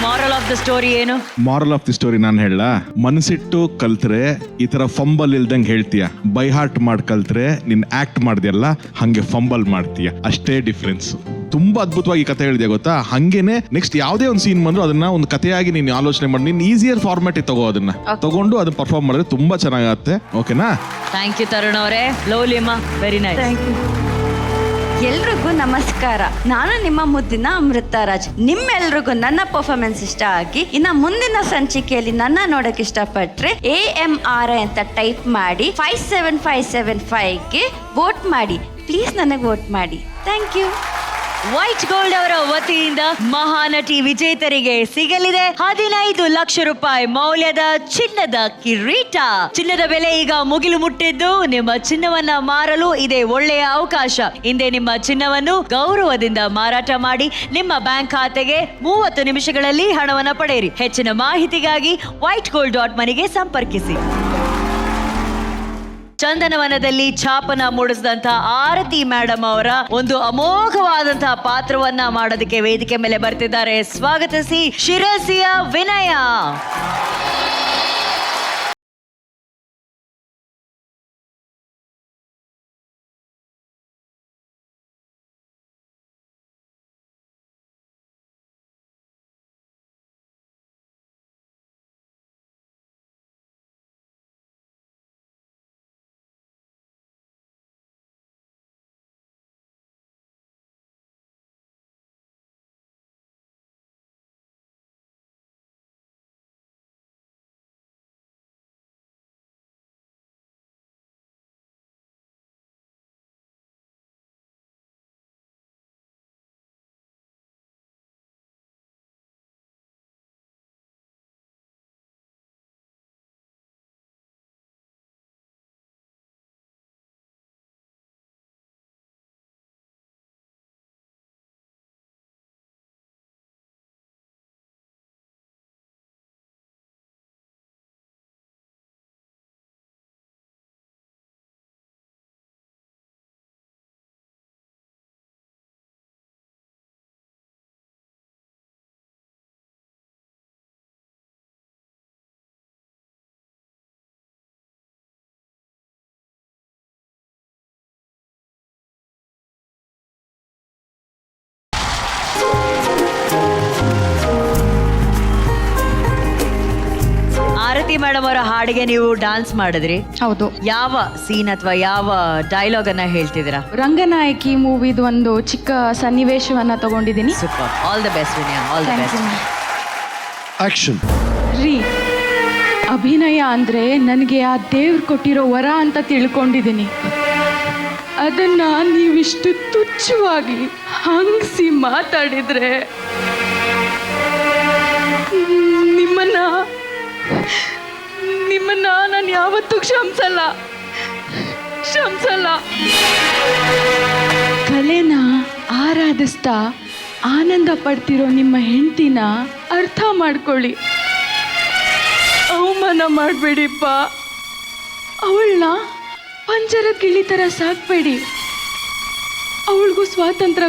ಮಾರಲ್ ಆಫ್ ದ ಸ್ಟೋರಿ ಏನು? ಮಾರಲ್ ಆಫ್ ದಿ ಸ್ಟೋರಿ ನಾನು ಹೇಳ, ಮನಸ್ಸಿಟ್ಟು ಕಲ್ತ್ರೆ ಈ ತರ ಫಂಬಲ್ ಇಲ್ದಂಗೆ ಹೇಳ್ತೀಯ, ಬೈ ಹಾರ್ಟ್ ಮಾಡಿ ಕಲ್ತ್ರೆ ನೀನ್ ಆಕ್ಟ್ ಮಾಡ್ದಿಯಲ್ಲ ಹಂಗೆ ಫಂಬಲ್ ಮಾಡ್ತೀಯ, ಅಷ್ಟೇ ಡಿಫ್ರೆನ್ಸ್. ತುಂಬಾ ಅದ್ಭುತವಾಗಿ ಕತೆ ಹೇಳಿದೆ ಗೊತ್ತಾ. ಹಂಗೇನೆ ನೆಕ್ಸ್ಟ್ ಯಾವುದೇ ಒಂದು ಸೀನ್ ಬಂದ್ರು ಅದನ್ನ ಒಂದು ಕಥೆಯಾಗಿ ನೀನು ಆಲೋಚನೆ ಮಾಡಿ ನೀನ್ ಈಸಿಯರ್ ಫಾರ್ಮ್ಯಾಟ್ ತಗೋ, ಅದನ್ನ ತಗೊಂಡು ಅದನ್ನ ಪರ್ಫಾರ್ಮ್ ಮಾಡಿದ್ರೆ ತುಂಬಾ ಚೆನ್ನಾಗತ್ತೆ. ಓಕೆನಾ? ಥ್ಯಾಂಕ್ ಯು ತರುಣ್ ಅವರೇ. ಲವ್ಲಿಮಾ, ವೆರಿ ನೈಸ್. Thank you. ಎಲ್ರಿಗೂ ನಮಸ್ಕಾರ. ನಾನು ನಿಮ್ಮ ಮುದ್ದಿನ ಅಮೃತರಾಜ್. ನಿಮ್ಮೆಲ್ರಿಗೂ ನನ್ನ ಪರ್ಫಾರ್ಮೆನ್ಸ್ ಇಷ್ಟ ಆಗಿ ಇನ್ನ ಮುಂದಿನ ಸಂಚಿಕೆಯಲ್ಲಿ ನನ್ನ ನೋಡಕ್ ಇಷ್ಟಪಟ್ರೆ AMRI ಅಂತ ಟೈಪ್ ಮಾಡಿ 57575ಗೆ ವೋಟ್ ಮಾಡಿ. ಪ್ಲೀಸ್ ನನಗೆ ವೋಟ್ ಮಾಡಿ. Thank you. ವೈಟ್ ಗೋಲ್ಡ್ ಅವರ ವತಿಯಿಂದ ಮಹಾನಟಿ ವಿಜೇತರಿಗೆ ಸಿಗಲಿದೆ 15 ಲಕ್ಷ ರೂಪಾಯಿ ಮೌಲ್ಯದ ಚಿನ್ನದ ಕಿರೀಟ. ಚಿನ್ನದ ಬೆಲೆ ಈಗ ಮುಗಿಲು ಮುಟ್ಟಿದ್ದು, ನಿಮ್ಮ ಚಿನ್ನವನ್ನ ಮಾರಲು ಇದೆ ಒಳ್ಳೆಯ ಅವಕಾಶ. ಹಿಂದೆ ನಿಮ್ಮ ಚಿನ್ನವನ್ನು ಗೌರವದಿಂದ ಮಾರಾಟ ಮಾಡಿ ನಿಮ್ಮ ಬ್ಯಾಂಕ್ ಖಾತೆಗೆ 30 ನಿಮಿಷಗಳಲ್ಲಿ ಹಣವನ್ನು ಪಡೆಯಿರಿ. ಹೆಚ್ಚಿನ ಮಾಹಿತಿಗಾಗಿ whitegold.moneyಗೆ ಸಂಪರ್ಕಿಸಿ. ಚಂದನವನದಲ್ಲಿ ಛಾಪನ ಮೂಡಿಸಿದಂತಹ ಆರತಿ ಮೇಡಮ್ ಅವರ ಒಂದು ಅಮೋಘವಾದಂತಹ ಪಾತ್ರವನ್ನ ಮಾಡೋದಕ್ಕೆ ವೇದಿಕೆ ಮೇಲೆ ಬರ್ತಿದ್ದಾರೆ. ಸ್ವಾಗತಿಸಿ ಶಿರಸಿಯ ವಿನಯ. ಆರತಿ ಮೇಡಮ್ ಅವರ ಹಾಡಿಗೆ ನೀವು ಡಾನ್ಸ್ ಮಾಡಿದ್ರಿ. ಹೌದು. ಯಾವ ಸೀನ್ ಅಥವಾ ಯಾವ ಡೈಲಾಗ್ ಅನ್ನ ಹೇಳ್ತಿದ್ದೀರಾ? ರಂಗನಾಯಕಿ ಮೂವಿದು ಒಂದು ಚಿಕ್ಕ ಸನ್ನಿವೇಶವನ್ನ ತಗೊಂಡಿದ್ದೀನಿ. Super. All the best Vinaya. All the best. Action. ರೀ, ಅಭಿನಯ ಅಂದ್ರೆ ನನಗೆ ಆ ದೇವ್ರು ಕೊಟ್ಟಿರೋ ವರ ಅಂತ ತಿಳ್ಕೊಂಡಿದ್ದೀನಿ. ಅದನ್ನ ನೀವಿಷ್ಟು ತುಚ್ಛವಾಗಿ ಹಂಗಿಸಿ ಮಾತಾಡಿದ್ರೆ ನಿಮ್ಮನ್ನ ನಾನು ಯಾವತ್ತೂ ಕ್ಷಮಿಸಲ್ಲ. ಕಲೆನ ಆರಾಧಿಸ್ತಾ ಆನಂದ ಪಡ್ತಿರೋ ನಿಮ್ಮ ಹೆಂಡತಿನ ಅರ್ಥ ಮಾಡ್ಕೊಳ್ಳಿ. ಅವಮಾನ ಮಾಡಬೇಡಿಪ್ಪ. ಅವಳನ್ನ ಪಂಜರ ಗಿಳಿ ಥರ ಸಾಕ್ಬೇಡಿ. ಅವಳಿಗೂ ಸ್ವಾತಂತ್ರ್ಯ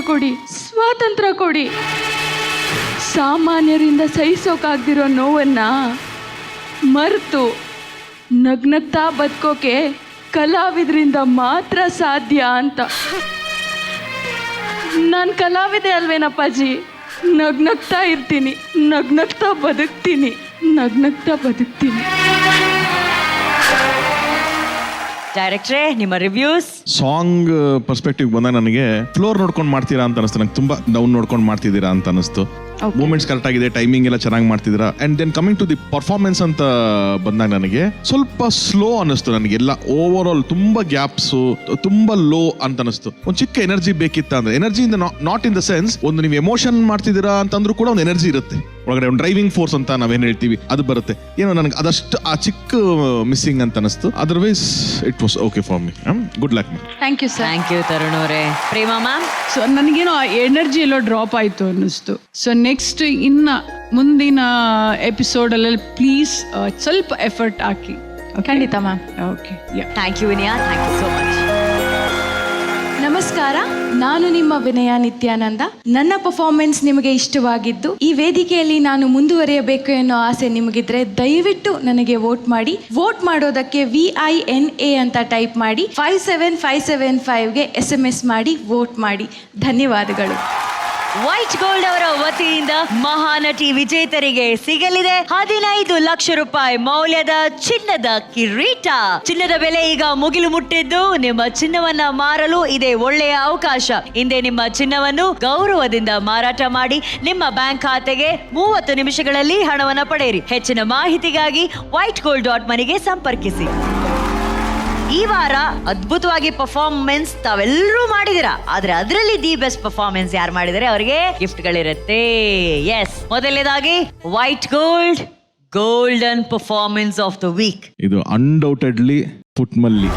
ಕೊಡಿ. ಸಾಮಾನ್ಯರಿಂದ ಸಹಿಸೋಕಾಗ್ದಿರೋ ನೋವನ್ನ ಮರೆತು ನಗ್ನಗ್ತಾ ಬದುಕೋಕೆ ಕಲಾವಿದರಿಂದ ಮಾತ್ರ ಸಾಧ್ಯ ಅಂತ. ನಾನು ಕಲಾವಿದೆ ಅಲ್ವೇನಪ್ಪಾಜಿ? ನಗ್ನಗ್ತಾ ಇರ್ತೀನಿ, ನಗ್ನಗ್ತಾ ಬದುಕ್ತೀನಿ. ಡೈರೆಕ್ಟ್ರೇ, ನಿಮ್ಮ ರಿವ್ಯೂಸ್? ಸಾಂಗ್ ಪರ್ಸ್ಪೆಕ್ಟಿವ್ ಬಂದಾಗ ನನಗೆ ಫ್ಲೋರ್ ನೋಡ್ಕೊಂಡು ಮಾಡ್ತೀರಾ ಅಂತ ಅನಿಸ್ತು. ನಂಗೆ ತುಂಬಾ ಡೌನ್ ನೋಡ್ಕೊಂಡು ಮಾಡ್ತಿದ್ದೀರಾ ಅಂತ ಅನಿಸ್ತು. ಮೂಮೆಂಟ್ಸ್ ಕರೆಕ್ಟ್ ಆಗಿದೆ, ಟೈಮಿಂಗ್ ಎಲ್ಲ ಚೆನ್ನಾಗಿ ಮಾಡ್ತಿದ್ದೀರಾ. And then coming to the performance ಅಂತ ಬಂದಾಗ ನನಗೆ ಸ್ವಲ್ಪ ಸ್ಲೋ ಅನಿಸ್ತು. ನನಗೆಲ್ಲ ಓವರ್ ಆಲ್ ತುಂಬಾ ಗ್ಯಾಪ್ಸು, ತುಂಬಾ ಲೋ ಅಂತ ಅನಿಸ್ತು. ಒಂದು ಚಿಕ್ಕ ಎನರ್ಜಿ ಬೇಕಿತ್ತ ಅಂದ್ರೆ, ಎನರ್ಜಿ ಇಂದ ನಾಟ್ ಇನ್ ದ ಸೆನ್ಸ್ ಒಂದು ನೀವು ಎಮೋಷನ್ ಮಾಡ್ತಿದ್ದೀರಾ ಅಂತಂದ್ರೂ ಕೂಡ ಒಂದು ಎನರ್ಜಿ ಇರುತ್ತೆ ಒಳಗಡೆ. ಒಂದು ಡ್ರೈವಿಂಗ್ ಫೋರ್ಸ್ ಅಂತ ನಾವೇನು ಹೇಳ್ತೀವಿ ಅದು ಬರುತ್ತೆ. ಏನೋ ನನಗೆ ಅದಷ್ಟು ಆ ಚಿಕ್ಕ ಮಿಸ್ಸಿಂಗ್ ಅಂತ ಅನಿಸ್ತು. Otherwise it was okay for me. Good luck. Thank you sir. Thank you Tarun ಅವರೇ. ಪ್ರೇಮಾ ಮ್ಯಾಮ್? ಸೊ ನನಗೇನೋ ಆ ಎನರ್ಜಿ ಎಲ್ಲೋ ಡ್ರಾಪ್ ಆಯಿತು ಅನ್ನಿಸ್ತು. ಸೊ ನೆಕ್ಸ್ಟ್ ಇನ್ನು ಮುಂದಿನ ಎಪಿಸೋಡಲ್ಲಿ ಪ್ಲೀಸ್ ಸ್ವಲ್ಪ ಎಫರ್ಟ್ ಹಾಕಿ. ಖಂಡಿತ ma'am. Okay. Thank you Vinaya, thank you so much. ನಮಸ್ಕಾರ, ನಾನು ನಿಮ್ಮ ವಿನಯ ನಿತ್ಯಾನಂದ. ನನ್ನ ಪರ್ಫಾರ್ಮೆನ್ಸ್ ನಿಮಗೆ ಇಷ್ಟವಾಗಿದ್ದು ಈ ವೇದಿಕೆಯಲ್ಲಿ ನಾನು ಮುಂದುವರಿಯಬೇಕು ಅನ್ನೋ ಆಸೆ ನಿಮಗಿದ್ರೆ ದಯವಿಟ್ಟು ನನಗೆ ವೋಟ್ ಮಾಡಿ. ವೋಟ್ ಮಾಡೋದಕ್ಕೆ VINA ಅಂತ ಟೈಪ್ ಮಾಡಿ 57575ಗೆ SMS ಮಾಡಿ ವೋಟ್ ಮಾಡಿ. ಧನ್ಯವಾದಗಳು. ವೈಟ್ ಗೋಲ್ಡ್ ಅವರ ವತಿಯಿಂದ ಮಹಾನಟಿ ವಿಜೇತರಿಗೆ ಸಿಗಲಿದೆ 15 ಲಕ್ಷ ರೂಪಾಯಿ ಮೌಲ್ಯದ ಚಿನ್ನದ ಕಿರೀಟ. ಚಿನ್ನದ ಬೆಲೆ ಈಗ ಮುಗಿಲು ಮುಟ್ಟಿದ್ದು, ನಿಮ್ಮ ಚಿನ್ನವನ್ನ ಮಾರಲು ಇದೆ ಒಳ್ಳೆಯ ಅವಕಾಶ. ಹಿಂದೆ ನಿಮ್ಮ ಚಿನ್ನವನ್ನು ಗೌರವದಿಂದ ಮಾರಾಟ ಮಾಡಿ ನಿಮ್ಮ ಬ್ಯಾಂಕ್ ಖಾತೆಗೆ 30 ನಿಮಿಷಗಳಲ್ಲಿ ಹಣವನ್ನು ಪಡೆಯಿರಿ. ಹೆಚ್ಚಿನ ಮಾಹಿತಿಗಾಗಿ whitegold.money ಸಂಪರ್ಕಿಸಿ. ಈ ವಾರ ಅದ್ಭುತವಾಗಿ ಪರ್ಫಾರ್ಮೆನ್ಸ್ ತಾವೆಲ್ಲರೂ ಮಾಡಿದಿರಾ, ಆದ್ರೆ ಅದರಲ್ಲಿ ದಿ ಬೆಸ್ಟ್ ಪರ್ಫಾರ್ಮೆನ್ಸ್ ಯಾರು ಮಾಡಿದರೆ ಅವರಿಗೆ ಗಿಫ್ಟ್ಗಳಿರುತ್ತೆ. ಎಸ್, ಮೊದಲನೇದಾಗಿ white gold golden performance of the week. ಇದು ಅನ್ಡೌಟೆಡ್ಲಿ ಪುಟ್ಮಲ್ಲಿ.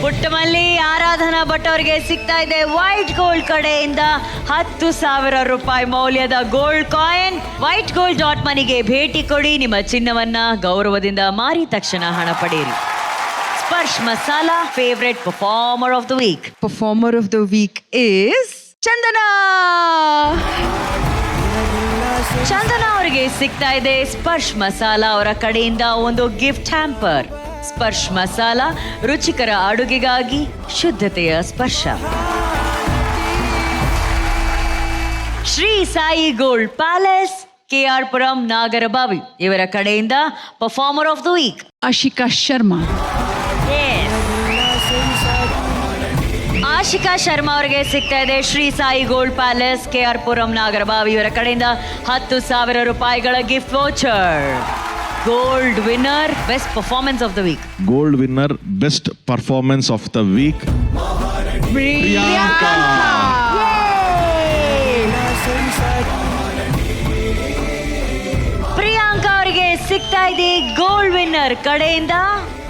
ಪುಟ್ಟಮಲ್ಲಿ ಆರಾಧನಾ ಭಟ್ ಅವರಿಗೆ ಸಿಗ್ತಾ ಇದೆ ವೈಟ್ ಗೋಲ್ಡ್ ಕಡೆಯಿಂದ 10,000 ರೂಪಾಯಿ ಮೌಲ್ಯದ ಗೋಲ್ಡ್ ಕಾಯಿನ್. whitegold.moneyಗೆ ಭೇಟಿ ಕೊಡಿ. ನಿಮ್ಮ ಚಿನ್ನವನ್ನ ಗೌರವದಿಂದ ಮಾರಿ ತಕ್ಷಣ ಹಣ ಪಡೆಯಿರಿ. Sparsh masala favourite performer of the week. Performer of the week is Chandana. Chandana ಅವರಿಗೆ ಸಿಗ್ತಾ ಇದೆ ಸ್ಪರ್ಶ್ ಮಸಾಲಾ ಅವರ ಕಡೆಯಿಂದ ಒಂದು ಗಿಫ್ಟ್ ಹ್ಯಾಂಪರ್. ಸ್ಪರ್ಶ್ ಮಸಾಲಾ, ರುಚಿಕರ ಅಡುಗೆಗಾಗಿ ಶುದ್ಧತೆಯ ಸ್ಪರ್ಶ. Shri Sai Gold Palace, KR Puram, Nagarabhavi ಇವರ ಕಡೆಯಿಂದ performer of the week Ashika Sharma. Ashika Sharma ಅವರಿಗೆ ಸಿಗ್ತಾ ಇದೆ Shri Sai Gold Palace, KR Puram, Nagarabhavi ಇವರ ಕಡೆಯಿಂದ 10,000 ರೂಪಾಯಿಗಳ gift voucher. Gold Winner best performance of the week. Gold Winner best performance of the week Priyanka. Priyanka ಅವರಿಗೆ ಸಿಗ್ತಾ ಇದೆ ಗೋಲ್ಡ್ ವಿನ್ನರ್ ಕಡೆಯಿಂದ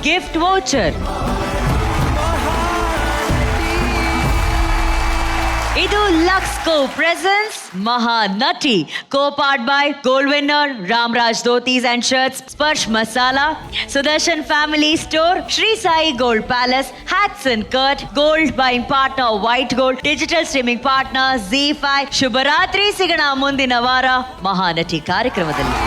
ಗಿಫ್ಟ್ ವೋಚರ್. ಇದು ಲಕ್ಸ್ಕೋ presents Mahanati, co-powered by Gold Winner, Ramraj Dhotis and Shirts, Sparsh Masala, Sudarshan Family Store, Sri Sai Gold Palace, Hats and Kurt, Gold Buying Partner White Gold, Digital Streaming Partner ZEE5. ಶುಭರಾತ್ರಿ, ಸಿಗೋಣ ಮುಂದಿನ ವಾರ ಮಹಾನಟಿ ಕಾರ್ಯಕ್ರಮದಲ್ಲಿ.